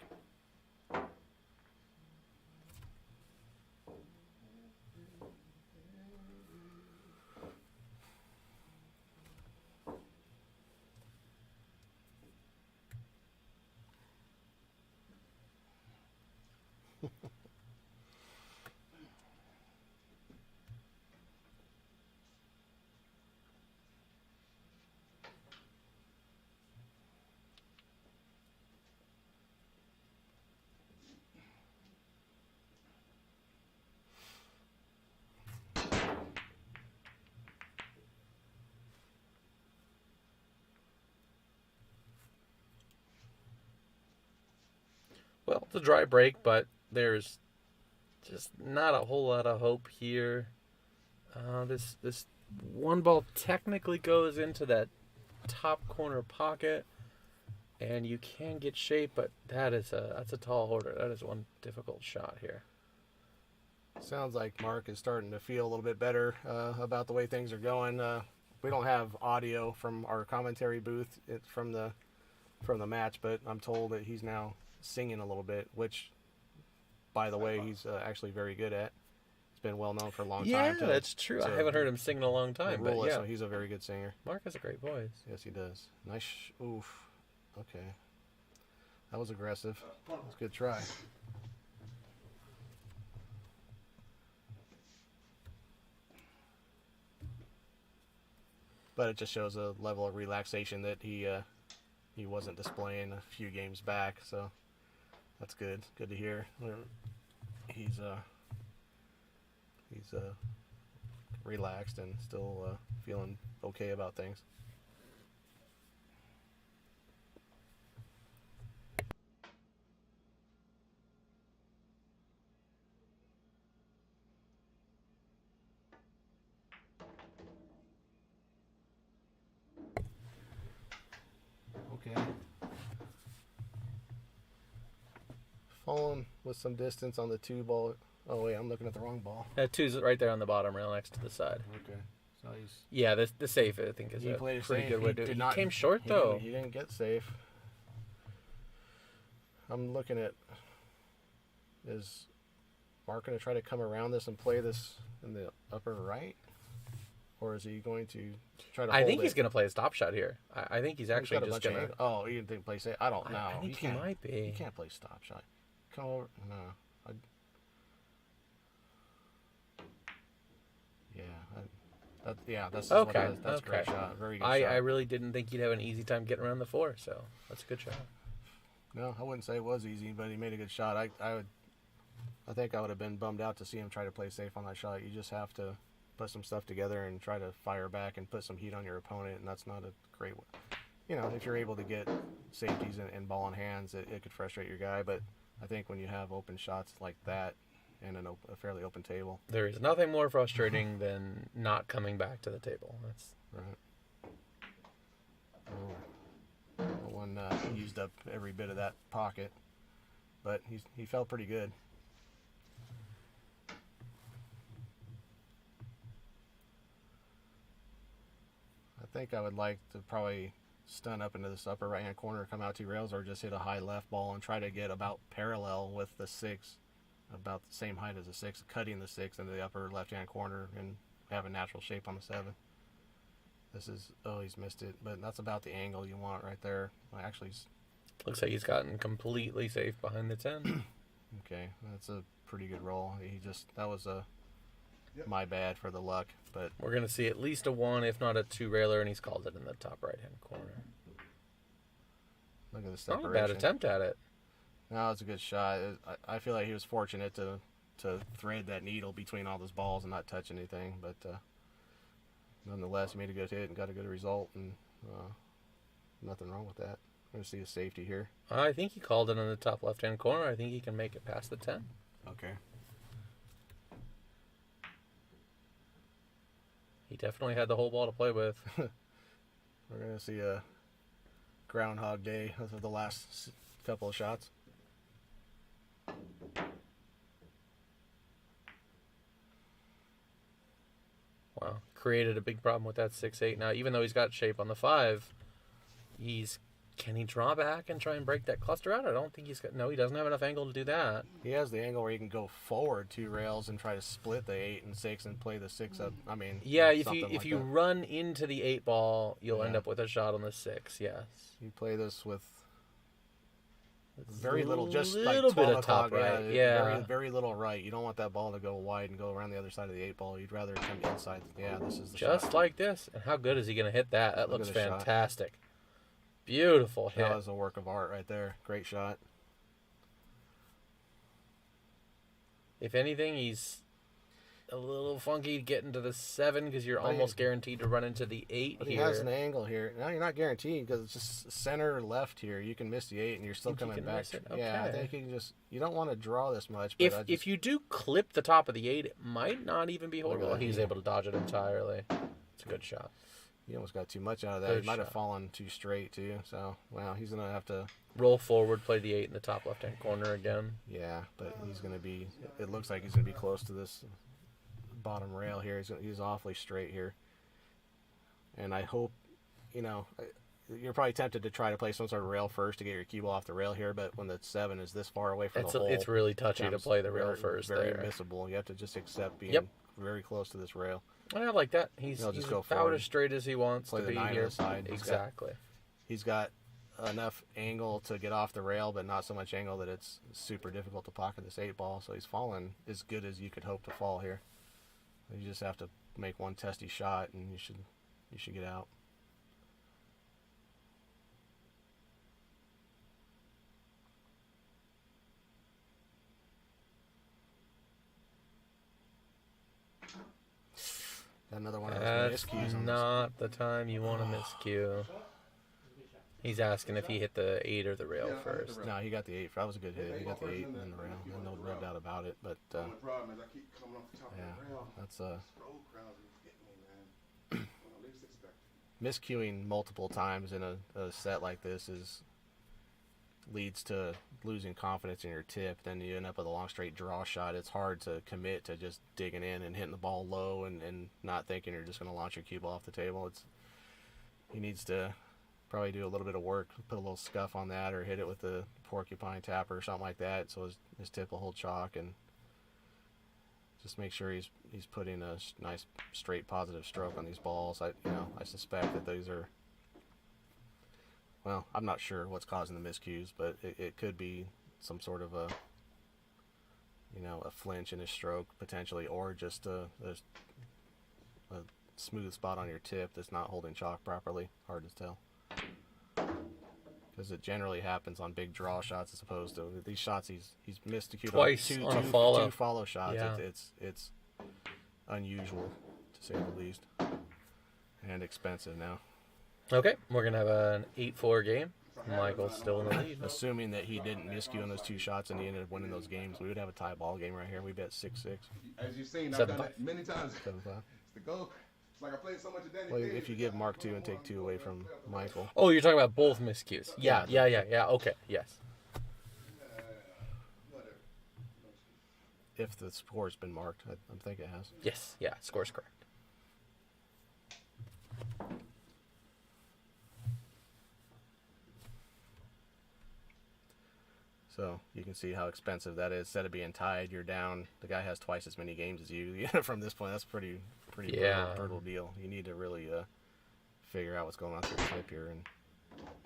Well, it's a dry break, but there's just not a whole lot of hope here. This one ball technically goes into that top corner pocket, and you can get shape, but that's a tall order. That is one difficult shot here. Sounds like Mark is starting to feel a little bit better about the way things are going. We don't have audio from our commentary booth from the match, but I'm told that he's now singing a little bit, which, by the way, he's actually very good at. been well known for a long Yeah, time. that's true. I to haven't heard him sing in a long time, but rule it, yeah. so he's a very good singer. Mark has a great voice. Yes, he does. Nice. Oof. Okay. That was aggressive. That's a good try. But it just shows a level of relaxation that he wasn't displaying a few games back. So that's good. Good to hear. He's relaxed and still feeling okay about things. Okay. Falling with some distance on the 2 ball. Oh wait, I'm looking at the wrong ball. That 2's right there on the bottom rail next to the side. Okay. So he's Yeah, the safe, I think, is he a played it pretty safe. good way to do it. He He came short, he though. He didn't get safe. I'm looking at, is Mark going to try to come around this and play this in the upper right? Or is he going to try to hold I think it? he's going to play a stop shot here. I think he's actually got a just bunch going of to... Oh, he didn't think play safe? I don't know. I think he can't- might be. He can't play stop shot. Come over. No. That's Okay, what it is. That's a great okay. shot. Very good I shot. really didn't think he'd have an easy time getting around the 4, so that's a good shot. No, I wouldn't say it was easy, but he made a good shot. I think I would have been bummed out to see him try to play safe on that shot. You just have to put some stuff together and try to fire back and put some heat on your opponent, and that's not a great way. You know, if you're able to get safeties and ball in hands, it could frustrate your guy. But I think when you have open shots like that and a fairly open table, There is nothing more frustrating than not coming back to the table. That's right? Oh, one used up every bit of that pocket, but he felt pretty good. I think I would like to probably stun up into this upper right hand corner, come out 2 rails, or just hit a high left ball and try to get about parallel with the 6, about the same height as the 6, cutting the 6 into the upper left hand corner and have a natural shape on the 7. This is, oh, he's missed it, but that's about the angle you want right there. Well, actually, looks like he's gotten completely safe behind the 10. okay, that's a pretty good roll. That was my bad for the luck, but We're going to see at least a 1, if not a 2 railer, and he's called it in the top right-hand corner. look at the Not separation. a bad attempt at it. No, it's a good shot. I feel like he was fortunate to thread that needle between all those balls and not touch anything, but nonetheless, he made a good hit and got a good result, and nothing wrong with that. We're going to see a safety here. I think he called it in the top left-hand corner. I think he can make it past the 10. Okay. He definitely had the whole ball to play with. We're going to see a Groundhog Day of the last couple of shots. Wow. Created a big problem with that 6-8. Now, even though he's got shape on the 5, can he draw back and try and break that cluster out? I don't think he's got... No, he doesn't have enough angle to do that. He has the angle where he can go forward 2 rails and try to split the 8 and 6 and play the 6 up. I mean, Yeah, if something you like if you that. run into the 8 ball, you'll end Yeah. up with a shot on the 6. Yes. You play this with very little, just little like 12 bit of top o'clock, right. Yeah. Very, very little right. You don't want that ball to go wide and go around the other side of the 8 ball. You'd rather come inside. Yeah, this is the Just shot. like this. And how good is he going to hit that? That Look looks at the shot. fantastic. Beautiful hit. That was a work of art right there. Great shot. If anything, he's a little funky getting to the 7 because you're But he- almost guaranteed to run into the 8 But here. he has an angle here. Now you're not guaranteed because it's just center left here. You can miss the 8 and you're still Think you coming can back. miss it? Yeah, I Okay. think you can just. You don't want to draw this much. But If you do clip the top of the 8, it might not even be Look at horrible. that. He's able to dodge it entirely. It's a good shot. you almost got too much out of that. Good He might have shot. fallen too straight too. So wow, he's gonna have to. Roll forward, play the 8 in the top left-hand corner again. Yeah, but he's gonna be. It looks like he's gonna be close to this bottom rail here. He's awfully straight here, and I hope, you're probably tempted to try to play some sort of rail first to get your cue ball off the rail here, but when the 7 is this far away from the hole, It's really touchy to becomes play the rail first. Very there. missable. You have to just accept being very close to this rail. I like that. He's He'll just go about forward. as straight as he wants Play to the be 9 here. on the side. Exactly. He's got enough angle to get off the rail, but not so much angle that it's super difficult to pocket this 8 ball. So he's falling as good as you could hope to fall here. You just have to make one testy shot, and you should get out. Got another one of those That's miscues on this. not the time you want to miscue. He's asking if he hit the 8 or the rail Yeah, I hit the first. rail. No, he got the 8. That was a good hit. He got the 8 and then the rail. No doubt about it. But The only problem is I keep coming off the top yeah, of the rail. that's Scroll crowds are getting me, man. When I least expect it. miscuing multiple times in a set like this leads to losing confidence in your tip. Then you end up with a long straight draw shot. It's hard to commit to just digging in and hitting the ball low and not thinking you're just going to launch your cue ball off the table. He needs to probably do a little bit of work, put a little scuff on that, or hit it with the porcupine tapper or something like that, so his tip will hold chalk, and just make sure he's putting a nice straight positive stroke on these balls. I suspect that these are, well, I'm not sure what's causing the miscues, but it could be some sort of a flinch in his stroke potentially, or just a smooth spot on your tip that's not holding chalk properly. Hard to tell, because it generally happens on big draw shots as opposed to these shots he's missed Twice on a follow. two follow shots. Yeah. It's unusual to say the least, and expensive now. Okay, we're going to have an 8-4 game. Michael's still in the lead. Assuming that he didn't miscue on those 2 shots and he ended up winning those games, we would have a tie ball game right here. We bet 6-6. As you've seen, I've 7-5. done it many times. 7-5. It's the goal. It's like I played so much of Danny. Well, if you give Mark 2 and take 2 away from Michael, Oh, you're talking about both miscues. Yeah. Okay, yes. Whatever. if the score's been marked, I think it has. Yes, yeah, score's correct. So you can see how expensive that is. Instead of being tied, you're down. The guy has twice as many games as you. From this point, that's pretty Yeah. brutal deal. You need to really figure out what's going on through the pipe here. And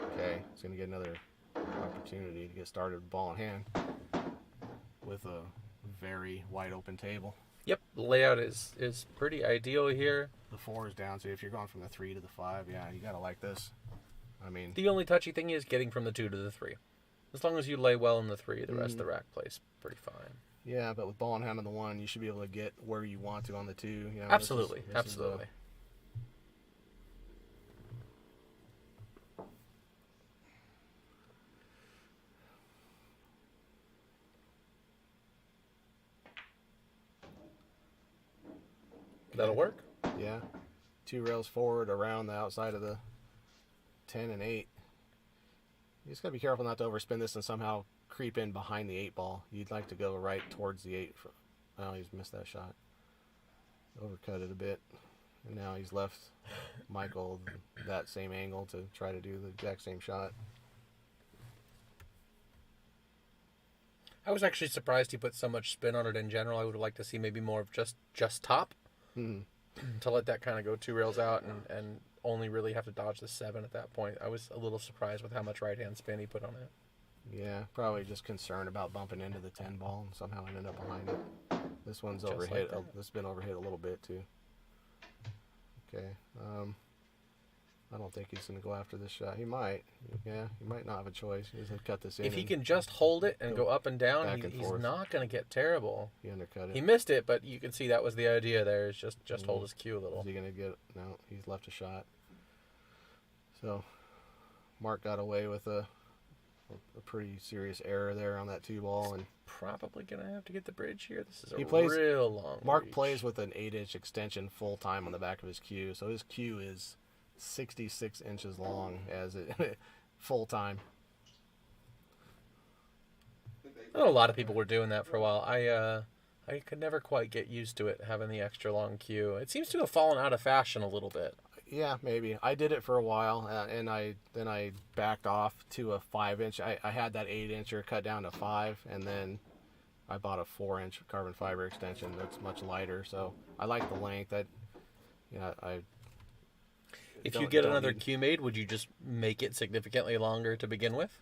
okay, he's gonna get another opportunity to get started with ball in hand with a very wide open table. Yep, the layout is pretty ideal here. The 4 is down, so if you're going from the 3 to the 5, yeah, you gotta like this. I mean, The only touchy thing is getting from the 2 to the 3. As long as you lay well in the 3, the rest of the rack plays pretty fine. yeah, but with ball in hand on the 1, you should be able to get where you want to on the 2. You know, Absolutely, this is, absolutely. That'll work. Yeah. 2 rails forward around the outside of the 10 and 8. You just got to be careful not to overspin this and somehow creep in behind the 8 ball. You'd like to go right towards the 8. Oh, he's missed that shot. Overcut it a bit. And now he's left Michael that same angle to try to do the exact same shot. I was actually surprised he put so much spin on it in general. I would have liked to see maybe more of just top. To let that kind of go 2 rails out and only really have to dodge the 7 at that point. I was a little surprised with how much right-hand spin he put on it. Yeah, probably just concerned about bumping into the 10 ball and somehow ended up behind it. This one's Just overhit. like that. This has been overhit a little bit too. Okay. I don't think he's going to go after this shot. He might. Yeah, he might not have a choice. He's going to cut this in. If he and can just hold it and go up and down, back and he's forth. not going to get terrible. He undercut it. He missed it, but you can see that was the idea there, is just hold his cue a little. Is he going to get... No, he's left a shot. So, Mark got away with a pretty serious error there on that 2 ball. And Probably going to have to get the bridge here. This is He a plays- real long Mark reach. plays with an 8-inch extension full time on the back of his cue. So his cue is 66 inches long as it full time. I know a lot of people were doing that for a while. I could never quite get used to it, having the extra long cue. It seems to have fallen out of fashion a little bit. Yeah, maybe. I did it for a while, and then I backed off to a 5-inch. I had that 8-incher cut down to 5, and then I bought a 4-inch carbon fiber extension that's much lighter. So I like the length. If you get another cue made, would you just make it significantly longer to begin with?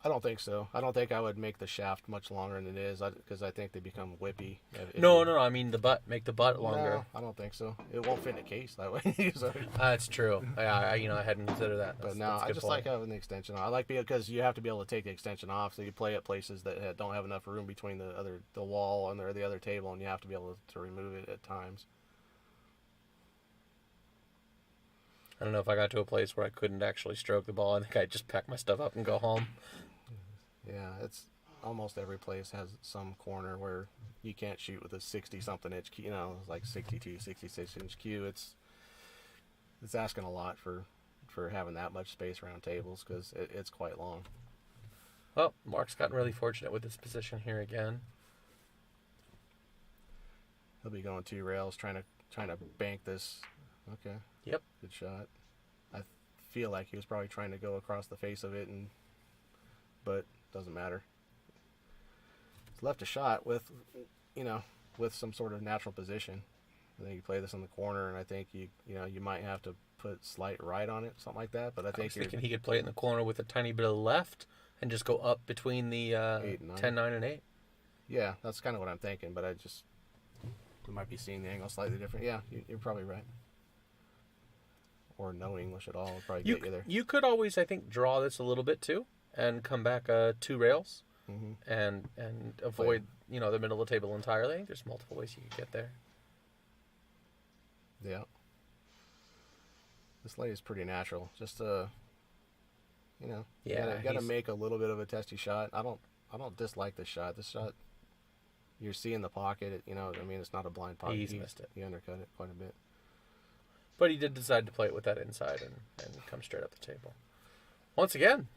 I don't think so. I don't think I would make the shaft much longer than it is, because I think they become whippy. No. I mean the butt. Make the butt longer. No, I don't think so. It won't fit in a case that way. So, That's true. I hadn't considered that. but no, I just like having the extension on. I like because you have to be able to take the extension off, so you play at places that don't have enough room between the wall and the other table, and you have to be able to remove it at times. I don't know if I got to a place where I couldn't actually stroke the ball. I think I'd just pack my stuff up and go home. Yeah, it's almost every place has some corner where you can't shoot with a 60-something inch cue, like 62, 66-inch cue. It's asking a lot for having that much space around tables, because it's quite long. Well, Mark's gotten really fortunate with his position here again. He'll be going 2 rails, trying to bank this. Okay. Yep. Good shot. I feel like he was probably trying to go across the face of it, but doesn't matter. He's left a shot with some sort of natural position. I think you play this in the corner, and I think you might have to put slight right on it, something like that. But I was thinking he could play it in the corner with a tiny bit of left and just go up between the 10, 9, and 8. Yeah, that's kind of what I'm thinking, but we might be seeing the angle slightly different. Yeah, you're probably right. Or no English at all will probably get you there. You could always, I think, draw this a little bit too, and come back 2 rails, and avoid the middle of the table entirely. I think there's multiple ways you could get there. Yeah. This lay is pretty natural. Just you gotta make a little bit of a testy shot. I don't dislike this shot. This shot, you're seeing the pocket. It's not a blind pocket. He's missed it. He undercut it quite a bit. But he did decide to play it with that inside and come straight up the table. Once again,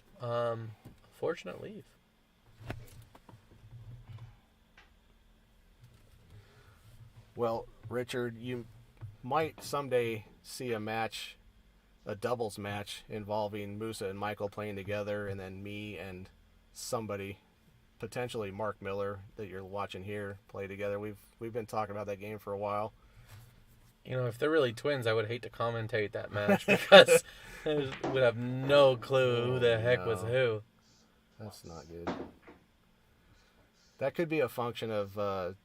fortunate leave. Well, Richard, you might someday see a doubles match involving Musa and Michael playing together, and then me and somebody, potentially Mark Miller, that you're watching here, play together. We've been talking about that game for a while. If they're really twins, I would hate to commentate that match because I would have no clue who the heck was who. That's not good. That could be a function of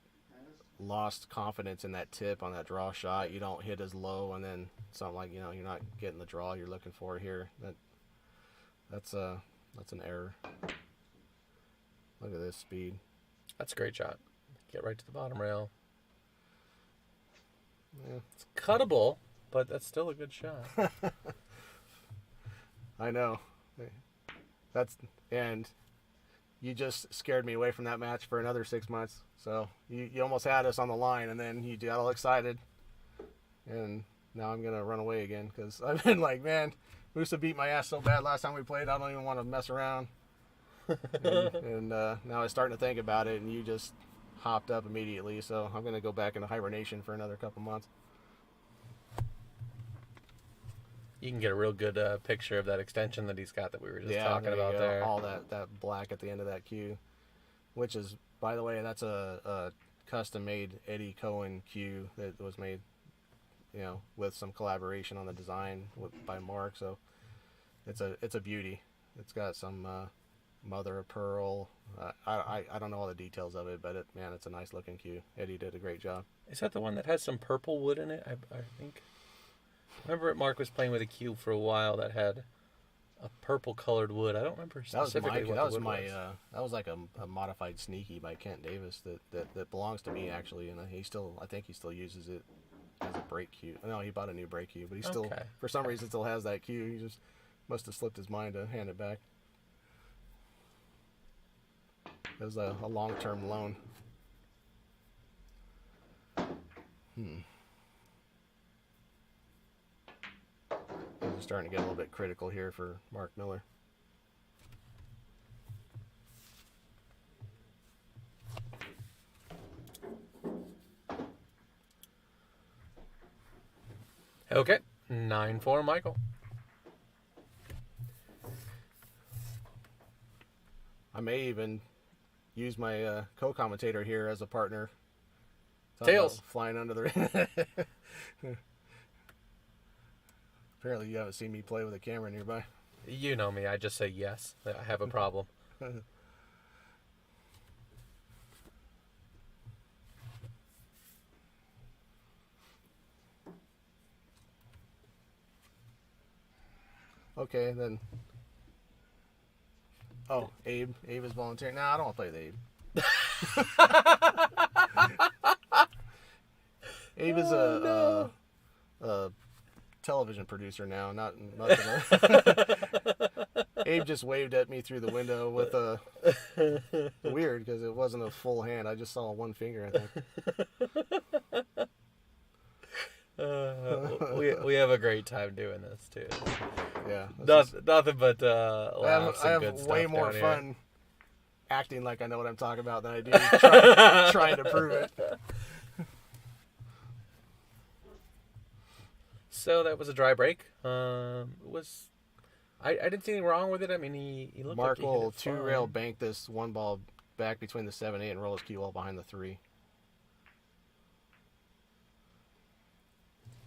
lost confidence in that tip on that draw shot. You don't hit as low, and then something like you're not getting the draw you're looking for here. That's an error. Look at this speed. That's a great shot. Get right to the bottom rail. Yeah. It's cuttable, but that's still a good shot. I know. And you just scared me away from that match for another 6 months. So you almost had us on the line, and then you got all excited. And now I'm going to run away again, because I've been like, man, Musa beat my ass so bad last time we played, I don't even want to mess around. and now I'm starting to think about it, and you just hopped up immediately, so I'm going to go back into hibernation for another couple months. You can get a real good picture of that extension that he's got that we were just talking about there. All that black at the end of that cue, which is, by the way, that's a custom-made Eddie Cohen cue that was made, with some collaboration on the design by Mark. So it's a beauty. It's got some mother of pearl. I don't know all the details of it, but it's a nice looking cue. Eddie did a great job. Is that the one that has some purple wood in it? I think. Remember, Mark was playing with a cue for a while that had a purple colored wood. I don't remember specifically what the wood was. That was like a modified sneaky by Kent Davis that belongs to me actually, and I think he still uses it as a brake cue. No, he bought a new brake cue, but he still for some reason still has that cue. He just must have slipped his mind to hand it back. It was a long-term loan. I'm starting to get a little bit critical here for Mark Miller. Okay, 9-4, Michael. I may even use my co-commentator here as a partner. Talk Tails. about flying under the. Apparently, you haven't seen me play with a camera nearby. You know me. I just say yes. I have a problem. Okay, then. Oh, Abe. Abe is volunteering. Nah, I don't want to play with Abe. Abe is a television producer now, not Abe just waved at me through the window with a weird because it wasn't a full hand. I just saw one finger, I think. We have a great time doing this too. Yeah, Nothing but laughs I and have good way stuff more down here. fun acting like I know what I'm talking about than I do trying to prove it. So that was a dry break. I didn't see anything wrong with it. I mean, he looked Mark like he hit will it fine. two-rail bank this one ball back between the 7-8 and roll his cue ball behind the 3.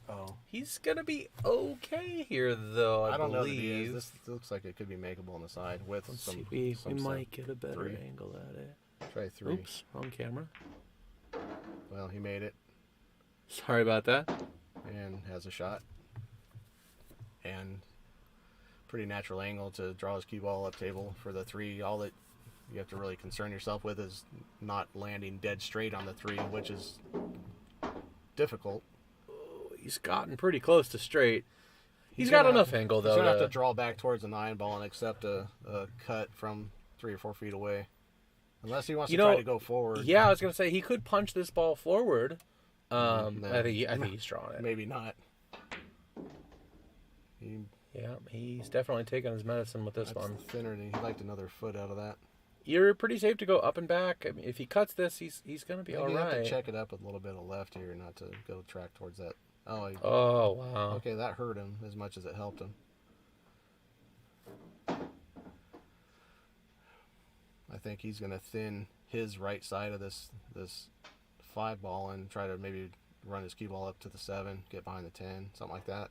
Oh, He's gonna be okay here, though. I don't know that believe. he is. This looks like it could be makeable on the side with Let's some. see. some We set. might get a better 3. angle at it. Try 3. Oops, wrong camera. Well, he made it Sorry about that. and has a shot. And pretty natural angle to draw his cue ball up table for the 3. All that you have to really concern yourself with is not landing dead straight on the 3, which is difficult. He's gotten pretty close to straight. He's gonna got enough have to- angle, He's though. going to have to draw back towards the 9 ball and accept a cut from 3 or 4 feet away. Unless he wants to try to go forward. Yeah, I was gonna say he could punch this ball forward. No. I think he's drawing it. Maybe not. Yeah, he's definitely taking his medicine with this That's one. thinner, and he liked another foot out of that. You're pretty safe to go up and back. I mean, if he cuts this, he's gonna be Maybe all you have right. to check it up with a little bit of left here, not to go track towards that. Oh wow. Okay, that hurt him as much as it helped him. I think he's going to thin his right side of this 5 ball and try to maybe run his cue ball up to the 7, get behind the 10, something like that.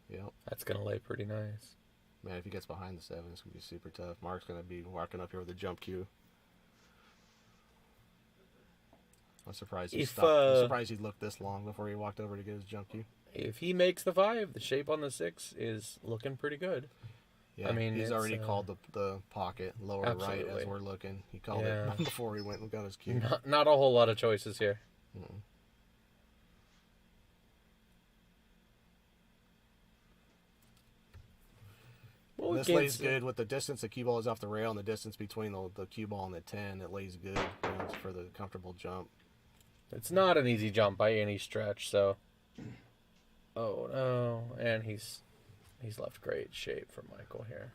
Yep. That's gonna lay pretty nice. Man, if he gets behind the 7, it's going to be super tough. Mark's going to be walking up here with a jump cue. I'm surprised he stopped. I'm surprised he looked this long before he walked over to get his jump cue. If he makes the 5, the shape on the 6 is looking pretty good. Yeah, I mean, he's it's, already called the pocket lower right absolutely. as we're looking. He called Yeah. it before he went and got his cue. Not a whole lot of choices here. Mm. Well, we This can't lays see- good with the distance the cue ball is off the rail and the distance between the cue ball and the 10. It lays good, for the comfortable jump. It's not an easy jump by any stretch, so. Oh no, and he's left great shape for Michael here.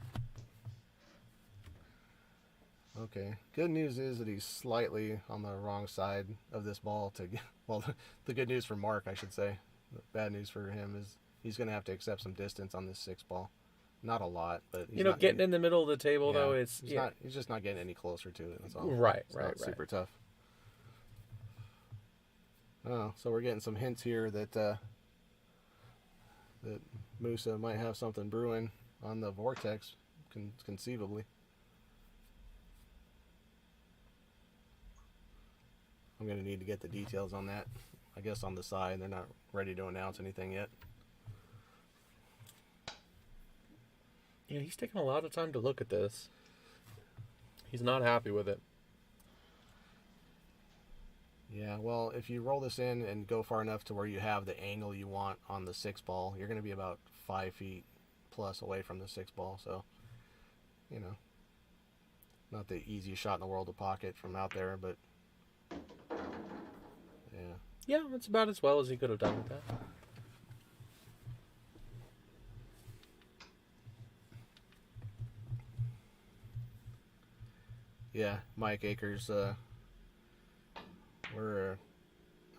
Okay. Good news is that he's slightly on the wrong side of this ball to get, well, the good news for Mark, I should say. The bad news for him is he's going to have to accept some distance on this 6 ball. Not a lot, but he's not, getting in the middle of the table yeah, though, it's he's just not getting any closer to it. That's all. Right, It's right, not right. super tough. Oh, so we're getting some hints here that that Musa might have something brewing on the vortex, conceivably. I'm going to need to get the details on that. I guess on the side, they're not ready to announce anything yet. Yeah, he's taking a lot of time to look at this. He's not happy with it. Yeah, well, if you roll this in and go far enough to where you have the angle you want on the 6 ball, you're going to be about 5 feet plus away from the 6 ball. So, not the easiest shot in the world to pocket from out there, but yeah. Yeah, that's about as well as he could have done with that. Yeah, Mike Akers, we're,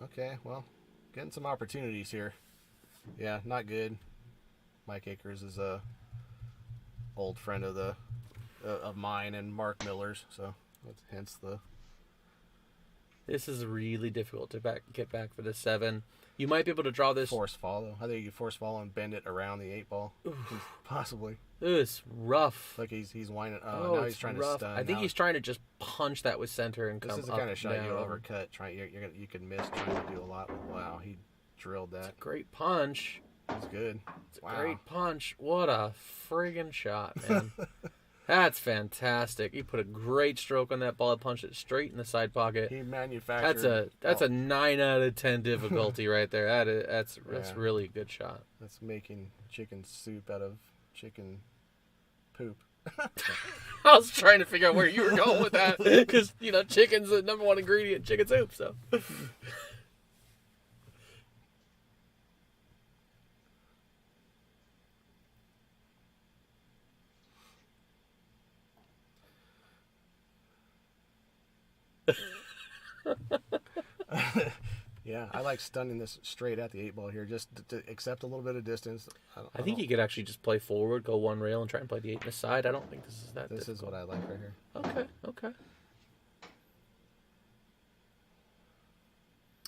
okay, well, getting some opportunities here. Yeah, not good. Mike Akers is a old friend of mine and Mark Miller's, so hence the This is really difficult to get back for the 7. You might be able to draw this. force follow. I think you force follow and bend it around the 8-ball. Possibly. It's rough. Like he's whining. Oh, now he's trying rough. to stun. I think he's trying to just punch that with center and This come is the up kind of shot you down. overcut. You can miss trying to do a lot. Wow, he drilled that. Great punch. He's good. It's a great punch. What a friggin' shot, man. That's fantastic. He put a great stroke on that ball, punched it straight in the side pocket. He manufactured. That's a 9 out of 10 difficulty right there. That's Yeah. really a good shot. That's making chicken soup out of chicken poop. I was trying to figure out where you were going with that because chicken's the number 1 ingredient in chicken soup. So. Yeah, I like stunning this straight at the 8-ball here, just to accept a little bit of distance. I think you could actually just play forward, go 1 rail, and try and play the 8 in the side. I don't think this is that. This is what I like right here. Okay.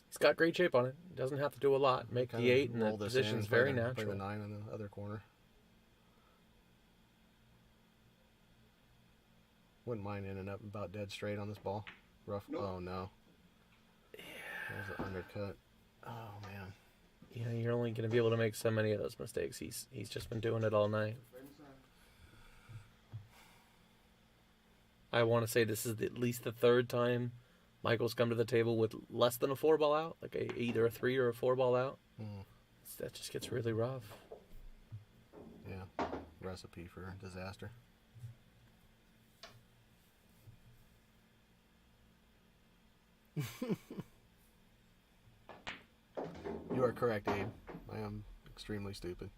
He's got great shape on it. Doesn't have to do a lot. Make the 8 and the position's very natural. Play the 9 in the other corner. Wouldn't mind in and up about dead straight on this ball. Rough. Nope. Oh no. There's an undercut. Oh man. Yeah, you're only going to be able to make so many of those mistakes. He's just been doing it all night. I want to say this is at least the 3rd time Michael's come to the table with less than a 4-ball out, like either a 3 or a 4-ball out. That just gets really rough. Yeah, recipe for disaster. You are correct, Abe. I am extremely stupid.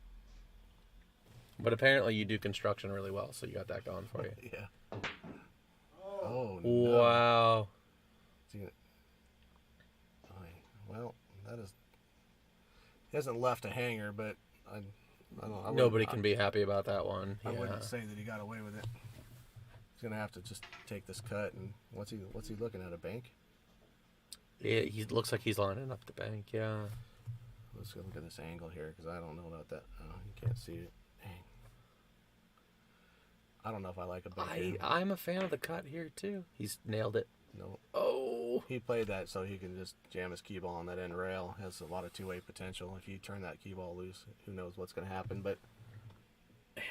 But apparently you do construction really well, so you got that going for you. Yeah. Oh, no. Wow. Well, that is... He hasn't left a hanger, but I don't... Nobody can be happy about that one. I wouldn't say that he got away with it. He's going to have to just take this cut, and what's he looking at, a bank? Yeah, he looks like he's lining up the bank, yeah. Let's go look at this angle here, because I don't know about that. Oh, you can't see it. Dang. I don't know if I like a bank. I'm a fan of the cut here, too. He's nailed it. No. Oh! He played that so he can just jam his key ball on that end rail. Has a lot of two-way potential. If you turn that key ball loose, who knows what's going to happen. But man,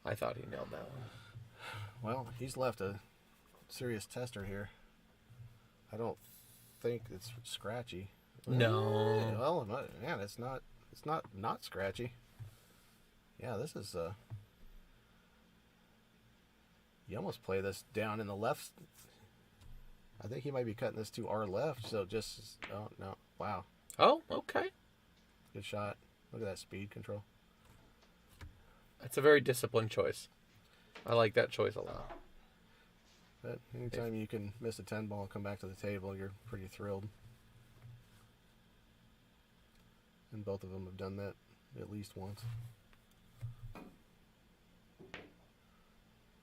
I thought he nailed that one. Well, he's left a serious tester here. I don't think it's scratchy. No. Well, man, it's not scratchy. Yeah, this is you almost play this down in the left. I think he might be cutting this to our left, so just... Oh, no. Wow. Oh, okay. Good shot. Look at that speed control. That's a very disciplined choice. I like that choice a lot. But anytime you can miss a 10 ball and come back to the table, you're pretty thrilled. And both of them have done that at least once.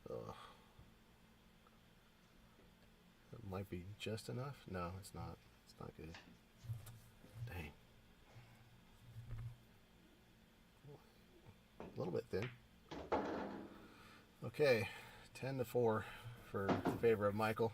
Ugh. It might be just enough. No, it's not. It's not good. Dang. A little bit thin. Okay, 10-4 for in favor of Michael.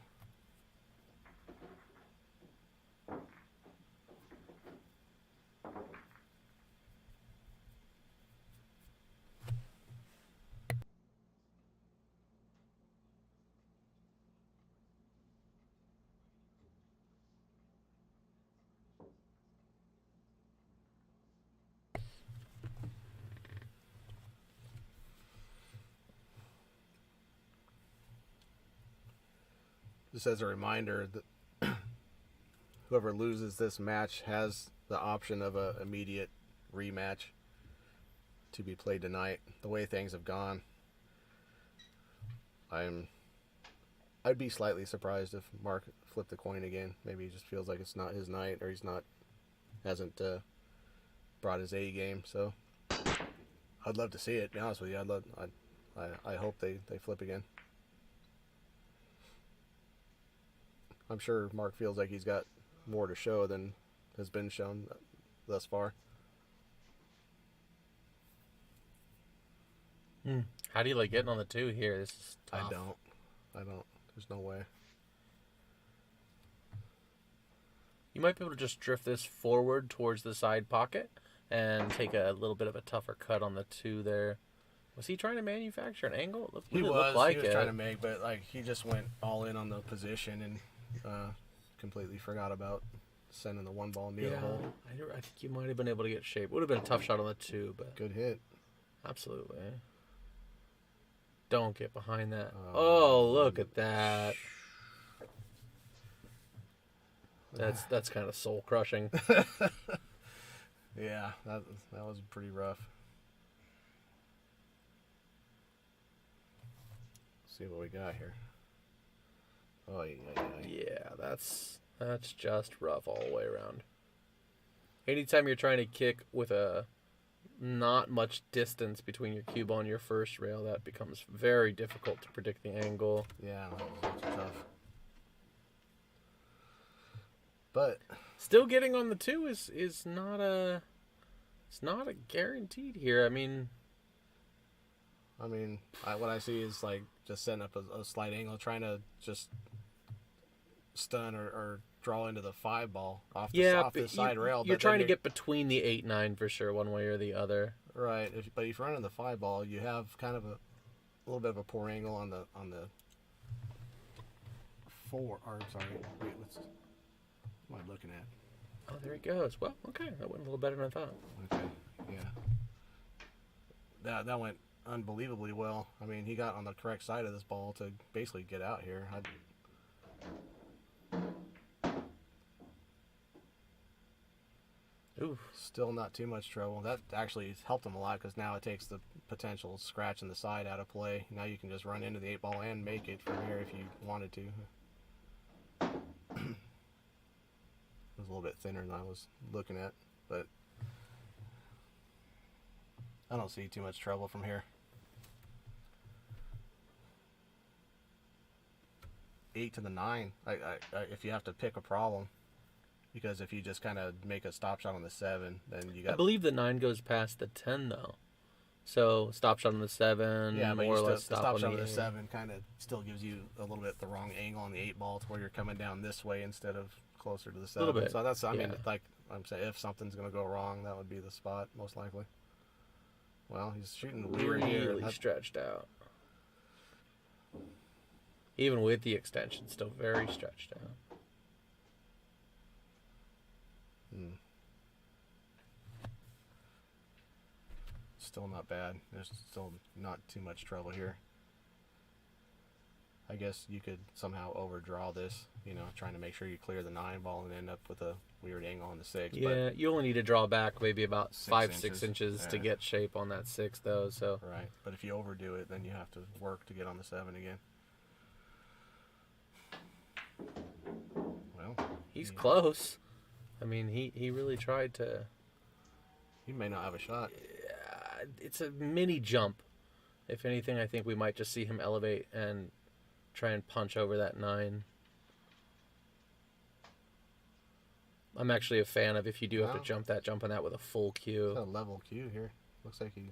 Just as a reminder that whoever loses this match has the option of an immediate rematch to be played tonight. The way things have gone, I'd be slightly surprised if Mark flipped the coin again. Maybe he just feels like it's not his night, or hasn't brought his A game. So I'd love to see it. To be honest with you, I hope they flip again. I'm sure Mark feels like he's got more to show than has been shown thus far. How do you like getting on the 2 here? This is tough. I don't. There's no way. You might be able to just drift this forward towards the side pocket and take a little bit of a tougher cut on the 2 there. Was he trying to manufacture an angle? It looked, He really was. looked like He was it. trying to make, but like he just went all in on the position and completely forgot about sending the 1 ball near the hole. I think you might have been able to get shape. Would have been a tough shot on the 2, but Good hit. absolutely. Don't get behind that. Oh, look at that. That's kind of soul crushing. Yeah, that was pretty rough. Let's see what we got here. Oh yeah. Yeah, that's just rough all the way around. Anytime you're trying to kick with a not much distance between your cue ball and your first rail, that becomes very difficult to predict the angle. Yeah, that's tough. But Still getting on the 2 is not a guaranteed here. I mean, what I see is like just setting up a slight angle, trying to just stun or draw into the 5 ball off the side rail. You're but trying then to get between the 8-9 for sure, one way or the other. right. But if you're running the 5 ball, you have kind of a little bit of a poor angle on the 4. Or sorry, wait, what am I looking at? Oh, there he goes. Well, okay, that went a little better than I thought. Okay, yeah. That went unbelievably well. I mean, he got on the correct side of this ball to basically get out here. Ooh. Still not too much trouble. That actually helped him a lot because now it takes the potential scratch in the side out of play. Now you can just run into the 8 ball and make it from here if you wanted to. It was a little bit thinner than I was looking at, but I don't see too much trouble from here. 8 to the 9. If you have to pick a problem, because if you just kind of make a stop shot on the 7, then you got. I believe the 9 goes past the 10 though. So stop shot on the 7, Yeah, but more or you still, less the stop stop on shot on the the 8. 7 kind of still gives you a little bit the wrong angle on the 8 ball to where you're coming down this way instead of closer to the 7. Little bit, So that's, I mean, yeah. like I'm saying, if something's going to go wrong, that would be the spot, most likely. Well, he's shooting weird here. Really stretched out. Even with the extension, still very stretched out. Still not bad. There's still not too much trouble here. I guess you could somehow overdraw this, trying to make sure you clear the 9 ball and end up with a weird angle on the 6. Yeah, you only need to draw back maybe about 6 inches. inches to Yeah. get shape on that 6 though. So But, right. But if you overdo it, then you have to work to get on the 7 again. Well, he's close. I mean, he really tried to. he may not have a shot. It's a mini jump. If anything, I think we might just see him elevate and try and punch over that 9. I'm actually a fan of if you do have to jump on that with a full cue. Got a level cue here. Looks like he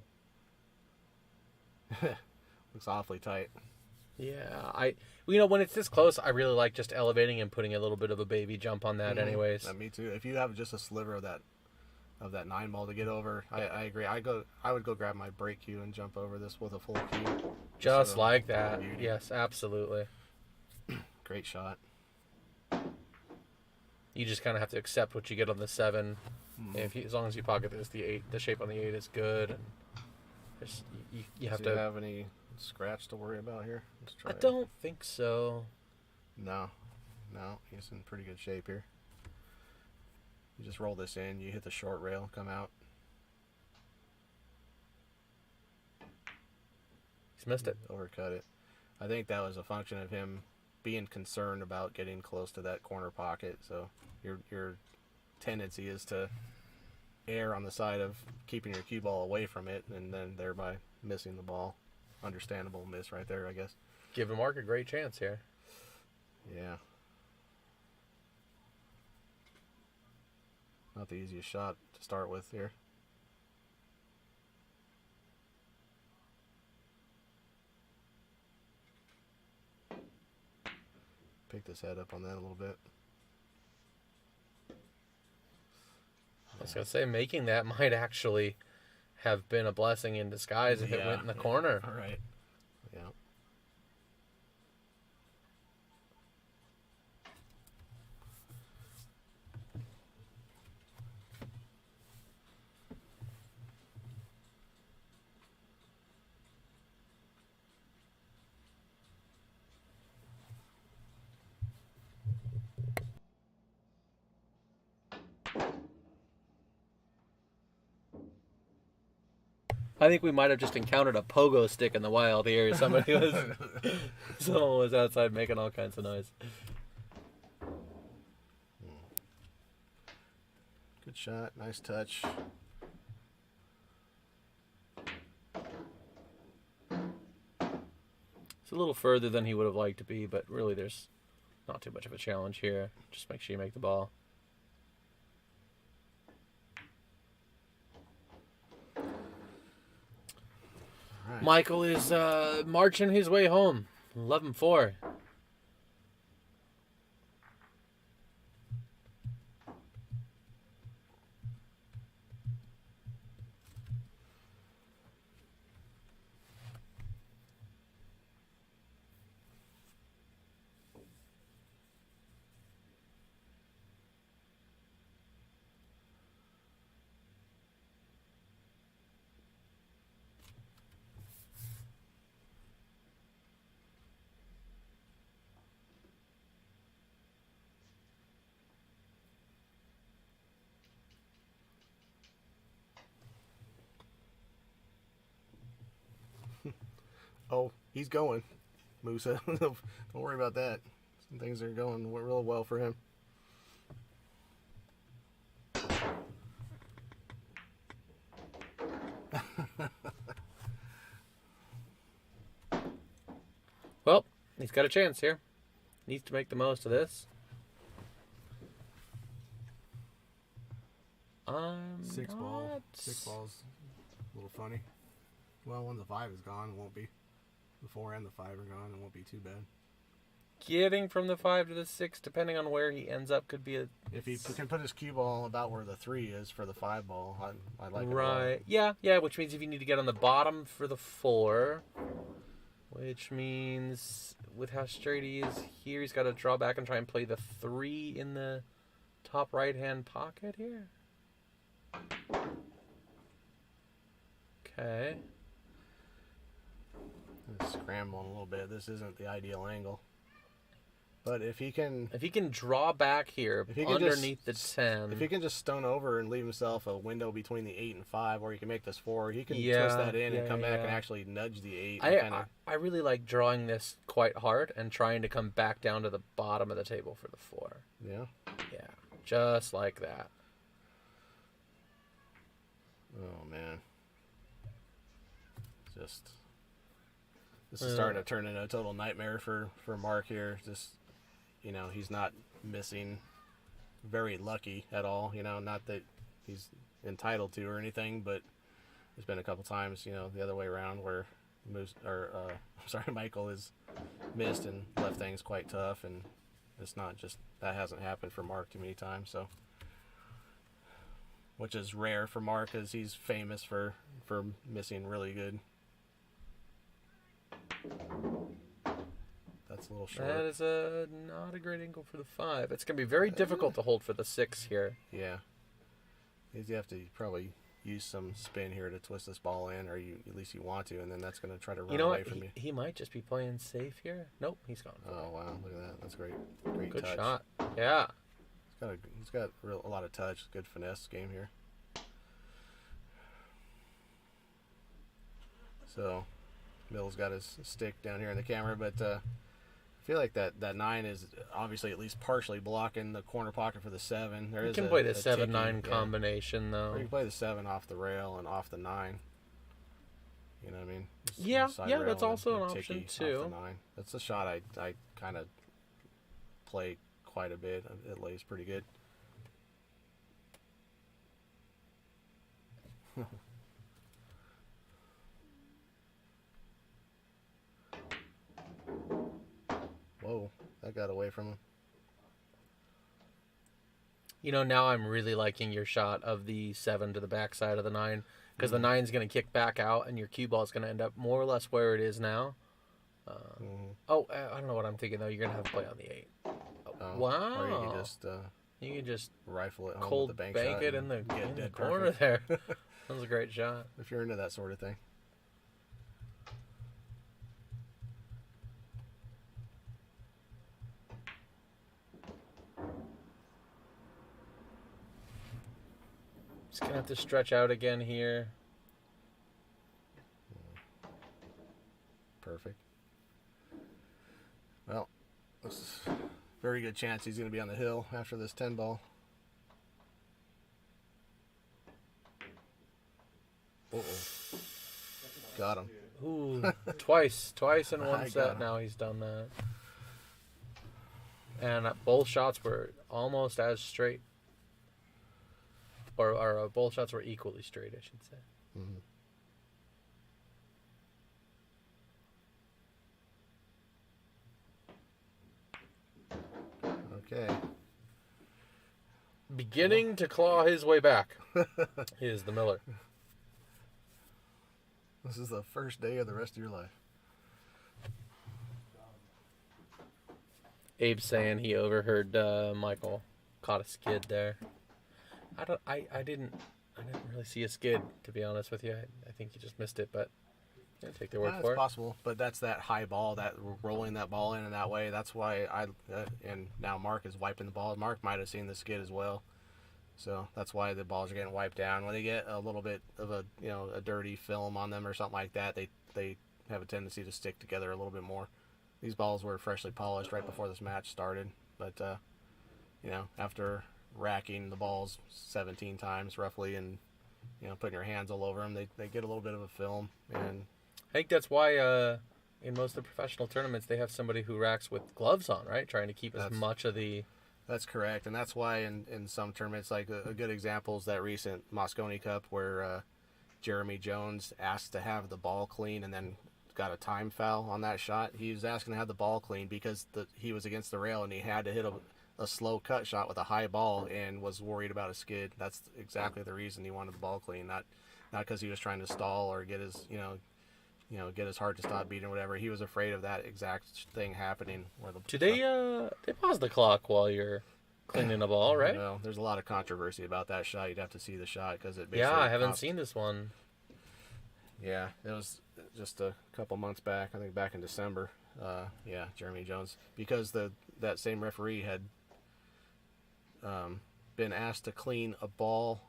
looks awfully tight. Yeah, when it's this close, I really like just elevating and putting a little bit of a baby jump on that. Anyways, Me too. If you have just a sliver of that 9 ball to get over, I agree. I would go grab my break cue and jump over this with a full cue. just So, like that. beauty. Yes, absolutely. Great shot. You just kind of have to accept what you get on the 7. As long as you pocket this, the 8, the shape on the 8 is good. And you have Do you to. have any scratch to worry about here? Let's try I don't think so. No, he's in pretty good shape here. You just roll this in, you hit the short rail, come out. He's missed it. Overcut it. I think that was a function of him being concerned about getting close to that corner pocket. So your tendency is to err on the side of keeping your cue ball away from it, and then thereby missing the ball. Understandable miss right there, I guess. Giving Mark a great chance here. Yeah. Not the easiest shot to start with here. Pick this head up on that a little bit. I was going to say, making that might actually have been a blessing in disguise if it went in the corner. All right. Yeah. I think we might have just encountered a pogo stick in the wild here. Someone was outside making all kinds of noise. Good shot. Nice touch. It's a little further than he would have liked to be, but really there's not too much of a challenge here. Just make sure you make the ball. Right. Michael is marching his way home. 11-4. Oh, he's going. Musa. Don't worry about that. Some things are going real well for him. Well, he's got a chance here. Needs to make the most of this. Six balls. A little funny. Well, when the 5 is gone, it won't be. The 4 and the 5 are gone, it won't be too bad. Getting from the 5 to the 6, depending on where he ends up, could be a... If he can put his cue ball about where the 3 is for the 5 ball, I like it. Right. Yeah, which means if you need to get on the bottom for the 4, which means with how straight he is here, he's got to draw back and try and play the 3 in the top right-hand pocket here. Okay. Scrambling a little bit. This isn't the ideal angle. But if he can draw back here underneath the 10. If he can just stone over and leave himself a window between the 8 and 5 where he can make this 4, he can twist that in and come back and actually nudge the 8. I really like drawing this quite hard and trying to come back down to the bottom of the table for the 4. Yeah? Yeah, just like that. Oh, man. This is starting to turn into a total nightmare for Mark here. Just, he's not missing very lucky at all. Not that he's entitled to or anything, but there's been a couple times, the other way around where Michael has missed and left things quite tough, and it's not just that hasn't happened for Mark too many times. So, which is rare for Mark, as he's famous for missing really good. That's a little short. That is not a great angle for the 5. It's going to be very difficult to hold for the 6 here. Yeah. You have to probably use some spin here to twist this ball in, or at least you want to, and then that's going to try to run away from you. He might just be playing safe here. Nope, he's gone. Oh, wow. Look at that. That's great. Great Good touch. shot. Yeah. He's got a lot of touch. Good finesse game here. So, Mill's got his stick down here in the camera, but if feel like that 9 is obviously at least partially blocking the corner pocket for the 7. There You is can a, play the a 7-9 ticking, combination, Or you though. can play the 7 off the rail and off the 9. You know what I mean? Just Yeah, side yeah, rail that's and also a an ticky option, off too. the 9. That's a shot I kind of play quite a bit. It lays pretty good. Whoa, that got away from him. You know, now I'm really liking your shot of the 7 to the backside of the 9, because the 9's going to kick back out, and your cue ball is going to end up more or less where it is now. Oh, I don't know what I'm thinking, though. You're going to have to play on the 8. Oh, Wow. Or you can just You can just rifle it home cold with the bank bank shot it and in the get dead corner perfect. there. That was a great shot. If you're into that sort of thing. Just going to have to stretch out again here. Perfect. Well, there's a very good chance he's going to be on the hill after this 10 ball. Uh-oh. Got him. Ooh, twice in I one got set. him. Now he's done that. And both shots were almost as straight. Or both shots were equally straight, I should say. Okay. Beginning to claw his way back is the Miller. This is the first day of the rest of your life. Abe's saying he overheard Michael caught a skid there. I didn't really see a skid, to be honest with you. I think you just missed it, but yeah, take their word Yeah, for it's it. possible, but that's that high ball, that rolling that ball in that way. That's why and now Mark is wiping the ball. Mark might have seen the skid as well, so that's why the balls are getting wiped down. When they get a little bit of a dirty film on them or something like that, they have a tendency to stick together a little bit more. These balls were freshly polished right before this match started, but after racking the balls 17 times roughly and putting your hands all over them, they get a little bit of a film. And I think that's why in most of the professional tournaments they have somebody who racks with gloves on, right? Trying to keep as much of the... That's correct, and that's why in some tournaments, like a good example is that recent Moscone Cup where Jeremy Jones asked to have the ball clean and then got a time foul on that shot. He was asking to have the ball clean because he was against the rail and he had to hit a slow cut shot with a high ball and was worried about a skid. That's exactly the reason he wanted the ball clean, not because he was trying to stall or get his get his heart to stop beating or whatever. He was afraid of that exact thing happening. Do they pause the clock while you're cleaning a ball, right? No, there's a lot of controversy about that shot. You'd have to see the shot because it basically... Yeah, I haven't seen this one. Yeah, it was just a couple months back. I think back in December. Jeremy Jones, because that same referee had been asked to clean a ball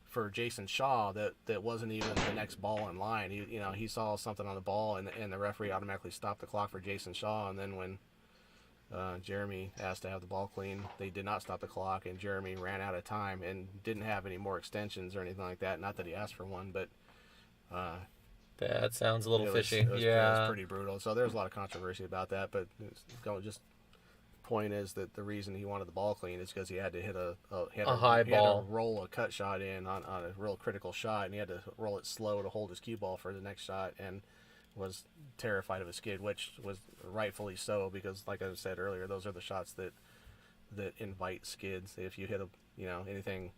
for Jason Shaw that wasn't even the next ball in line. He saw something on the ball and the referee automatically stopped the clock for Jason Shaw. And then when Jeremy asked to have the ball clean, they did not stop the clock, and Jeremy ran out of time and didn't have any more extensions or anything like that. Not that he asked for one, but that sounds a little fishy. It was Yeah, pretty brutal. So there's a lot of controversy about that, but point is that the reason he wanted the ball clean is because he had to hit a high ball. Had to roll a cut shot in on a real critical shot, and he had to roll it slow to hold his cue ball for the next shot, and was terrified of a skid, which was rightfully so, because like I said earlier, those are the shots that invite skids. If you hit anything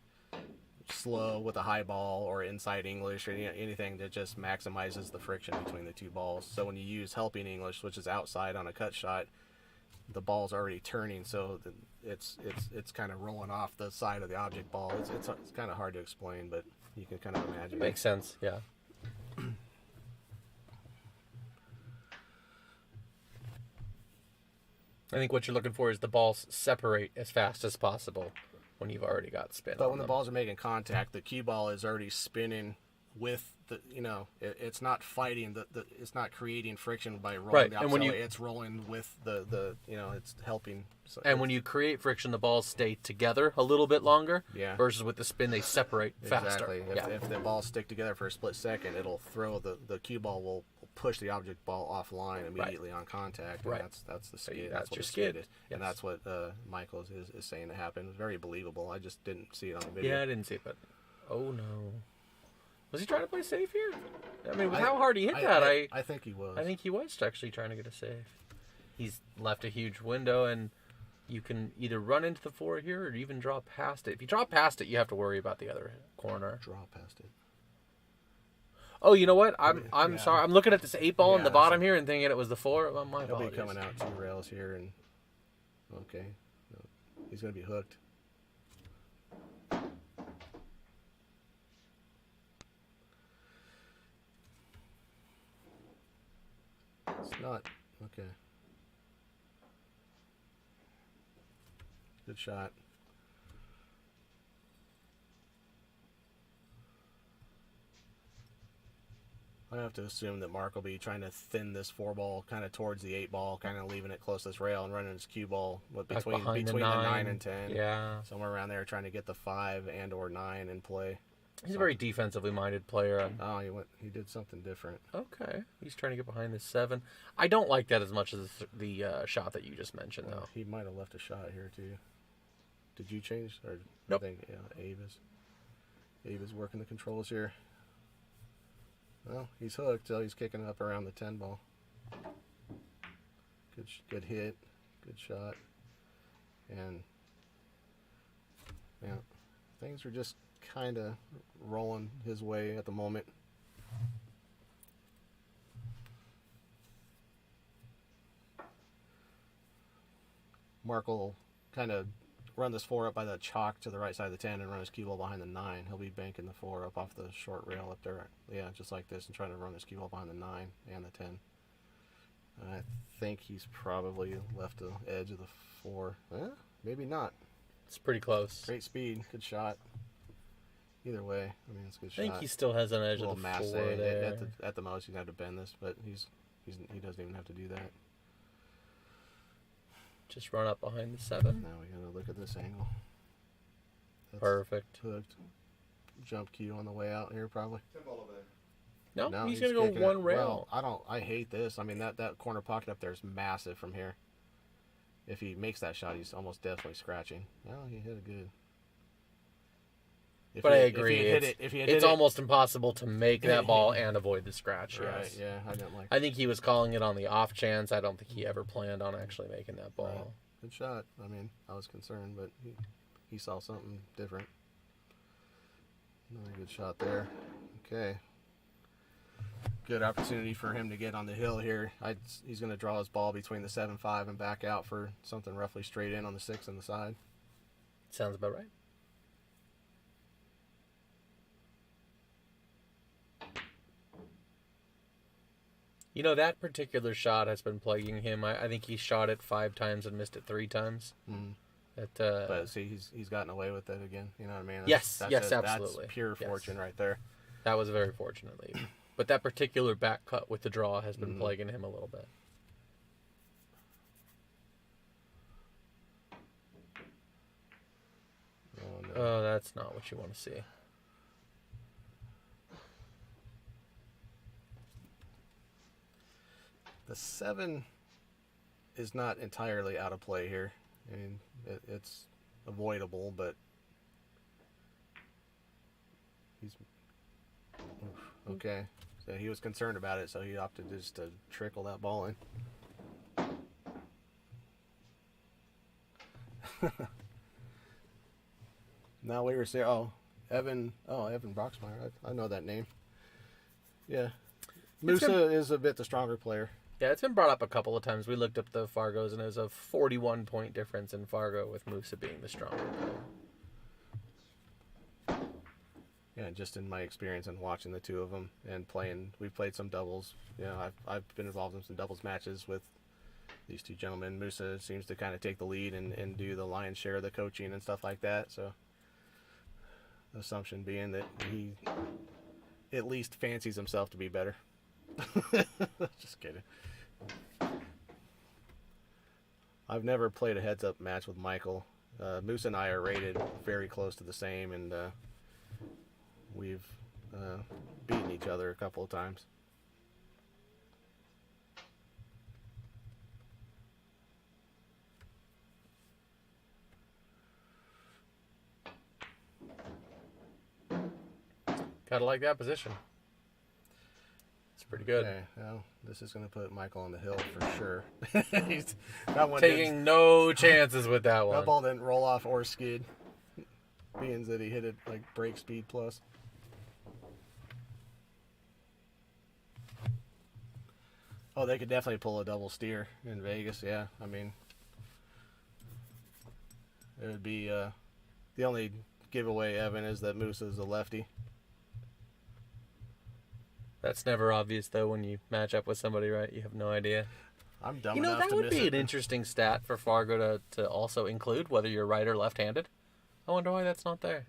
slow with a high ball or inside English or anything that just maximizes the friction between the two balls. So when you use helping English, which is outside on a cut shot, the ball's already turning, so it's kind of rolling off the side of the object ball. It's kind of hard to explain, but you can kind of imagine. Makes sense. Yeah. I think what you're looking for is the balls separate as fast as possible when you've already got spin. But on when the them. balls are making contact, the cue ball is already spinning with the, it's not fighting it's not creating friction by rolling Right, the and opposite when way. It's rolling with the it's helping. So And when you create friction, the balls stay together a little bit longer. Yeah. Versus with the spin, they separate faster. Exactly. If the balls stick together for a split second, it'll throw the cue ball will push the object ball offline immediately on contact. And Right. that's the skid. That's what your the skid. is. Yes. And that's what Michael is saying that happened. It was very believable. I just didn't see it on the video. Yeah, I didn't see it, but oh no, was he trying to play safe here? I mean, with how hard he hit that, I think he was. I think he was actually trying to get a save. He's left a huge window, and you can either run into the 4 here or even draw past it. If you draw past it, you have to worry about the other corner. Draw past it. Oh, you know what? I'm Yeah. sorry. I'm looking at this 8 ball in Yeah, the that's bottom here and thinking it was the 4. Well, my He'll be apologies. coming out 2 rails here, and okay, he's gonna be hooked. It's not okay. Good shot. I have to assume that Mark will be trying to thin this 4 ball kind of towards the 8 ball, kind of leaving it close to this rail and running his cue ball between behind the the 9. 9 and 10. Yeah. Somewhere around there, trying to get the 5 and or 9 in play. He's a very defensively minded player. Oh, he did something different. Okay. He's trying to get behind the 7. I don't like that as much as the shot that you just mentioned, though. He might have left a shot here too. Did you change? Or Nope. I think Abe is working the controls here. Well, he's hooked, so he's kicking it up around the 10 ball. Good hit, good shot, and yeah, things are just kind of rolling his way at the moment. Mark will kind of run this 4 up by the chalk to the right side of the 10 and run his cue ball behind the 9. He'll be banking the 4 up off the short rail up there. Yeah, just like this, and trying to run his cue ball behind the 9 and the 10. I think he's probably left the edge of the 4. Maybe not. It's pretty close. Great speed, good shot. Either way, I mean, it's a good I shot. think he still has an edge a of little the mass 4 there. at the most. He's gonna have to bend this, but he doesn't even have to do that. Just run up behind the 7. Now we gotta look at this angle. That's Perfect. hooked. Jump cue on the way out here, probably. 10 ball over there. No, he's going to go kicking one it. rail. Well, I hate this. I mean, that corner pocket up there is massive from here. If he makes that shot, he's almost definitely scratching. Well, he hit it good. But I agree. If he had hit It's it, almost impossible to make that ball and avoid the scratch. right. Yes. Yeah, I didn't like. I think he was calling it on the off chance. I don't think he ever planned on actually making that ball. Right. Good shot. I mean, I was concerned, but he saw something different. Another good shot there. Okay. Good opportunity for him to get on the hill here. He's going to draw his ball between the 7-5 and back out for something roughly straight in on the 6 on the side. Sounds about right. You know, that particular shot has been plaguing him. I think he shot it 5 times and missed it 3 times. Mm. But see, he's gotten away with it again. You know what I mean? Yes, absolutely. That's pure Yes. fortune right there. that was very fortunate lead. But that particular back cut with the draw has been Mhm. plaguing him a little bit. Oh, no. Oh, that's not what you want to see. The 7 is not entirely out of play here. I mean, it's avoidable, but he's okay. So he was concerned about it, so he opted just to trickle that ball in. Now we were saying, Evan Broxmeyer. I know that name. Yeah, Musa is a bit the stronger player. Yeah, it's been brought up a couple of times. We looked up the Fargos, and there's a 41-point difference in Fargo with Musa being the stronger player. Yeah, just in my experience and watching the two of them and playing, we've played some doubles. You know, I've been involved in some doubles matches with these two gentlemen. Musa seems to kind of take the lead and do the lion's share of the coaching and stuff like that. So, the assumption being that he at least fancies himself to be better. Just kidding. I've never played a heads-up match with Michael. Moose and I are rated very close to the same, and we've beaten each other a couple of times. Gotta like that position. It's pretty good. Okay, well, this is going to put Michael on the hill for sure. That one Taking no chances with that that one. ball didn't roll off or skid, being that he hit it like break speed plus. Oh, they could definitely pull a double steer in Vegas. Yeah, I mean, it would be the only giveaway, Evan, is that Moose is a lefty. That's never obvious, though, when you match up with somebody, right? You have no idea. I'm dumb You know, enough that to would miss be it. an interesting stat for Fargo to also include, whether you're right or left-handed. I wonder why that's not there.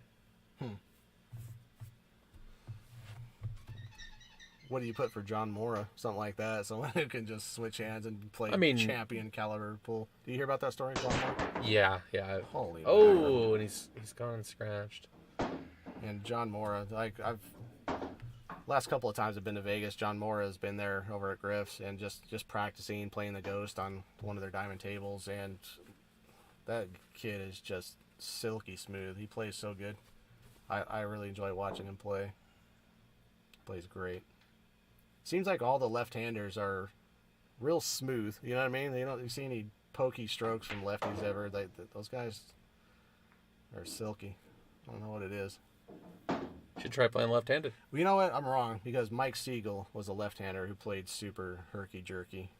What do you put for John Mora? Something like that. Someone who can just switch hands and play champion caliber pool. Do you hear about that story, John Mora? Yeah. Holy Oh, mackerel. and he's gone scratched. And John Mora, like last couple of times I've been to Vegas, John Mora has been there over at Griff's and just practicing playing the Ghost on one of their diamond tables, and that kid is just silky smooth. He plays so good. I really enjoy watching him play. Plays great. Seems like all the left-handers are real smooth. You know what I mean? You don't see any pokey strokes from lefties ever. Those guys are silky. I don't know what it is. Should try playing left-handed. Well, you know what? I'm wrong, because Mike Siegel was a left-hander who played super herky-jerky.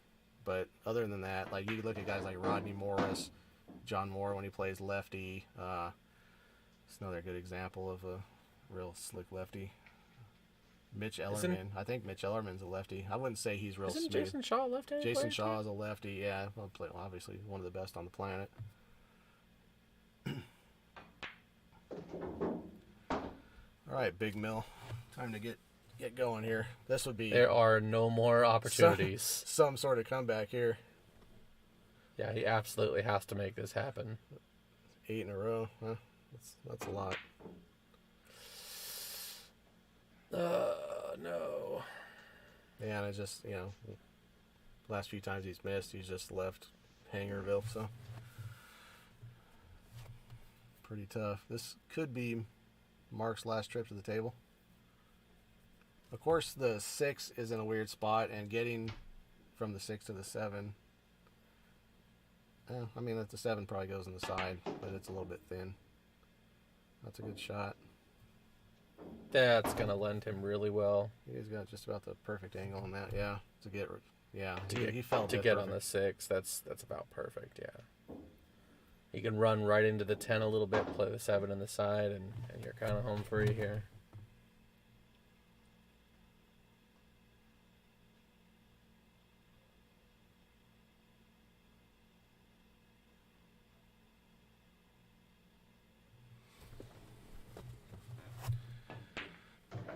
But other than that, like, you look at guys like Rodney Morris, John Moore when he plays lefty. It's another good example of a real slick lefty. Mitch Ellerman. I think Mitch Ellerman's a lefty. I wouldn't say he's real Isn't smooth. Jason Shaw left-handed? Jason player, Shaw too? is a lefty, yeah. Well, obviously one of the best on the planet. All right, Big Mill. Time to get going here. This would be There are no more opportunities. some sort of comeback here. Yeah, he absolutely has to make this happen. 8 in a row. Huh? That's a lot. No. Yeah, and I just, last few times he's missed, he's just left Hangerville, so pretty tough. This could be Mark's last trip to the table. Of course, the 6 is in a weird spot, and getting from the 6 to the 7, I mean, the 7 probably goes on the side, but it's a little bit thin. That's a good shot. That's going to lend him really well. He's got just about the perfect angle on that, yeah. He To felt it get perfect. on the 6, that's about perfect, yeah. He can run right into the 10 a little bit, play the 7 on the side, and you're kind of home free here.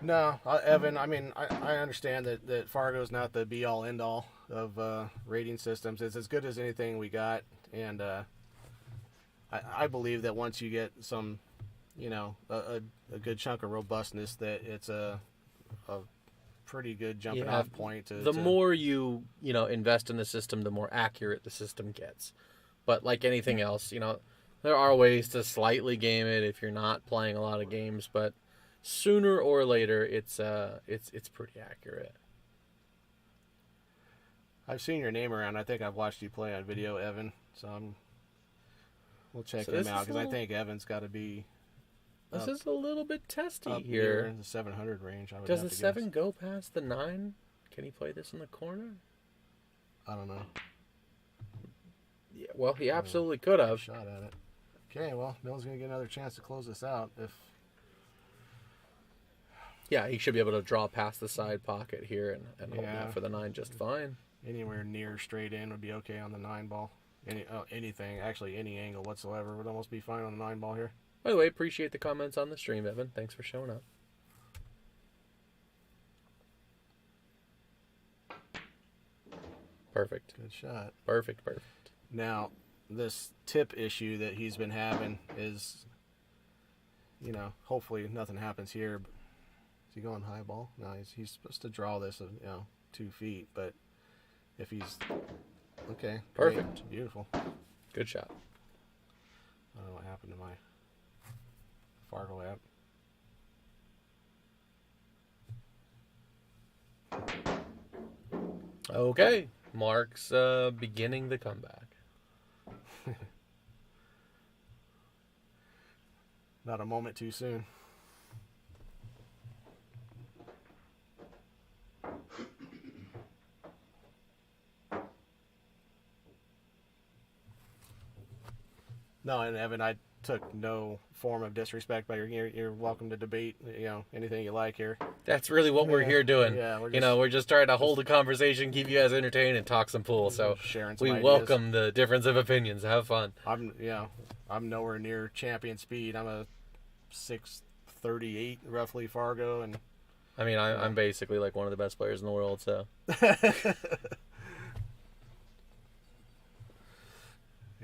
No, Evan, I mean, I understand that Fargo's not the be-all, end-all of rating systems. It's as good as anything we got, and I believe that once you get some, a good chunk of robustness, that it's a pretty good jumping off point. The more you invest in the system, the more accurate the system gets. But like anything else, there are ways to slightly game it if you're not playing a lot of games, but sooner or later, it's pretty accurate. I've seen your name around. I think I've watched you play on video, Evan. So we'll check So him this out, is because I think Evan's got to be This is a little bit testy up here. near the 700 range. I would Does have the to 7 guess. go past the 9? Can he play this in the corner? I don't know. Yeah, well, he absolutely could have. Shot at it. Okay, well, Mill's gonna get another chance to close this out if. Yeah, he should be able to draw past the side pocket here and hold Yeah. that for the 9 just fine. Anywhere near straight in would be okay on the 9 ball. Anything, actually any angle whatsoever would almost be fine on the 9 ball here. By the way, appreciate the comments on the stream, Evan. Thanks for showing up. Perfect. Good shot. Perfect. Now, this tip issue that he's been having is, you know, hopefully nothing happens here. Is he going high ball? No, he's supposed to draw this, 2 feet. But if he's okay, great, Perfect. beautiful. Good shot. I don't know what happened to my Fargo app. Okay. Mark's beginning the comeback. Not a moment too soon. No, and Evan, I took no form of disrespect by you're welcome to debate, anything you like here. That's really what we're here doing. Yeah, we're just trying to hold a conversation, keep you guys entertained, and talk some pool. So sharing some we ideas. welcome the difference of opinions. Have fun. I'm nowhere near champion speed. I'm a 638 roughly Fargo, and I mean, I'm basically like one of the best players in the world. So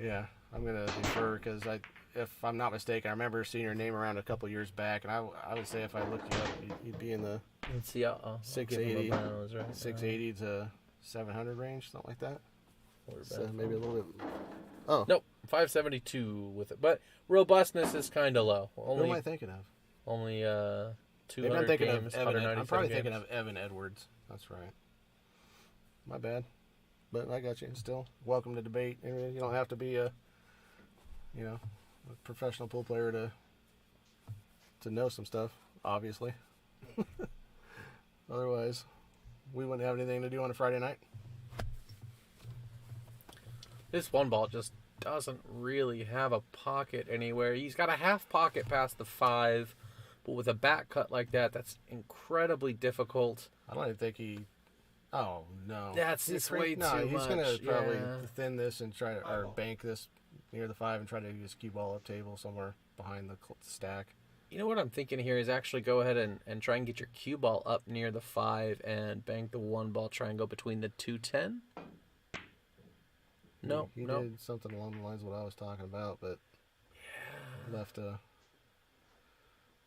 yeah, I'm gonna defer because if I'm not mistaken, I remember seeing your name around a couple years back, and I would say if I looked you up, you'd be in the let's see. 680, right 680 to 700 range, something like that. So bad. maybe a little bit. Oh, Nope, 572 with it, but robustness is kind of low. Who am I thinking of? Only Maybe 200 I'm thinking games. of Evan. I'm probably 197 thinking games. of Evan Edwards. That's right. My bad. But I got you. Still welcome to debate. You don't have to be a professional pool player to know some stuff, obviously. Otherwise, we wouldn't have anything to do on a Friday night. This one ball just doesn't really have a pocket anywhere. He's got a half pocket past the 5, but with a back cut like that, that's incredibly difficult. I don't even think he. Oh no, That's just way no, too he's much. gonna probably Yeah. thin this and try to or bank this near the 5 and try to just cue ball up table somewhere behind the stack. You know what I'm thinking here is actually go ahead and try and get your cue ball up near the 5 and bank the one ball, try and go between the 210. No, he no. did something along the lines of what I was talking about, but left a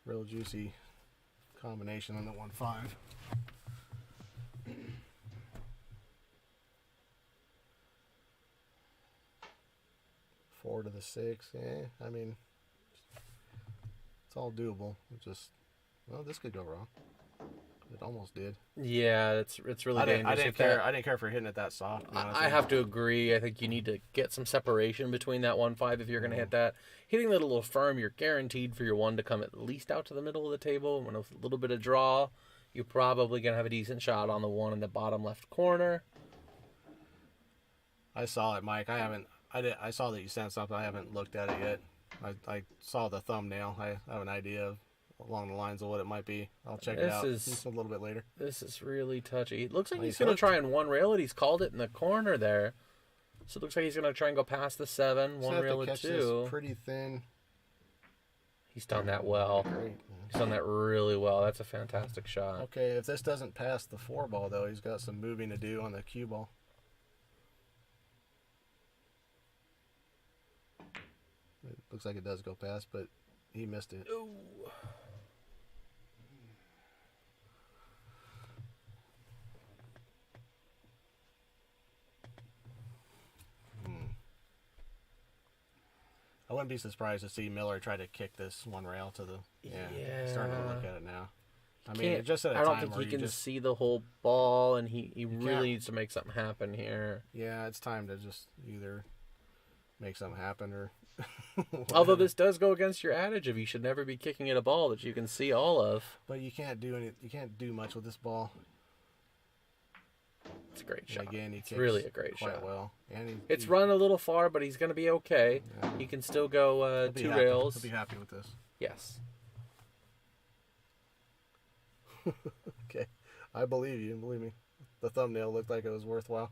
real juicy combination on the 1-5. Four to the 6. I mean, it's all doable. This could go wrong. It almost did. Yeah, it's really I dangerous. didn't with care. that. I didn't care for hitting it that soft. to be honest I with you. have to agree. I think you need to get some separation between that 1-5 if you're going to hit that. Hitting that a little firm, you're guaranteed for your 1 to come at least out to the middle of the table. When with a little bit of draw, you're probably going to have a decent shot on the 1 in the bottom left corner. I saw it, Mike. I saw that you sent something. I haven't looked at it yet. I saw the thumbnail. I have an idea of along the lines of what it might be. I'll check it out just a little bit later. This is really touchy. It looks like Well, he's he's going to hooked. try and one rail it. He's called it in the corner there. So it looks like he's going to try and go past the 7, Just one have rail to it catch 2. this pretty thin. He's done that well. Great. He's done that really well. That's a fantastic shot. Okay, if this doesn't pass the 4 ball though, he's got some moving to do on the cue ball. It looks like it does go past, but he missed it. Ooh. I wouldn't be surprised to see Miller try to kick this one rail to the. Starting to look at it now. I mean, Can't- just at a I don't time think where he you can just. see the whole ball, and he can't- really needs to make something happen here. Yeah, it's time to just either make something happen or. Although this does go against your adage of you should never be kicking at a ball that you can see all of. But you can't do any. You can't do much with this ball. It's a great And shot. again, he It's kicks really a great quite shot. well. And It's run a little far, but he's going to be okay. Yeah. He can still go He'll be 2 happy. rails. He'll be happy with this. Yes. Okay, I believe you. Believe me, the thumbnail looked like it was worthwhile.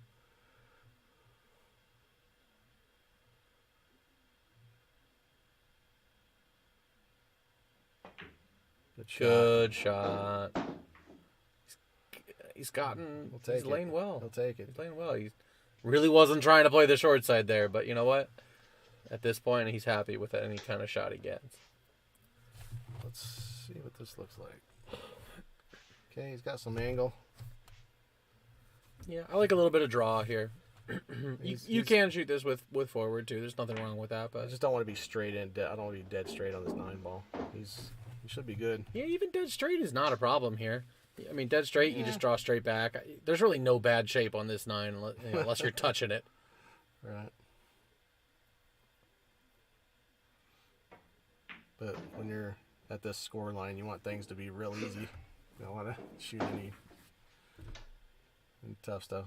Good shot. Good shot. He's gotten. He'll take He's laying it. well. He'll take it. He's playing well. He's Really wasn't trying to play the short side there, but you know what? At this point, he's happy with any kind of shot he gets. Let's see what this looks like. Okay, he's got some angle. Yeah, I like a little bit of draw here. you He's- can shoot this with forward too. There's nothing wrong with that, I but just don't want to be straight in. I don't want to be dead straight on this 9 ball. He should be good. yeah, even dead straight is not a problem here. I mean, dead straight, you just draw straight back. There's really no bad shape on this 9 unless you're touching it. Right. But when you're at this score line, you want things to be real easy. You don't want to shoot any tough stuff.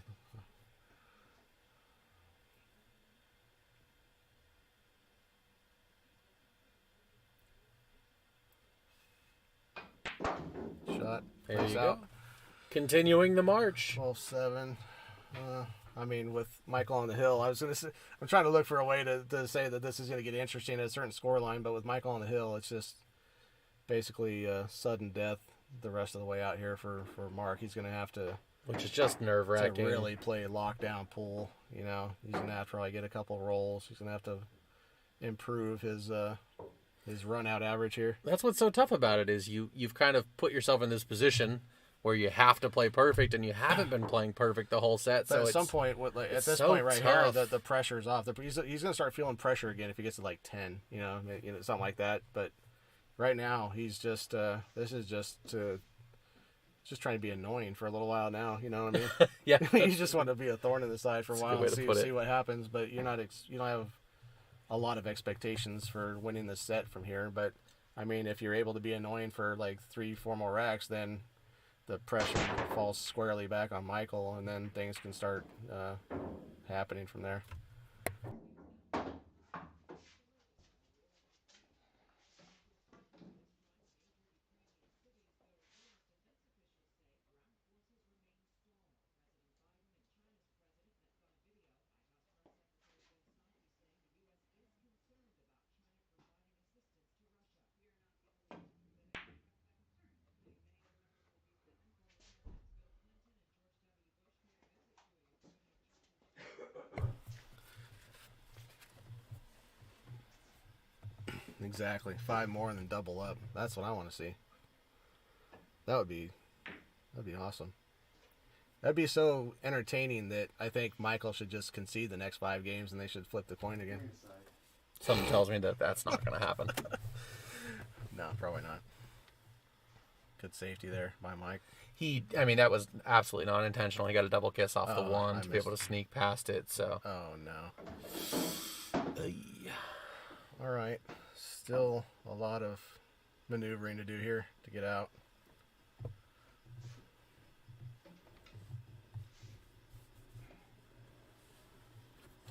Shot. There Nice you out. go. Continuing the march. 12-7. I mean, with Michael on the hill, I'm trying to look for a way to say that this is going to get interesting at a certain score line, but with Michael on the hill, it's just basically sudden death the rest of the way out here for Mark. He's going to have to Which is just nerve-wracking. really play lockdown pool. You know, he's going to have to probably get a couple rolls. He's going to have to improve his run out average here. That's what's so tough about it is you've kind of put yourself in this position where you have to play perfect, and you haven't been playing perfect the whole set. But So at it's some point, at this so point right tough. here, the pressure's off. He's going to start feeling pressure again if he gets to like 10, something like that. But right now, he's just this is just trying to be annoying for a little while now. You know what I mean? yeah. You just want to be a thorn in the side for a That's a while good way and to put it. see what happens. But you don't have a lot of expectations for winning this set from here. But I mean, if you're able to be annoying for like 3-4 more racks, then the pressure falls squarely back on Michael, and then things can start happening from there. Exactly. 5 more and then double up. That's what I want to see. That'd be awesome. That'd be so entertaining that I think Michael should just concede the next 5 games and they should flip the coin again. Something tells me that that's not going to happen. No, probably not. Good safety there by Mike. That was absolutely not intentional. He got a double kiss off the Oh, one I to be able to missed. sneak past it. So, Oh, no. All right. Still a lot of maneuvering to do here to get out.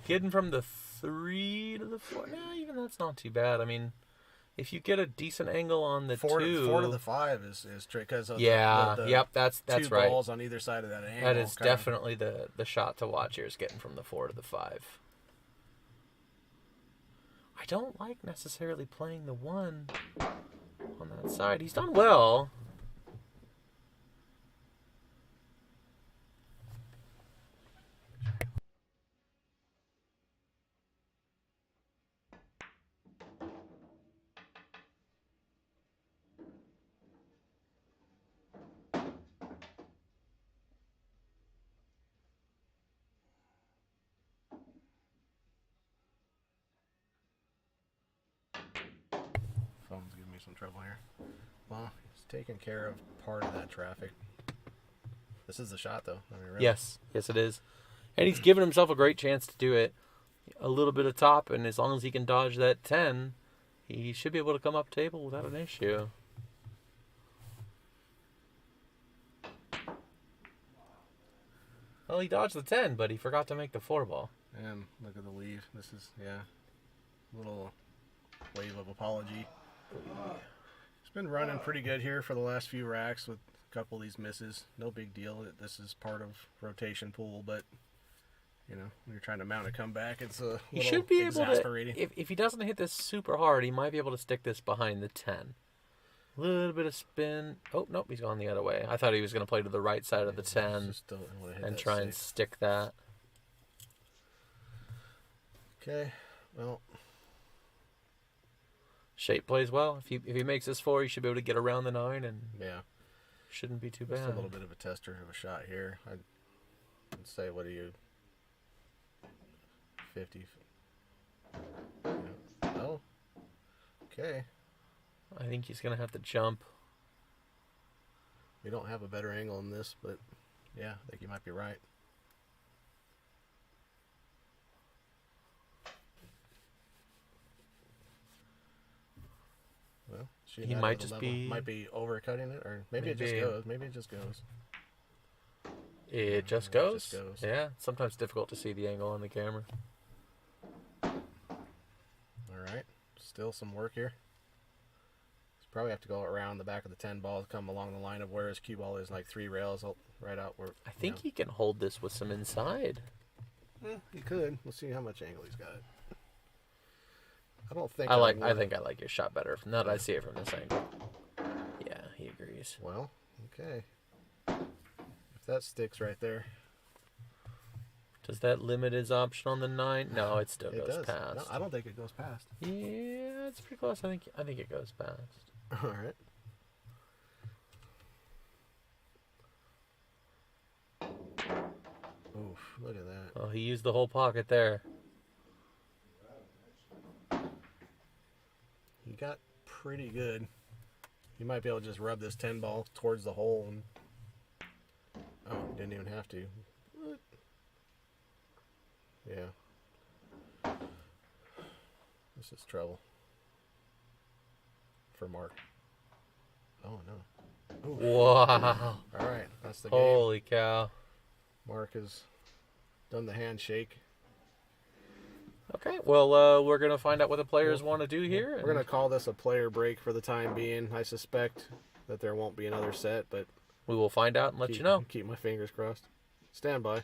getting from the 3 to the 4, even that's not too bad. I mean, if you get a decent angle on the 4 2, to the 5 is trick because of yeah, the yep, that's 2 right. balls on either side of that angle. That is kinda- definitely the shot to watch here is getting from the 4 to the 5. I don't like necessarily playing the 1 on that side. He's done well. Phone's giving me some trouble here. Well, he's taking care of part of that traffic. This is the shot, though. I mean, really. Yes, it is. And he's given himself a great chance to do it. A little bit of top, and as long as he can dodge that 10, he should be able to come up table without an issue. Well, he dodged the 10, but he forgot to make the 4 ball. And look at the weave. This is, little wave of apology. It's been running pretty good here for the last few racks with a couple of these misses. No big deal. This is part of rotation pool, but when you're trying to mount a comeback, it's a He little should be able to, exasperating. if he doesn't hit this super hard, he might be able to stick this behind the 10. A little bit of spin. Oh, nope, he's gone the other way. I thought he was going to play to the right side of the 10 Just don't wanna hit and that try and safe. stick that. Okay. Well, Shape plays well. If he makes this 4, he should be able to get around the 9, and yeah. shouldn't be too Just bad. a little bit of a tester of a shot here. I'd say, what are you? 50. Yeah. Oh. Okay. I think he's gonna have to jump. We don't have a better angle in this, but yeah, I think you might be right. Well, He might just be overcutting it, or maybe it just Maybe. goes. Maybe it just goes. It just It goes. just goes. Yeah, sometimes difficult to see the angle on the camera. All right, still some work here. Probably have to go around the back of the 10 ball, come along the line of where his cue ball is, like 3 rails right out where. I think he can hold this with some inside. He could. Let's see how much angle he's got. I don't think. I think I like your shot better now that I see it from this angle. Yeah, he agrees. Well, okay. If that sticks right there, Does that limit his option on the 9? No, it still it goes does. past. No, I don't think it goes past. Yeah, it's pretty close. I think it goes past. All right. Oof! Look at that. Oh, he used the whole pocket there. He got pretty good. You might be able to just rub this 10 ball towards the hole and. Oh, didn't even have to. What? Yeah. This is trouble. For Mark. Oh, no. Oof. Wow. All right, that's the game. Holy cow. Mark has done the handshake. Okay, well, we're going to find out what the players want to do here. We're going to call this a player break for the time being. I suspect that there won't be another set, but We will find out and let you know. Keep my fingers crossed. Stand by.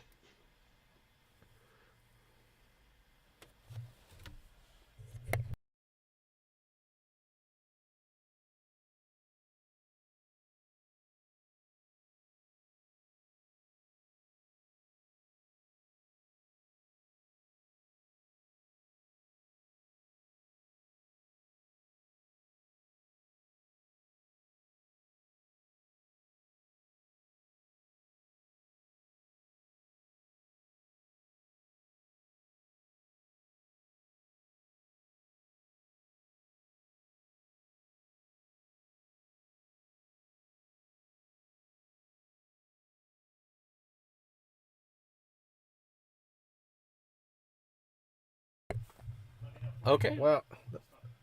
Okay. Well,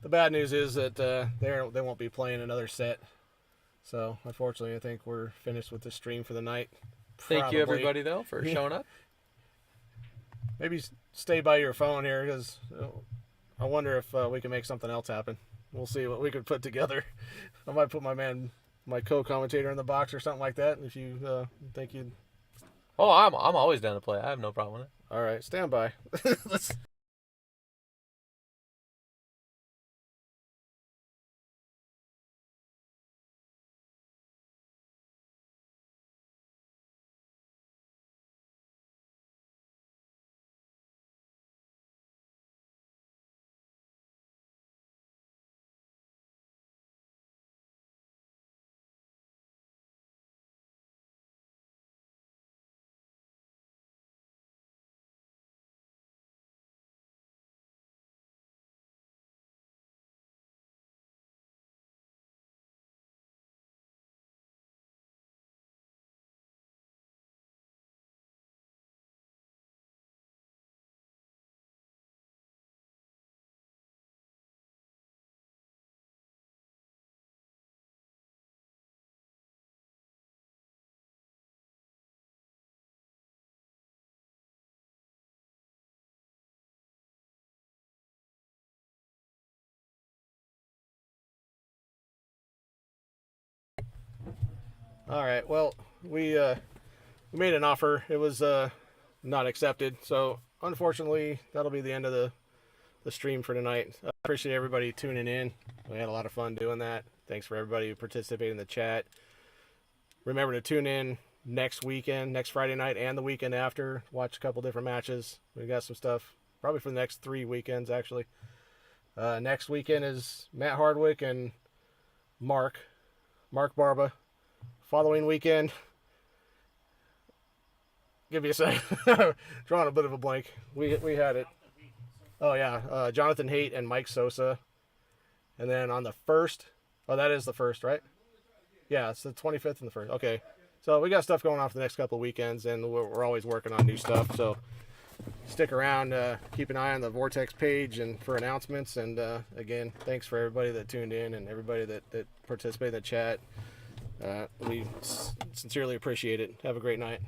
the bad news is that they won't be playing another set. So, unfortunately, I think we're finished with the stream for the night. Thank you, Probably. everybody, though, for showing up. Maybe stay by your phone here, because I wonder if we can make something else happen. We'll see what we could put together. I might put my co-commentator in the box or something like that. If you think you'd. Oh, I'm always down to play. I have no problem with it. All right, stand by. Let's. All right. Well, we made an offer. It was not accepted. So unfortunately, that'll be the end of the stream for tonight. I appreciate everybody tuning in. We had a lot of fun doing that. Thanks for everybody who participated in the chat. Remember to tune in next weekend, next Friday night, and the weekend after. Watch a couple different matches. We got some stuff probably for the next 3 weekends, actually. Next weekend is Matt Hardwick and Mark Barba. Following weekend, give me a second. Drawing a bit of a blank. We had it. Oh yeah, Jonathan Haight and Mike Sosa. And then on the 1st, oh that is the 1st, right? Yeah, it's the 25th and the 1st. Okay, so we got stuff going on for the next couple of weekends, and we're always working on new stuff. So stick around, keep an eye on the Vortex page and for announcements. And again, thanks for everybody that tuned in and everybody that participated in the chat. We sincerely appreciate it. Have a great night.